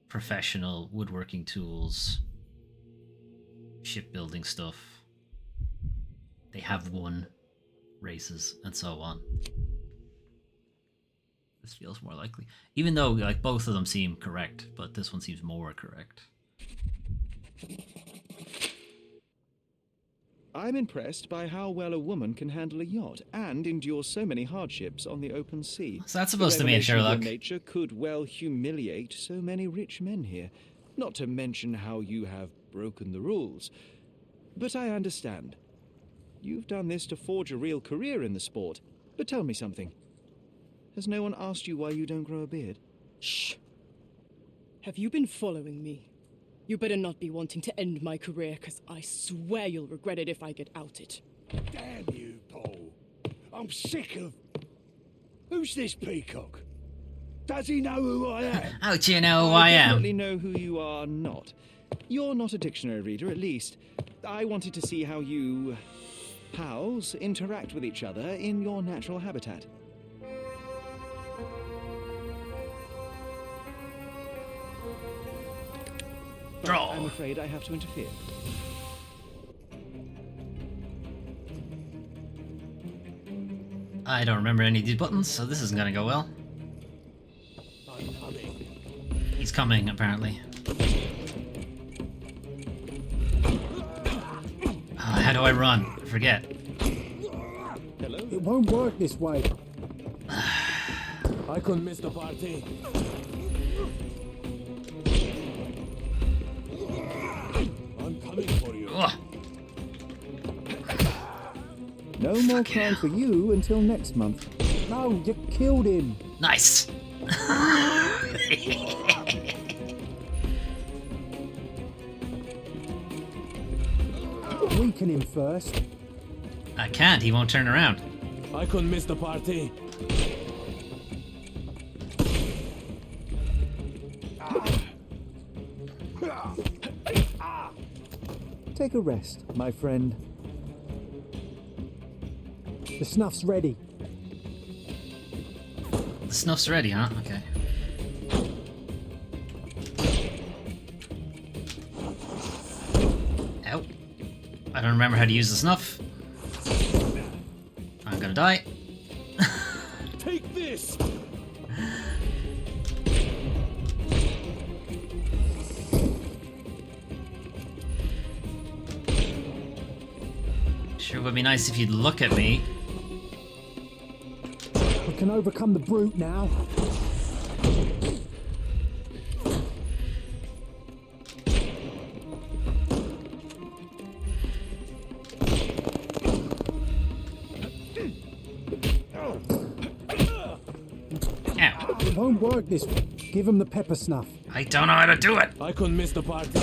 professional woodworking tools, shipbuilding stuff. They have won races and so on. This feels more likely, even though like both of them seem correct, but this one seems more correct. I'm impressed by how well a woman can handle a yacht and endure so many hardships on the open sea. So that's supposed to mean Sherlock. Nature could well humiliate so many rich men here, not to mention how you have broken the rules. But I understand. You've done this to forge a real career in the sport. But tell me something. Has no one asked you why you don't grow a beard? Shh. Have you been following me? You better not be wanting to end my career, because I swear you'll regret it if I get outed. Damn you, Paul. I'm sick of... Who's this peacock? Does he know who I am? How do you know who I am? I definitely know who you are not. You're not a dictionary reader, at least. I wanted to see how you... pals interact with each other in your natural habitat. Draw. I'm afraid I have to interfere. I don't remember any of these buttons, so this isn't gonna go well. I'm coming. He's coming, apparently. How do I run? I forget. Hello? It won't work this way. I couldn't miss the party. I'm coming for you. No more crime for you until next month. No, you killed him. Nice. Weaken him first. I can't, he won't turn around. I couldn't miss the party. Take a rest, my friend. The snuff's ready. The snuff's ready, huh? Okay. Ow. I don't remember how to use the snuff. I'm gonna die. Take this! Sure would be nice if you'd look at me. We can overcome the brute now. Ow. It won't work this way. Give him the pepper snuff. I don't know how to do it. I couldn't miss the party.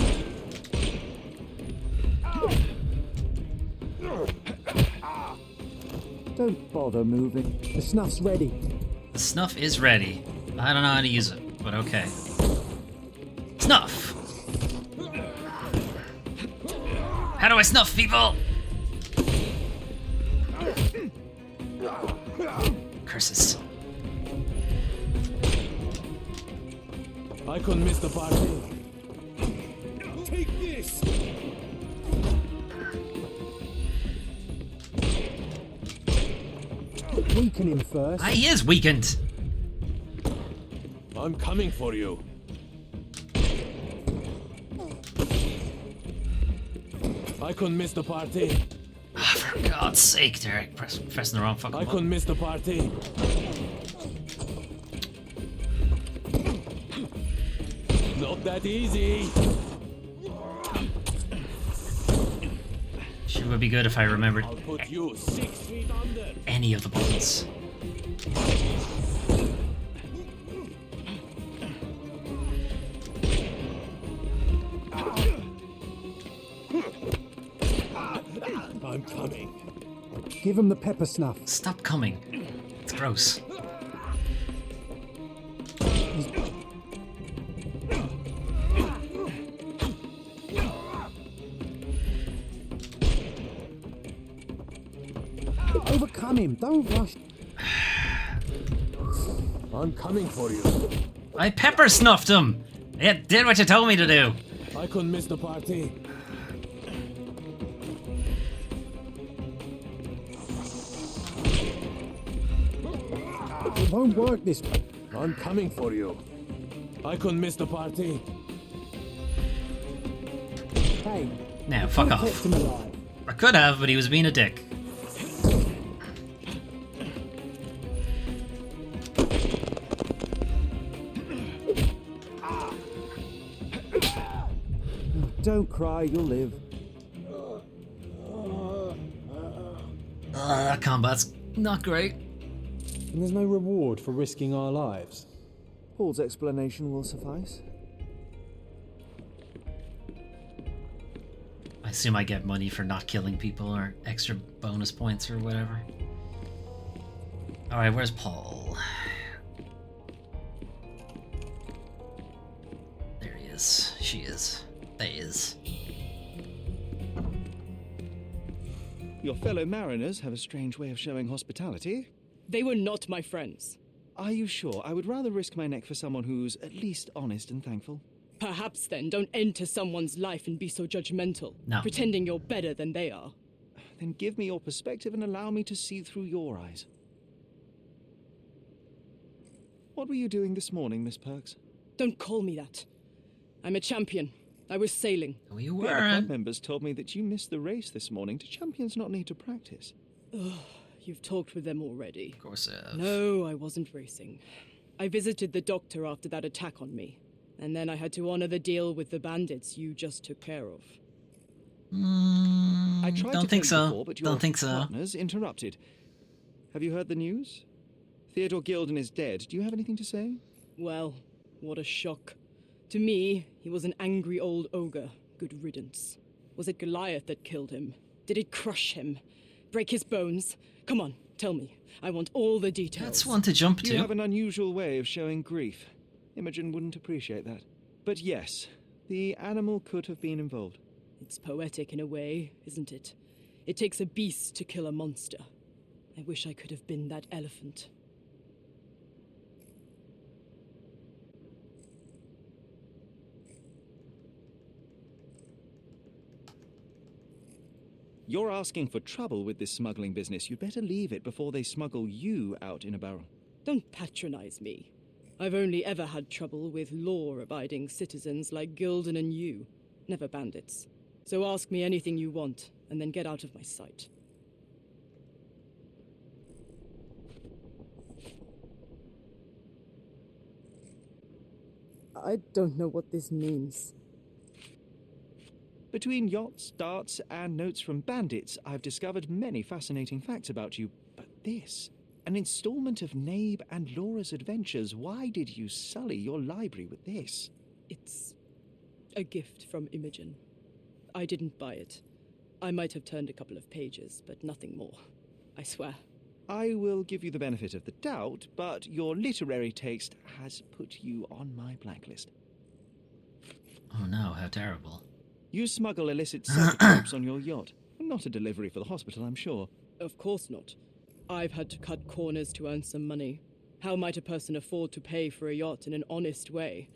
Don't bother moving. The snuff's ready. The snuff is ready. I don't know how to use it, but okay. Snuff! How do I snuff people? Curses. I couldn't miss the party. Take this! Weaken him first. He is weakened. I'm coming for you. I couldn't miss the party. Oh, for God's sake, Derek. Pressing the wrong fucking I couldn't miss the party. Not that easy. Sure would be good if I remembered I'll put you 6 feet under. any of the buttons. I'm coming. Give him the pepper snuff. Stop coming. It's gross. Overcome him. Don't rush. I'm coming for you. I pepper snuffed him. It did what you told me to do. I couldn't miss the party. It won't work this way. I'm coming for you. I couldn't miss the party. Hey. Now, fuck kept off. him alive. I could have, but he was being a dick. Don't cry, you'll live. That combat's not great. And there's no reward for risking our lives. Paul's explanation will suffice. I assume I get money for not killing people or extra bonus points or whatever. Alright, where's Paul? There he is. She is. They is. Your fellow mariners have a strange way of showing hospitality. They were not my friends. Are you sure? I would rather risk my neck for someone who's at least honest and thankful. Perhaps then don't enter someone's life and be so judgmental, No. pretending you're better than they are. Then give me your perspective and allow me to see through your eyes. What were you doing this morning, Miss Perks? Don't call me that. I'm a champion. I was sailing. Oh, you The other club weren't. members told me that you missed the race this morning. Do champions not need to practice? Ugh, you've talked with them already. Of course I have. No, I wasn't racing. I visited the doctor after that attack on me. And then I had to honor the deal with the bandits you just took care of. I tried Don't to think tell you so. before, but your Don't think so. partners interrupted. Have you heard the news? Theodore Gilden is dead. Do you have anything to say? Well, what a shock. To me, he was an angry old ogre. Good riddance. Was it Goliath that killed him? Did it crush him? Break his bones? Come on, tell me. I want all the details. That's one to jump You to. have an unusual way of showing grief. Imogen wouldn't appreciate that. But yes, the animal could have been involved. It's poetic in a way, isn't it? It takes a beast to kill a monster. I wish I could have been that elephant. You're asking for trouble with this smuggling business. You'd better leave it before they smuggle you out in a barrel. Don't patronize me. I've only ever had trouble with law-abiding citizens like Gilden and you, never bandits. So ask me anything you want, and then get out of my sight. I don't know what this means. Between yachts, darts, and notes from bandits, I've discovered many fascinating facts about you. But this, an installment of Nabe and Laura's adventures. Why did you sully your library with this? It's a gift from Imogen. I didn't buy it. I might have turned a couple of pages, but nothing more. I swear. I will give you the benefit of the doubt, but your literary taste has put you on my blacklist. Oh no, how terrible. You smuggle illicit self-tapes on your yacht. Not a delivery for the hospital, I'm sure. Of course not. I've had to cut corners to earn some money. How might a person afford to pay for a yacht in an honest way?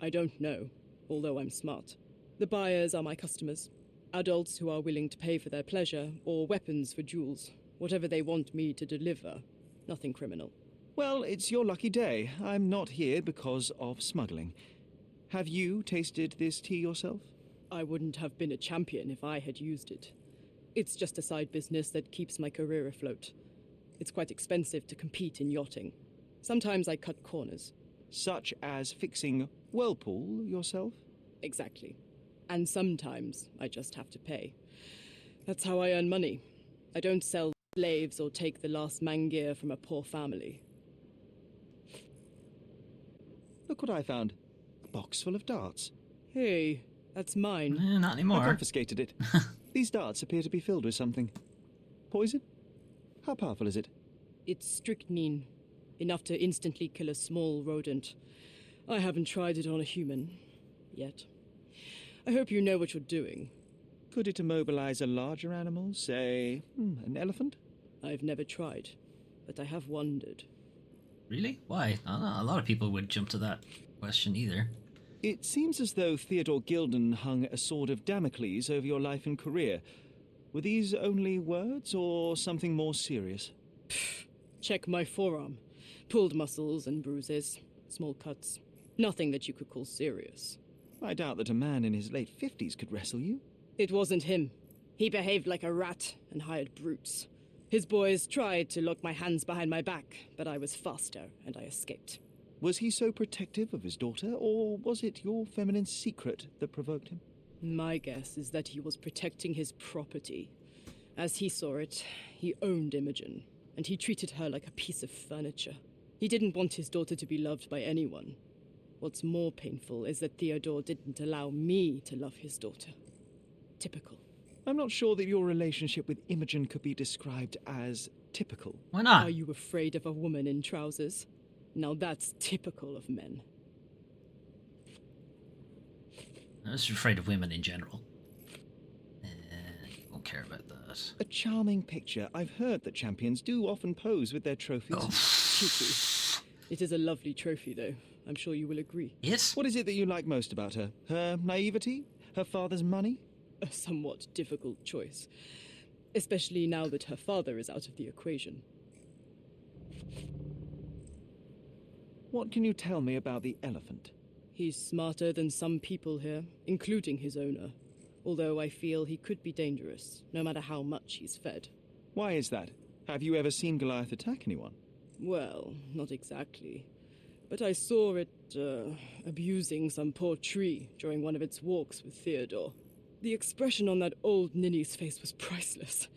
I don't know, although I'm smart. The buyers are my customers. Adults who are willing to pay for their pleasure, or weapons for jewels. Whatever they want me to deliver. Nothing criminal. Well, it's your lucky day. I'm not here because of smuggling. Have you tasted this tea yourself? I wouldn't have been a champion if I had used it. It's just a side business that keeps my career afloat. It's quite expensive to compete in yachting. Sometimes I cut corners. Such as fixing Whirlpool yourself? Exactly. And sometimes I just have to pay. That's how I earn money. I don't sell slaves or take the last mangear from a poor family. Look what I found. A box full of darts. Hey, that's mine. Not anymore. I confiscated it. These darts appear to be filled with something. Poison? How powerful is it? It's strychnine. Enough to instantly kill a small rodent. I haven't tried it on a human. Yet. I hope you know what you're doing. Could it immobilize a larger animal, say, an elephant? I've never tried, but I have wondered. Really? Why? I don't know, a lot of people would jump to that question either. It seems as though Theodore Gilden hung a sword of Damocles over your life and career. Were these only words or something more serious? Check my forearm. Pulled muscles and bruises. Small cuts. Nothing that you could call serious. I doubt that a man in his late 50s could wrestle you. It wasn't him. He behaved like a rat and hired brutes. His boys tried to lock my hands behind my back, but I was faster and I escaped. Was he so protective of his daughter, or was it your feminine secret that provoked him? My guess is that he was protecting his property. As he saw it, he owned Imogen, and he treated her like a piece of furniture. He didn't want his daughter to be loved by anyone. What's more painful is that Theodore didn't allow me to love his daughter. Typical. I'm not sure that your relationship with Imogen could be described as typical. Why not? Are you afraid of a woman in trousers? Now that's typical of men. I'm just afraid of women in general. You won't care about that. A charming picture. I've heard that champions do often pose with their trophies. Oh. Cheeky. It is a lovely trophy, though. I'm sure you will agree. Yes? What is it that you like most about her? Her naivety? Her father's money? A somewhat difficult choice. Especially now that her father is out of the equation. What can you tell me about the elephant? He's smarter than some people here, including his owner. Although I feel he could be dangerous, no matter how much he's fed. Why is that? Have you ever seen Goliath attack anyone? Well, not exactly. But I saw it, abusing some poor tree during one of its walks with Theodore. The expression on that old ninny's face was priceless.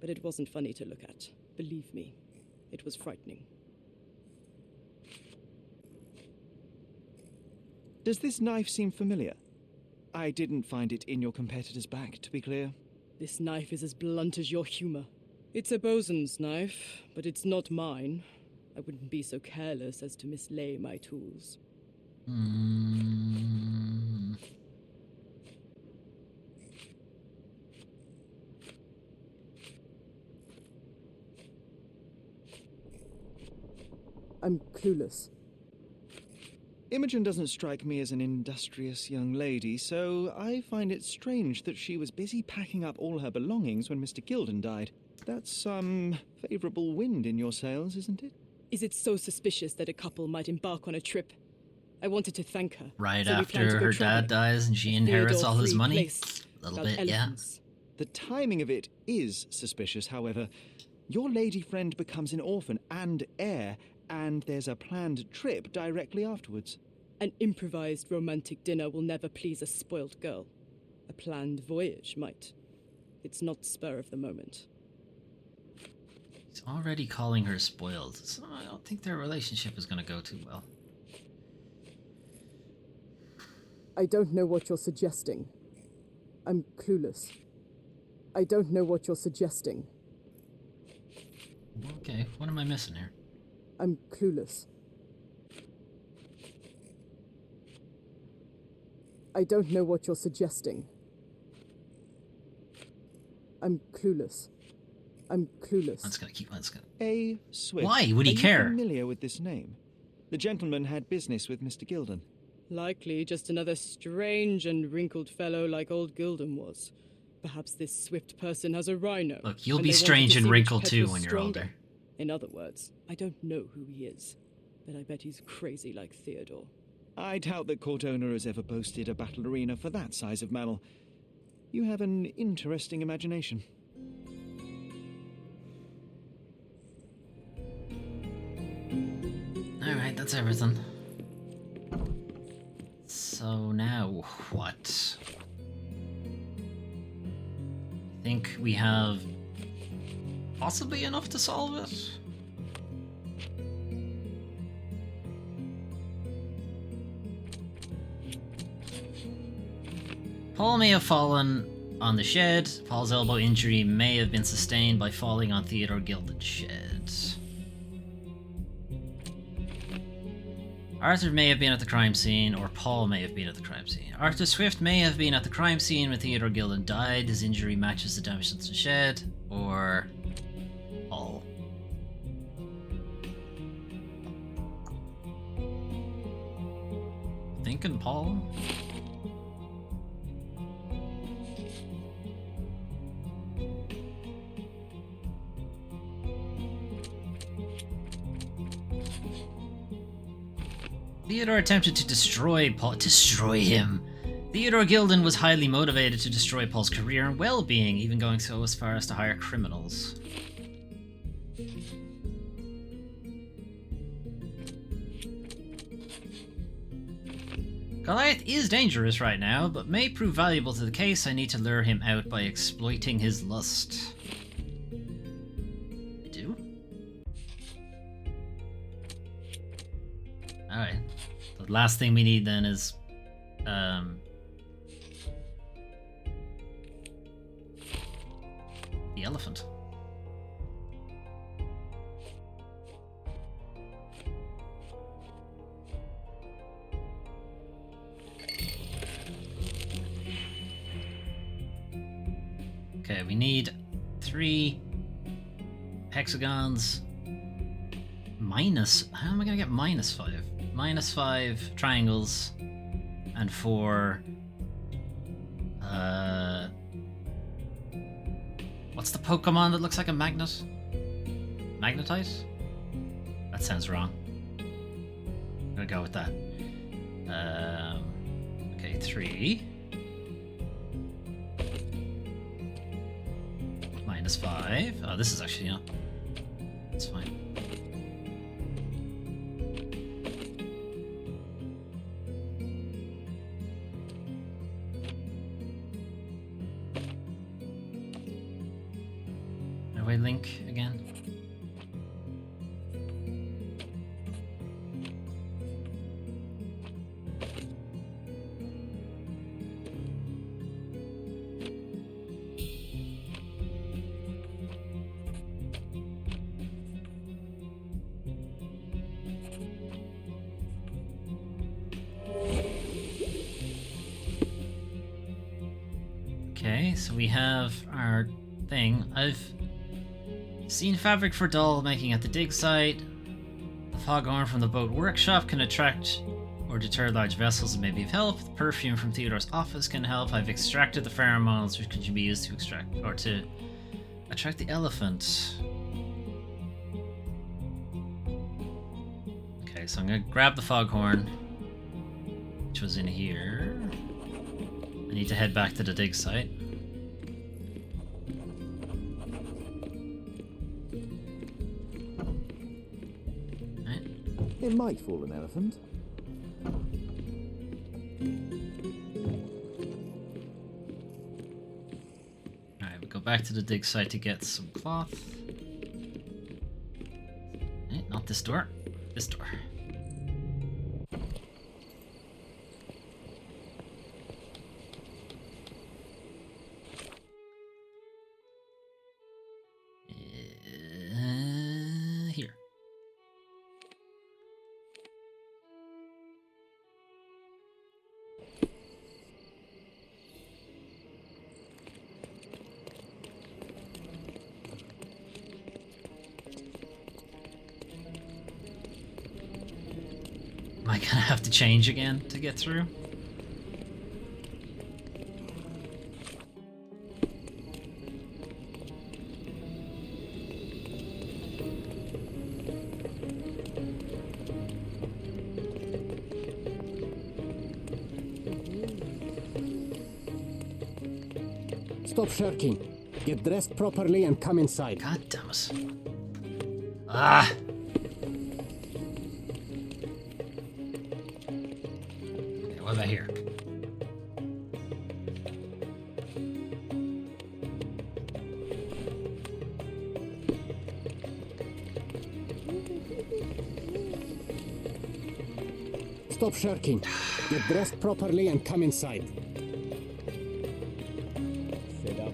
But it wasn't funny to look at. Believe me, it was frightening. Does this knife seem familiar? I didn't find it in your competitor's back, to be clear. This knife is as blunt as your humor. It's a bosun's knife, but it's not mine. I wouldn't be so careless as to mislay my tools. I'm clueless. Imogen doesn't strike me as an industrious young lady, so I find it strange that she was busy packing up all her belongings when Mr. Gilden died. That's some favourable wind in your sails, isn't it? Is it so suspicious that a couple might embark on a trip? I wanted to thank her. Right so we planned to after go her traveling. dad dies and she A inherits all his Theodore-free money? place A little without bit, elephants. The timing of it is suspicious, however. Your lady friend becomes an orphan and heir, and there's a planned trip directly afterwards. An improvised romantic dinner will never please a spoilt girl. A planned voyage might. It's not spur of the moment. He's already calling her spoiled, so I don't think their relationship is going to go too well. I don't know what you're suggesting. I'm clueless. I don't know what you're suggesting. Okay, what am I missing here? I'm clueless. I don't know what you're suggesting. I'm clueless. I'm clueless. Let's keep. A. Swift. Why would he Are care? you familiar with this name? The gentleman had business with Mr. Gilden. Likely just another strange and wrinkled fellow like old Gilden was. Perhaps this Swift person has a rhino. Look, you'll and be they wanted strange to and see which wrinkled pet too was when you're stronger. older. In other words, I don't know who he is, but I bet he's crazy like Theodore. I doubt that court owner has ever boasted a battle arena for that size of mammal. You have an interesting imagination. Alright, that's everything. So now what? I think we have possibly enough to solve it? Paul may have fallen on the shed. Paul's elbow injury may have been sustained by falling on Theodore Gilden's shed. Arthur may have been at the crime scene, or Paul may have been at the crime scene. Arthur Swift may have been at the crime scene when Theodore Gilden died. His injury matches the damage to the shed, or Paul. Thinking Paul? Theodore attempted to destroy Paul. Destroy him! Theodore Gilden was highly motivated to destroy Paul's career and well-being, even going so as far as to hire criminals. Goliath is dangerous right now, but may prove valuable to the case. I need to lure him out by exploiting his lust. I do? Alright. The last thing we need then is the elephant. Okay, we need 3 hexagons minus. How am I gonna get -5? -5 triangles and 4. What's the Pokemon that looks like a magnet? Magnetite? That sounds wrong. I'm gonna go with that. Okay, 3. -5. Oh, this is actually, it's fine. Do I link again? Okay, so we have our thing. I've seen fabric for doll making at the dig site. The foghorn from the boat workshop can attract or deter large vessels and may be of help. The perfume from Theodore's office can help. I've extracted the pheromones, which could be used to extract or to attract the elephant. Okay, so I'm gonna grab the foghorn, which was in here. I need to head back to the dig site. It might fool an elephant. Alright, we go back to the dig site to get some cloth. Not this door. This door. Here. Am I gonna have to change again to get through? Stop shirking. Get dressed properly and come inside. God damn it. Ah! Okay, what about here? Stop shirking. Get dressed properly and come inside. Sit up.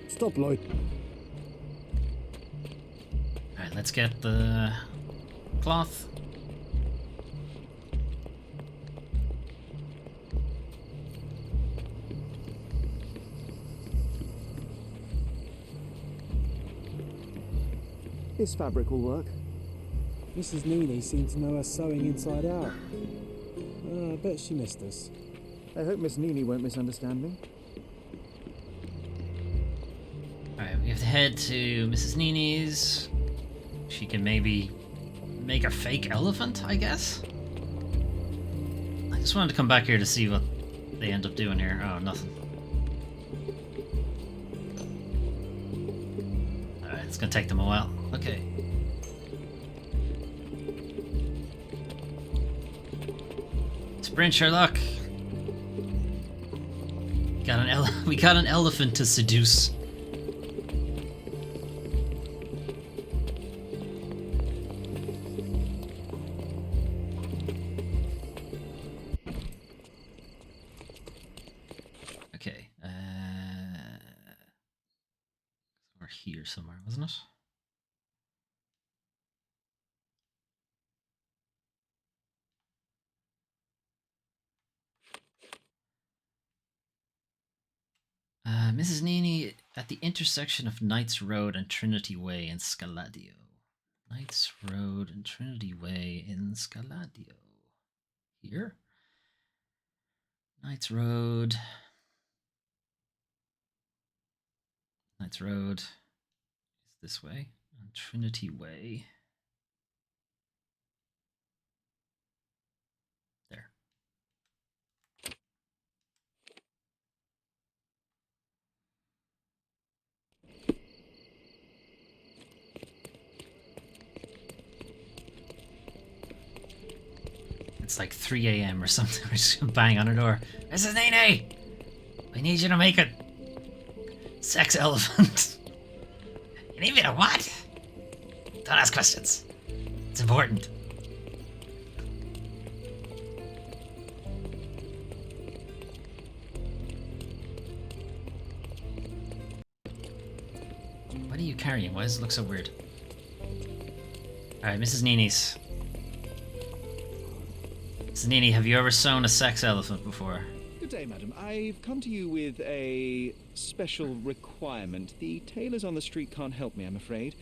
Stop, Lloyd. Alright, let's get the cloth. This fabric will work. Mrs. Neely seemed to know her sewing inside out. I bet she missed us. I hope Miss Neely won't misunderstand me. Alright, we have to head to Mrs. Nini's. She can maybe make a fake elephant, I guess? I just wanted to come back here to see what they end up doing here. Oh, nothing. Alright, it's gonna take them a while. Okay. Sprint, Sherlock. We got an elephant to seduce. Okay. We're here somewhere, wasn't it? Mrs. Nini at the intersection of Knights Road and Trinity Way in Scaladio. Knights Road and Trinity Way in Scaladio. Here? Knights Road. Knights Road is this way. And Trinity Way. There. It's like 3 a.m. or something. We're just gonna bang on her door. Mrs. Nene! I need you to make a sex elephant. You need me to what? Don't ask questions. It's important. What are you carrying? Why does it look so weird? Alright, Mrs. Nini's. Zanini, have you ever sewn a sex elephant before? Good day, madam. I've come to you with a special requirement. The tailors on the street can't help me, I'm afraid.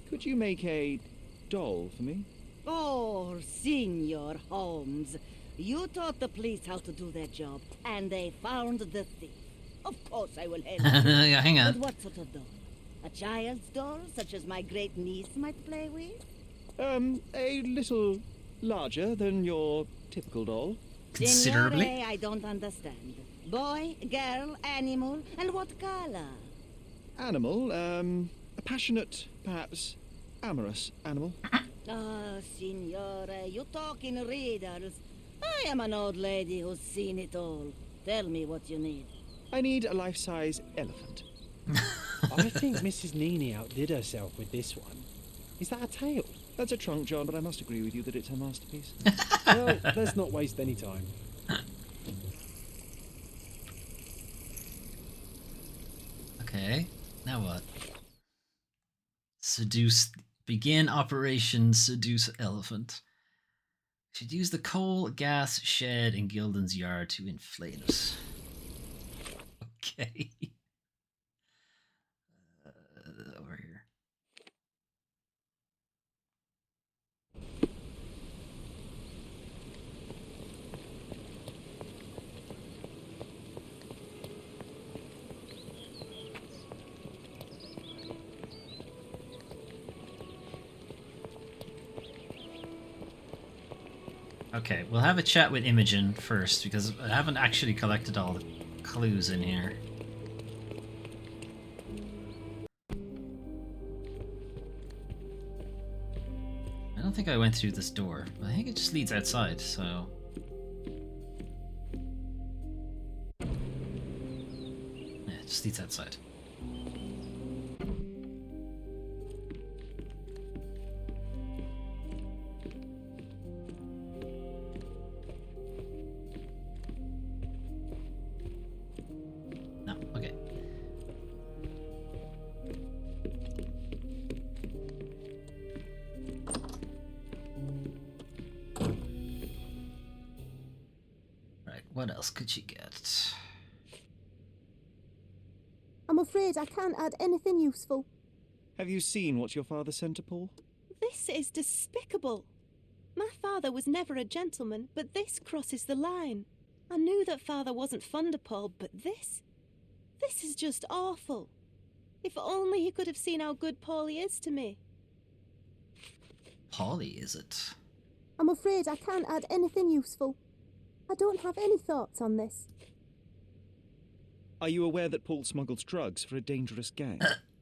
Could you make a doll for me? Oh, Signor Holmes. You taught the police how to do their job, and they found the thief. Of course I will help you. Yeah, hang on. But what sort of doll? A child's doll, such as my great niece might play with? A little larger than your typical doll. Considerably. Signore, I don't understand. Boy, girl, animal, and what color? Animal, a passionate, perhaps amorous animal. Oh, Signore, you talk in riddles. I am an old lady who's seen it all. Tell me what you need. I need a life-size elephant. I think Mrs. Nini outdid herself with this one. Is that a tail? That's a trunk, John, but I must agree with you that it's her masterpiece. Well, let's not waste any time. Okay, now what? Seduce. Begin operation seduce elephant. Should use the coal gas shed in Gilden's yard to inflate it. Okay. Over here. Okay, we'll have a chat with Imogen first, because I haven't actually collected all the clues in here. I don't think I went through this door, but I think it just leads outside, so... Yeah, it just leads outside. No, okay. Right, what else could she get? I'm afraid I can't add anything useful. Have you seen what your father sent to Paul? This is despicable. My father was never a gentleman, but this crosses the line. I knew that father wasn't fond of Paul, but this is just awful. If only he could have seen how good Paulie is to me. Polly, is it? I'm afraid I can't add anything useful. I don't have any thoughts on this. Are you aware that Paul smuggles drugs for a dangerous gang?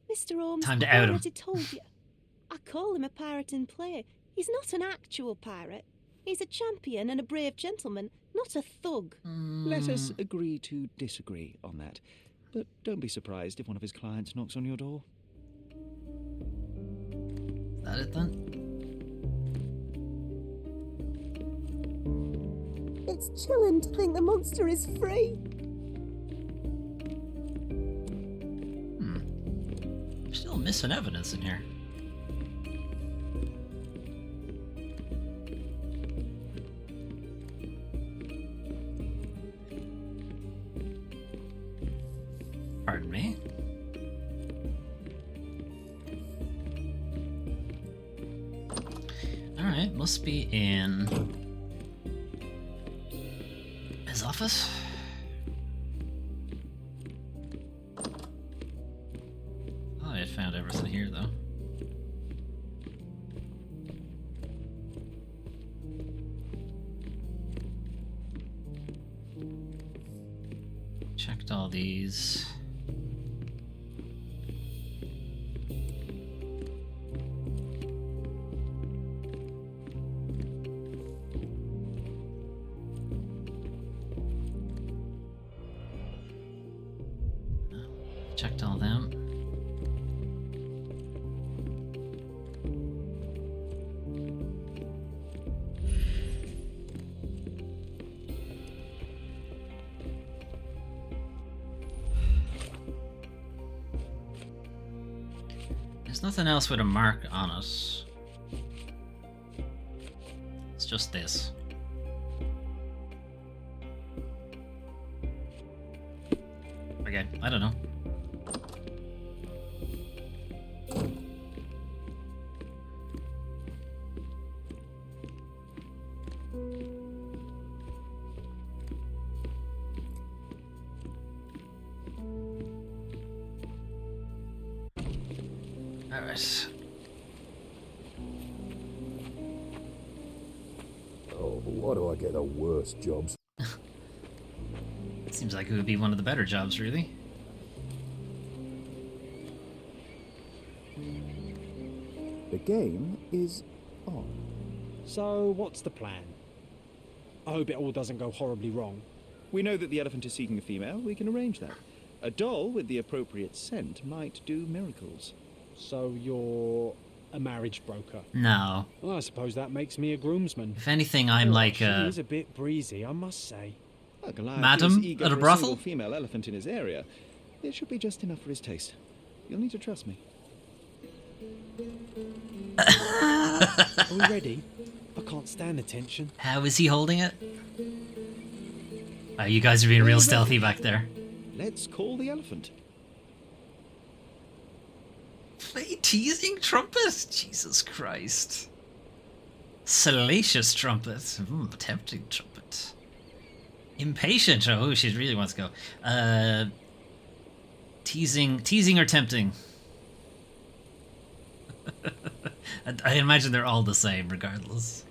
Mr. Holmes, Time to I out him. already told you. I call him a pirate in play. He's not an actual pirate. He's a champion and a brave gentleman, not a thug. Let us agree to disagree on that. But don't be surprised if one of his clients knocks on your door. Is that it then? It's chilling to think the monster is free. I'm still missing evidence in here. Pardon me? Alright, must be in his office. Oh, I had found everything here though. Checked all these. Checked all them. There's nothing else with a mark on it. It's just this. Okay, I don't know. Alright. Oh, but why do I get the worst jobs? Seems like it would be one of the better jobs, really. The game is on. So, what's the plan? I hope it all doesn't go horribly wrong. We know that the elephant is seeking a female. We can arrange that. A doll with the appropriate scent might do miracles. So you're a marriage broker? No. Well, I suppose that makes me a groomsman. If anything, I'm like She is a bit breezy, I must say. Well, Goliath Madam is eager at a for brothel? single female elephant in his area. It should be just enough for his taste. You'll need to trust me. Are we ready? I can't stand the tension. How is he holding it? Oh, you guys are being real stealthy back there. Let's call the elephant. Play teasing trumpet? Jesus Christ. Salacious trumpet. Tempting trumpet. Impatient. Oh, she really wants to go. Teasing or tempting? I imagine they're all the same, regardless.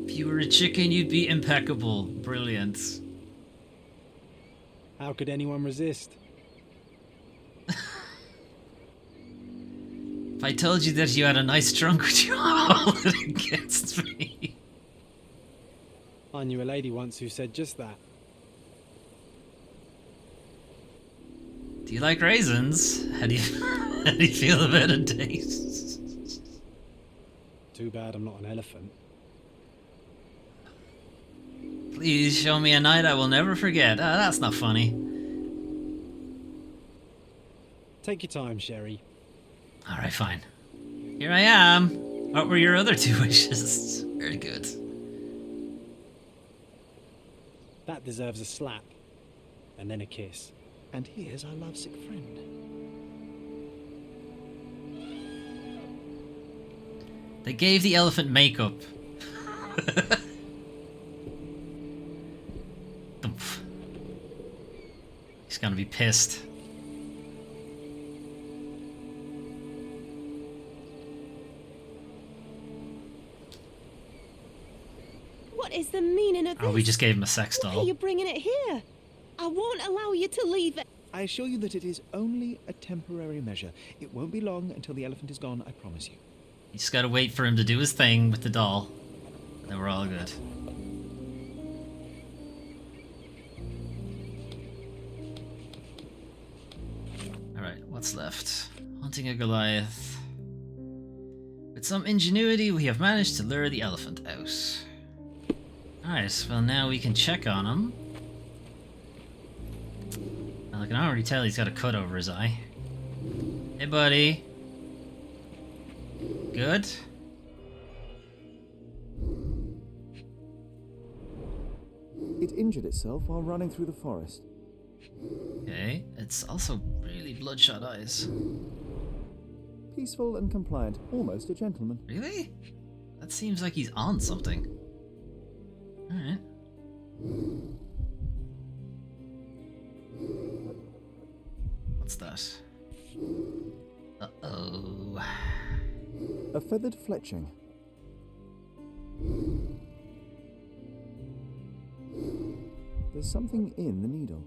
If you were a chicken, you'd be impeccable. Brilliant. How could anyone resist? If I told you that you had a nice trunk, would you hold it against me? I knew a lady once who said just that. Do you like raisins? How do you feel about a date? Too bad I'm not an elephant. Please show me a night I will never forget. Ah, that's not funny. Take your time, Sherry. Alright, fine. Here I am. What were your other two wishes? Very good. That deserves a slap. And then a kiss. And here's our lovesick friend. They gave the elephant makeup. He's gonna be pissed. What is the meaning of this? Oh, we just gave him a sex Why are doll. you bringing it here? I won't allow you to leave it. I assure you that it is only a temporary measure. It won't be long until the elephant is gone, I promise you. You just gotta wait for him to do his thing with the doll. And then we're all good. Alright, what's left? Hunting a Goliath. With some ingenuity, we have managed to lure the elephant out. Alright, well now we can check on him. Well, I can already tell he's got a cut over his eye. Hey, buddy. Good? It injured itself while running through the forest. Okay, it's also really bloodshot eyes. Peaceful and compliant, almost a gentleman. Really? That seems like he's on something. Alright. What's that? Uh-oh. A feathered fletching. There's something in the needle.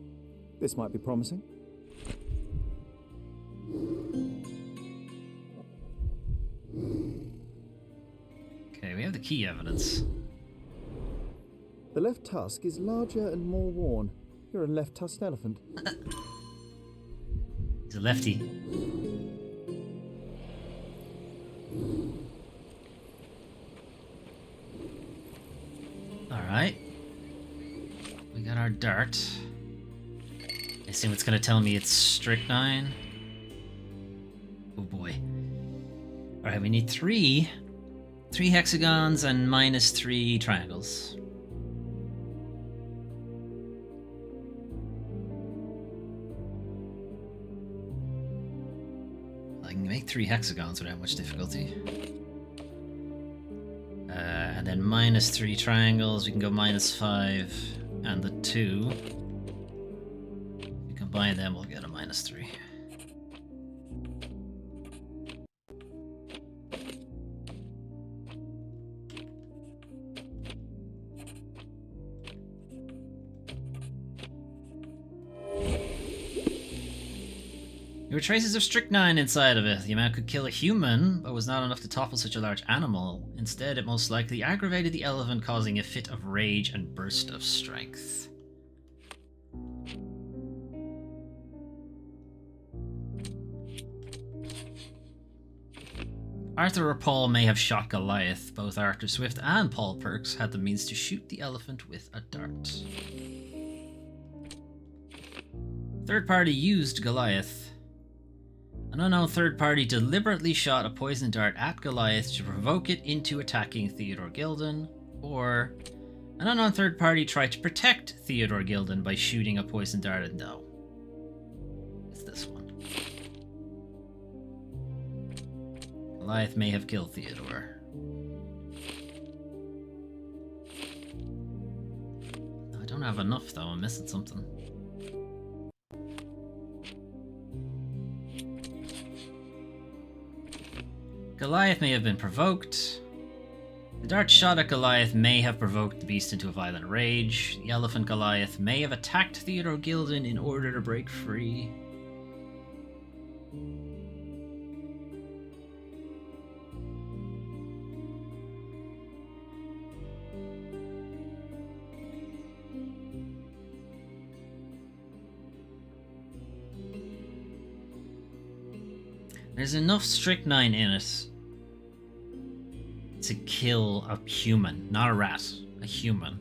This might be promising. Okay, we have the key evidence. The left tusk is larger and more worn. You're a left-tusked elephant. He's a lefty. Alright. We got our dart. I assume it's gonna tell me it's strychnine. Oh boy. Alright, we need three hexagons and -3 triangles. make 3 hexagons without much difficulty. And then -3 triangles, we can go -5, and the 2. If we combine them, we'll get a -3. There were traces of strychnine inside of it. The amount could kill a human, but was not enough to topple such a large animal. Instead, it most likely aggravated the elephant, causing a fit of rage and burst of strength. Arthur or Paul may have shot Goliath. Both Arthur Swift and Paul Perks had the means to shoot the elephant with a dart. Third party used Goliath. An unknown third party deliberately shot a poison dart at Goliath to provoke it into attacking Theodore Gilden, or an unknown third party tried to protect Theodore Gilden by shooting a poison dart at no. It's this one. Goliath may have killed Theodore. I don't have enough though, I'm missing something. Goliath may have been provoked. The dart shot at Goliath may have provoked the beast into a violent rage. The elephant Goliath may have attacked Theodore Gilden in order to break free. There's enough strychnine in it to kill a human, not a rat, a human.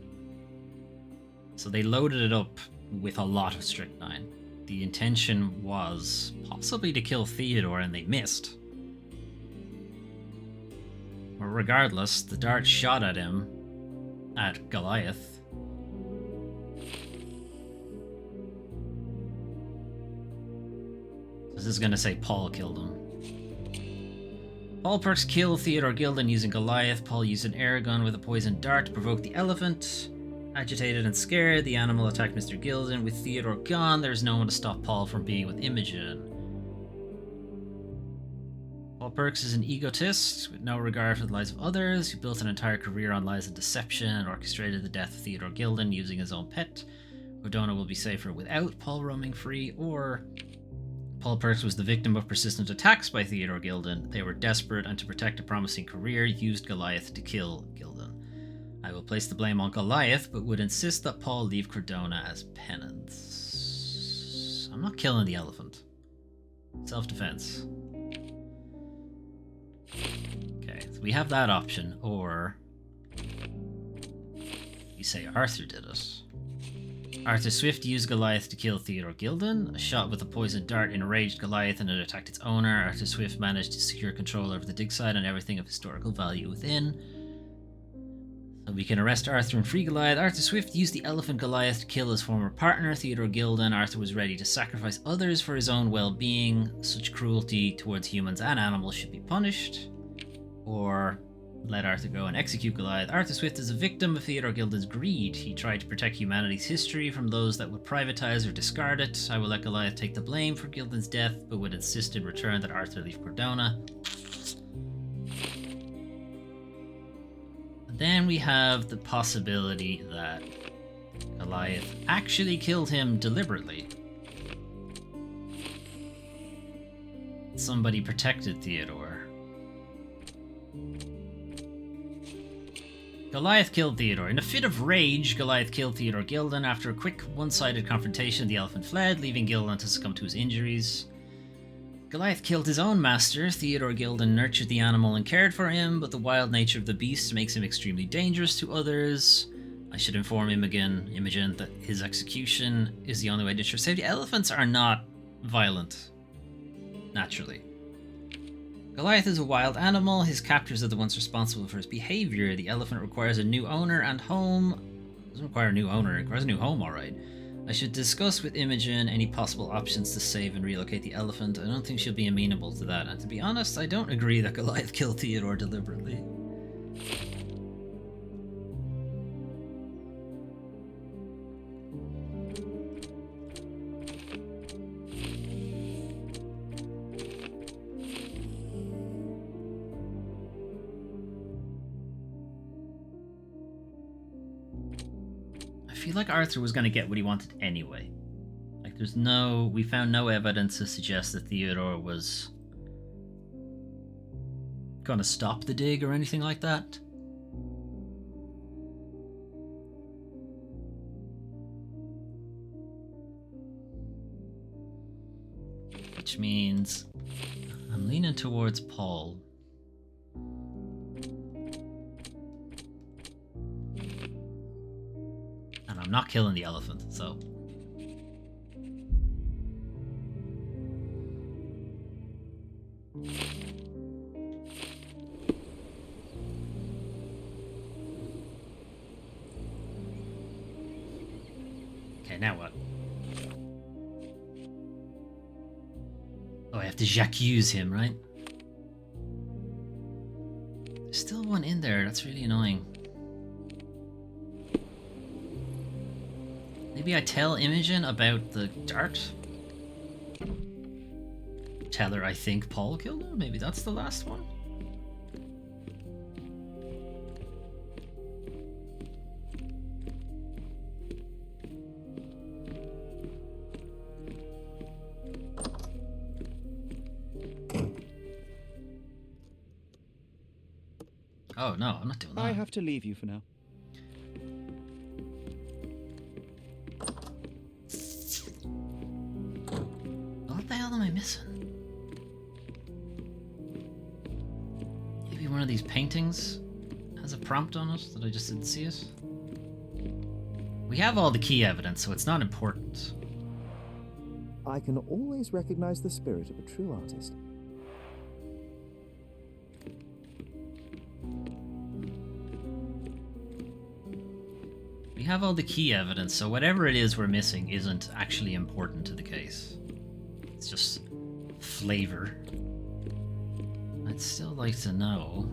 So they loaded it up with a lot of strychnine. The intention was possibly to kill Theodore and they missed. But regardless, the dart shot at him, at Goliath. This is gonna say Paul killed him. Paul Perks killed Theodore Gilden using Goliath. Paul used an air gun with a poisoned dart to provoke the elephant. Agitated and scared, the animal attacked Mr. Gilden. With Theodore gone, there's no one to stop Paul from being with Imogen. Paul Perks is an egotist with no regard for the lives of others, who built an entire career on lies and deception and orchestrated the death of Theodore Gilden using his own pet. Cordona will be safer without Paul roaming free, or Paul Perks was the victim of persistent attacks by Theodore Gilden. They were desperate, and to protect a promising career, used Goliath to kill Gilden. I will place the blame on Goliath, but would insist that Paul leave Cordona as penance. I'm not killing the elephant. Self-defense. Okay, so we have that option, or you say Arthur did it. Arthur Swift used Goliath to kill Theodore Gilden. A shot with a poisoned dart enraged Goliath and it attacked its owner. Arthur Swift managed to secure control over the dig site and everything of historical value within. So we can arrest Arthur and free Goliath. Arthur Swift used the elephant Goliath to kill his former partner, Theodore Gilden. Arthur was ready to sacrifice others for his own well-being. Such cruelty towards humans and animals should be punished. Or let Arthur go and execute Goliath. Arthur Swift is a victim of Theodore Gilden's greed. He tried to protect humanity's history from those that would privatize or discard it. I will let Goliath take the blame for Gilden's death, but would insist in return that Arthur leave Cordona. Then we have the possibility that Goliath actually killed him deliberately. Somebody protected Theodore. Goliath killed Theodore. In a fit of rage, Goliath killed Theodore Gilden. After a quick, one-sided confrontation, the elephant fled, leaving Gilden to succumb to his injuries. Goliath killed his own master. Theodore Gilden nurtured the animal and cared for him, but the wild nature of the beast makes him extremely dangerous to others. I should inform Imogen, that his execution is the only way to ensure safety. Elephants are not violent, naturally. Goliath is a wild animal. His captors are the ones responsible for his behavior. The elephant requires a new owner and home. It doesn't require a new owner, it requires a new home, alright. I should discuss with Imogen any possible options to save and relocate the elephant. I don't think she'll be amenable to that, and to be honest, I don't agree that Goliath killed Theodore deliberately. I feel like Arthur was going to get what he wanted anyway. Like, we found no evidence to suggest that Theodore was going to stop the dig or anything like that. Which means I'm leaning towards Paul. And I'm not killing the elephant, so... Okay, now what? Oh, I have to j'accuse him, right? There's still one in there, that's really annoying. Maybe I tell Imogen about the dart? Tell her I think Paul killed him? Maybe that's the last one? Oh no, I'm not doing that. I have to leave you for now. What the hell am I missing? Maybe one of these paintings has a prompt on it that I just didn't see it. We have all the key evidence, so it's not important. I can always recognize the spirit of a true artist. We have all the key evidence, so whatever it is we're missing isn't actually important to the case. It's just flavor. I'd still like to know.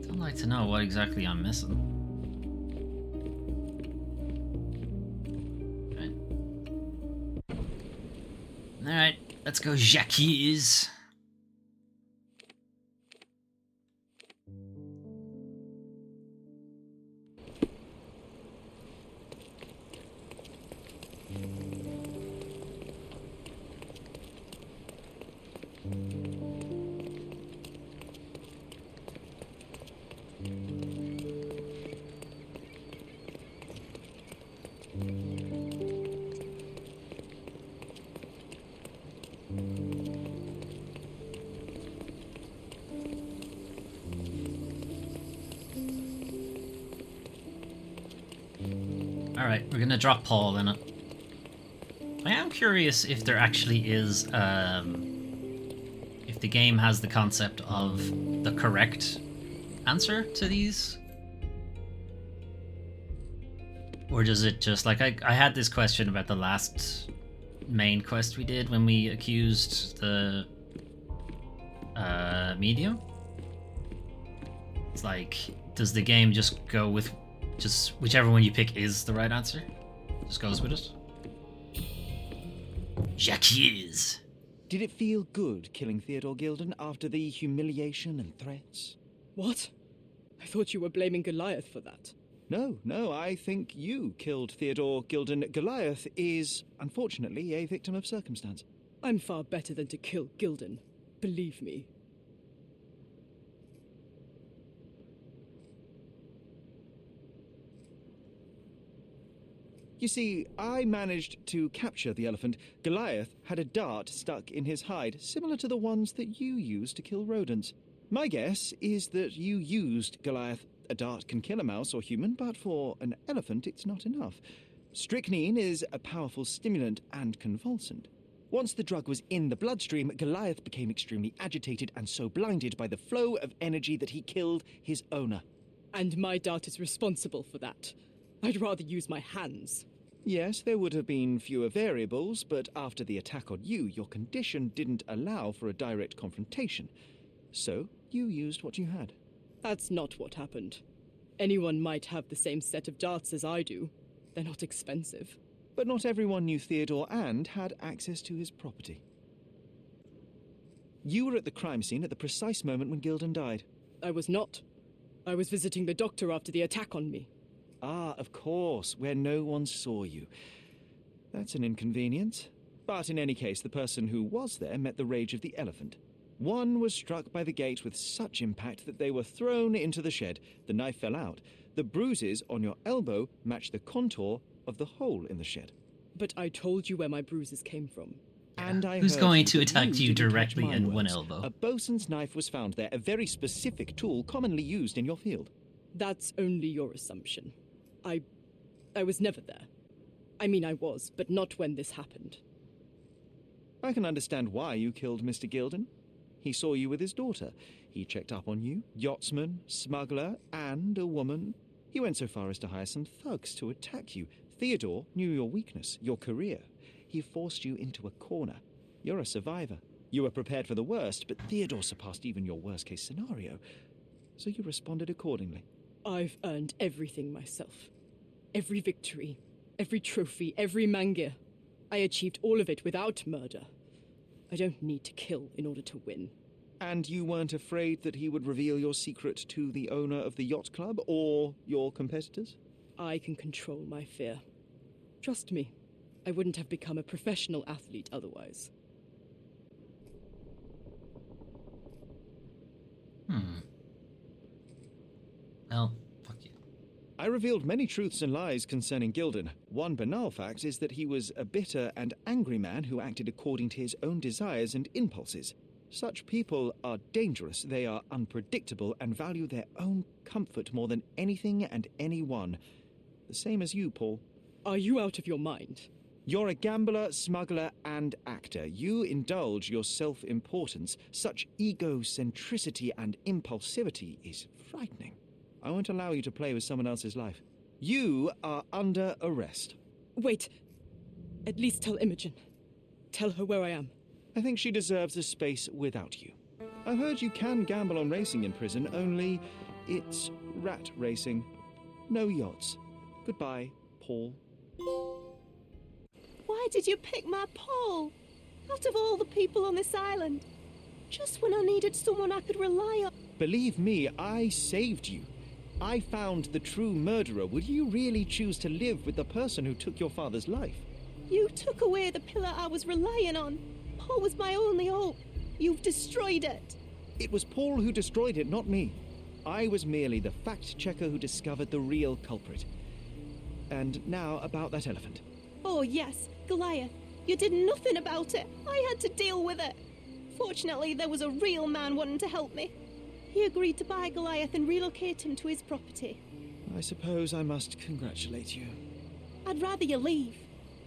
Still like to know what exactly I'm missing. Okay. Alright, let's go j'accuse. Alright, we're gonna drop Paul in it. I am curious if there actually is, if the game has the concept of the correct answer to these. Or does it just, like, I had this question about the last main quest we did when we accused the medium. It's like, does the game just go with just whichever one you pick is the right answer? Just goes with it? J'accuse. Did it feel good killing Theodore Gilden after the humiliation and threats? What? I thought you were blaming Goliath for that. No, I think you killed Theodore Gilden. Goliath is, unfortunately, a victim of circumstance. I'm far better than to kill Gilden. Believe me. You see, I managed to capture the elephant. Goliath had a dart stuck in his hide, similar to the ones that you used to kill rodents. My guess is that you used Goliath. A dart can kill a mouse or human, but for an elephant it's not enough. Strychnine is a powerful stimulant and convulsant. Once the drug was in the bloodstream, Goliath became extremely agitated and so blinded by the flow of energy that he killed his owner. And my dart is responsible for that. I'd rather use my hands. Yes, there would have been fewer variables, but after the attack on you, your condition didn't allow for a direct confrontation. So, you used what you had. That's not what happened. Anyone might have the same set of darts as I do. They're not expensive. But not everyone knew Theodore and had access to his property. You were at the crime scene at the precise moment when Gilden died. I was not. I was visiting the doctor after the attack on me. Ah, of course, where no one saw you. That's an inconvenience. But in any case, the person who was there met the rage of the elephant. One was struck by the gate with such impact that they were thrown into the shed. The knife fell out. The bruises on your elbow match the contour of the hole in the shed. But I told you where my bruises came from. And I Who's heard going you, to but attack you didn't catch directly my in one words. elbow? A bosun's knife was found there, a very specific tool commonly used in your field. That's only your assumption. I was never there. I mean, I was, but not when this happened. I can understand why you killed Mr. Gilden. He saw you with his daughter. He checked up on you, yachtsman, smuggler, and a woman. He went so far as to hire some thugs to attack you. Theodore knew your weakness, your career. He forced you into a corner. You're a survivor. You were prepared for the worst, but Theodore surpassed even your worst-case scenario. So you responded accordingly. I've earned everything myself. Every victory, every trophy, every mangir. I achieved all of it without murder. I don't need to kill in order to win. And you weren't afraid that he would reveal your secret to the owner of the yacht club or your competitors? I can control my fear. Trust me, I wouldn't have become a professional athlete otherwise. Well, fuck you. I revealed many truths and lies concerning Gilden. One banal fact is that he was a bitter and angry man who acted according to his own desires and impulses. Such people are dangerous, they are unpredictable, and value their own comfort more than anything and anyone. The same as you, Paul. Are you out of your mind? You're a gambler, smuggler, and actor. You indulge your self-importance. Such egocentricity and impulsivity is frightening. I won't allow you to play with someone else's life. You are under arrest. Wait. At least tell Imogen. Tell her where I am. I think she deserves a space without you. I heard you can gamble on racing in prison, only it's rat racing. No yachts. Goodbye, Paul. Why did you pick my Paul? Out of all the people on this island. Just when I needed someone I could rely on. Believe me, I saved you. I found the true murderer. Would you really choose to live with the person who took your father's life? You took away the pillar I was relying on. Paul was my only hope. You've destroyed it. It was Paul who destroyed it, not me. I was merely the fact-checker who discovered the real culprit. And now about that elephant. Oh yes, Goliath. You did nothing about it. I had to deal with it. Fortunately, there was a real man wanting to help me. He agreed to buy Goliath and relocate him to his property. I suppose I must congratulate you. I'd rather you leave.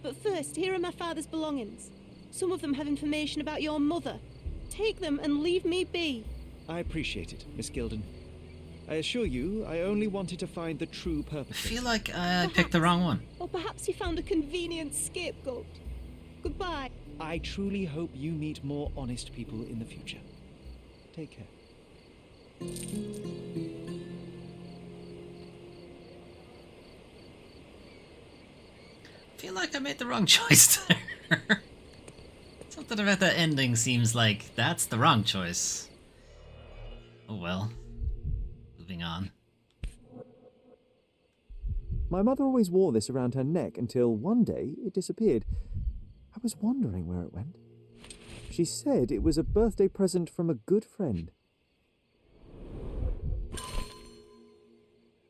But first, here are my father's belongings. Some of them have information about your mother. Take them and leave me be. I appreciate it, Miss Gilden. I assure you, I only wanted to find the true purpose. I feel like I picked the wrong one. Or perhaps you found a convenient scapegoat. Goodbye. I truly hope you meet more honest people in the future. Take care. I feel like I made the wrong choice there. Something about that ending seems like that's the wrong choice. Oh well. Moving on. My mother always wore this around her neck until one day it disappeared. I was wondering where it went. She said it was a birthday present from a good friend.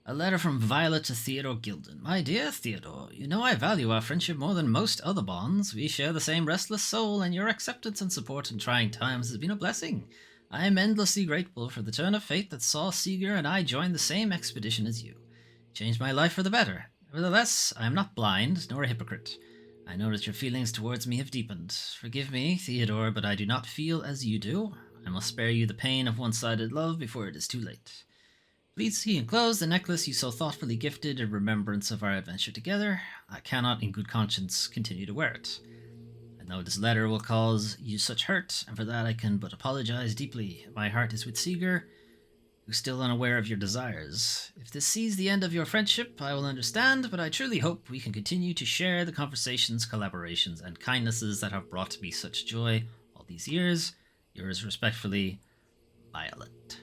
A letter from Violet to Theodore Gilden. My dear Theodore, you know I value our friendship more than most other bonds. We share the same restless soul, and your acceptance and support in trying times has been a blessing. I am endlessly grateful for the turn of fate that saw Seeger and I join the same expedition as you. It changed my life for the better. Nevertheless, I am not blind, nor a hypocrite. I know that your feelings towards me have deepened. Forgive me, Theodore, but I do not feel as you do. I must spare you the pain of one-sided love before it is too late. Please see enclosed the necklace you so thoughtfully gifted in remembrance of our adventure together. I cannot, in good conscience, continue to wear it. I know this letter will cause you such hurt, and for that I can but apologize deeply. My heart is with Seeger, who's still unaware of your desires. If this sees the end of your friendship, I will understand, but I truly hope we can continue to share the conversations, collaborations, and kindnesses that have brought me such joy all these years. Yours respectfully, Violet.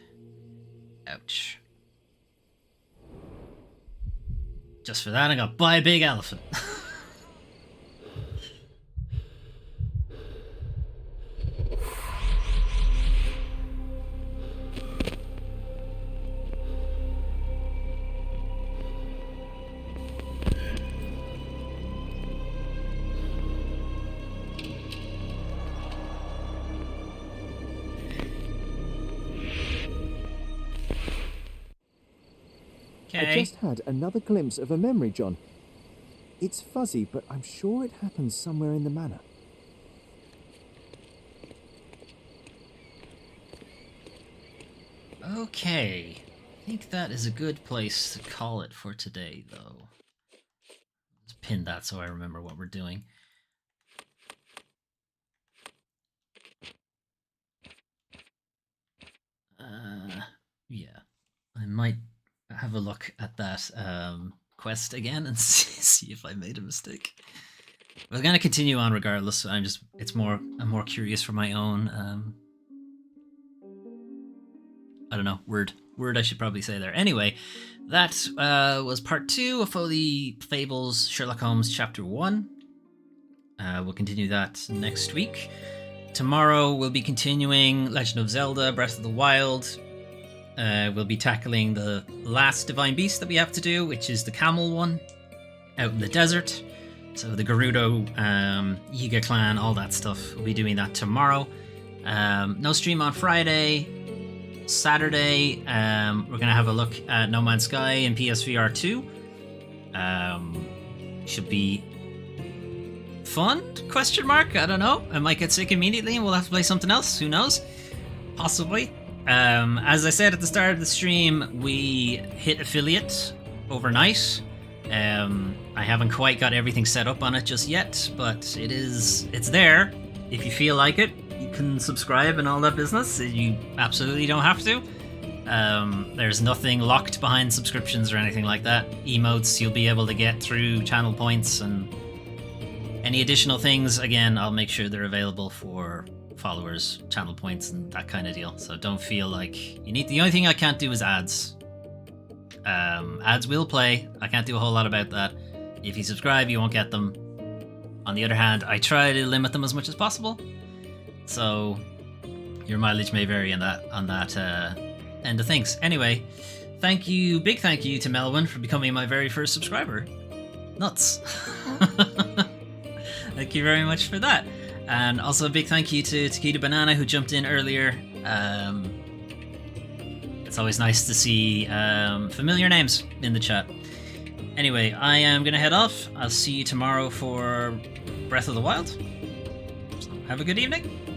Ouch. Just for that, I got buy a big elephant. I just had another glimpse of a memory, John. It's fuzzy, but I'm sure it happens somewhere in the manor. Okay. I think that is a good place to call it for today, though. Let's pin that so I remember what we're doing. Yeah. I might have a look at that quest again and see if I made a mistake. We're gonna continue on regardless. I'm more curious for my own I don't know, word I should probably say there. Anyway, that was part 2 of Foley Fables Sherlock Holmes Chapter 1. We'll continue that next week. Tomorrow we'll be continuing Legend of Zelda Breath of the Wild. We'll be tackling the last divine beast that we have to do, which is the camel one out in the desert. So the Gerudo, Yiga clan, all that stuff. We'll be doing that tomorrow. No stream on Friday. Saturday, we're going to have a look at No Man's Sky and PSVR 2. Should be fun? Question mark? I don't know. I might get sick immediately and we'll have to play something else. Who knows? Possibly. As I said at the start of the stream, we hit affiliate overnight. I haven't quite got everything set up on it just yet, but it's there. If you feel like it, you can subscribe and all that business. You absolutely don't have to. There's nothing locked behind subscriptions or anything like that. Emotes you'll be able to get through channel points, and any additional things, again, I'll make sure they're available for followers, channel points, and that kind of deal. So don't feel like you need. The only thing I can't do is ads. Ads will play. I can't do a whole lot about that. If you subscribe, you won't get them. On the other hand, I try to limit them as much as possible. So your mileage may vary on that end of things. Anyway, big thank you to Melvin for becoming my very first subscriber. Nuts. Thank you very much for that. And also a big thank you to Taquita Banana, who jumped in earlier. It's always nice to see familiar names in the chat. Anyway, I am going to head off. I'll see you tomorrow for Breath of the Wild. So have a good evening.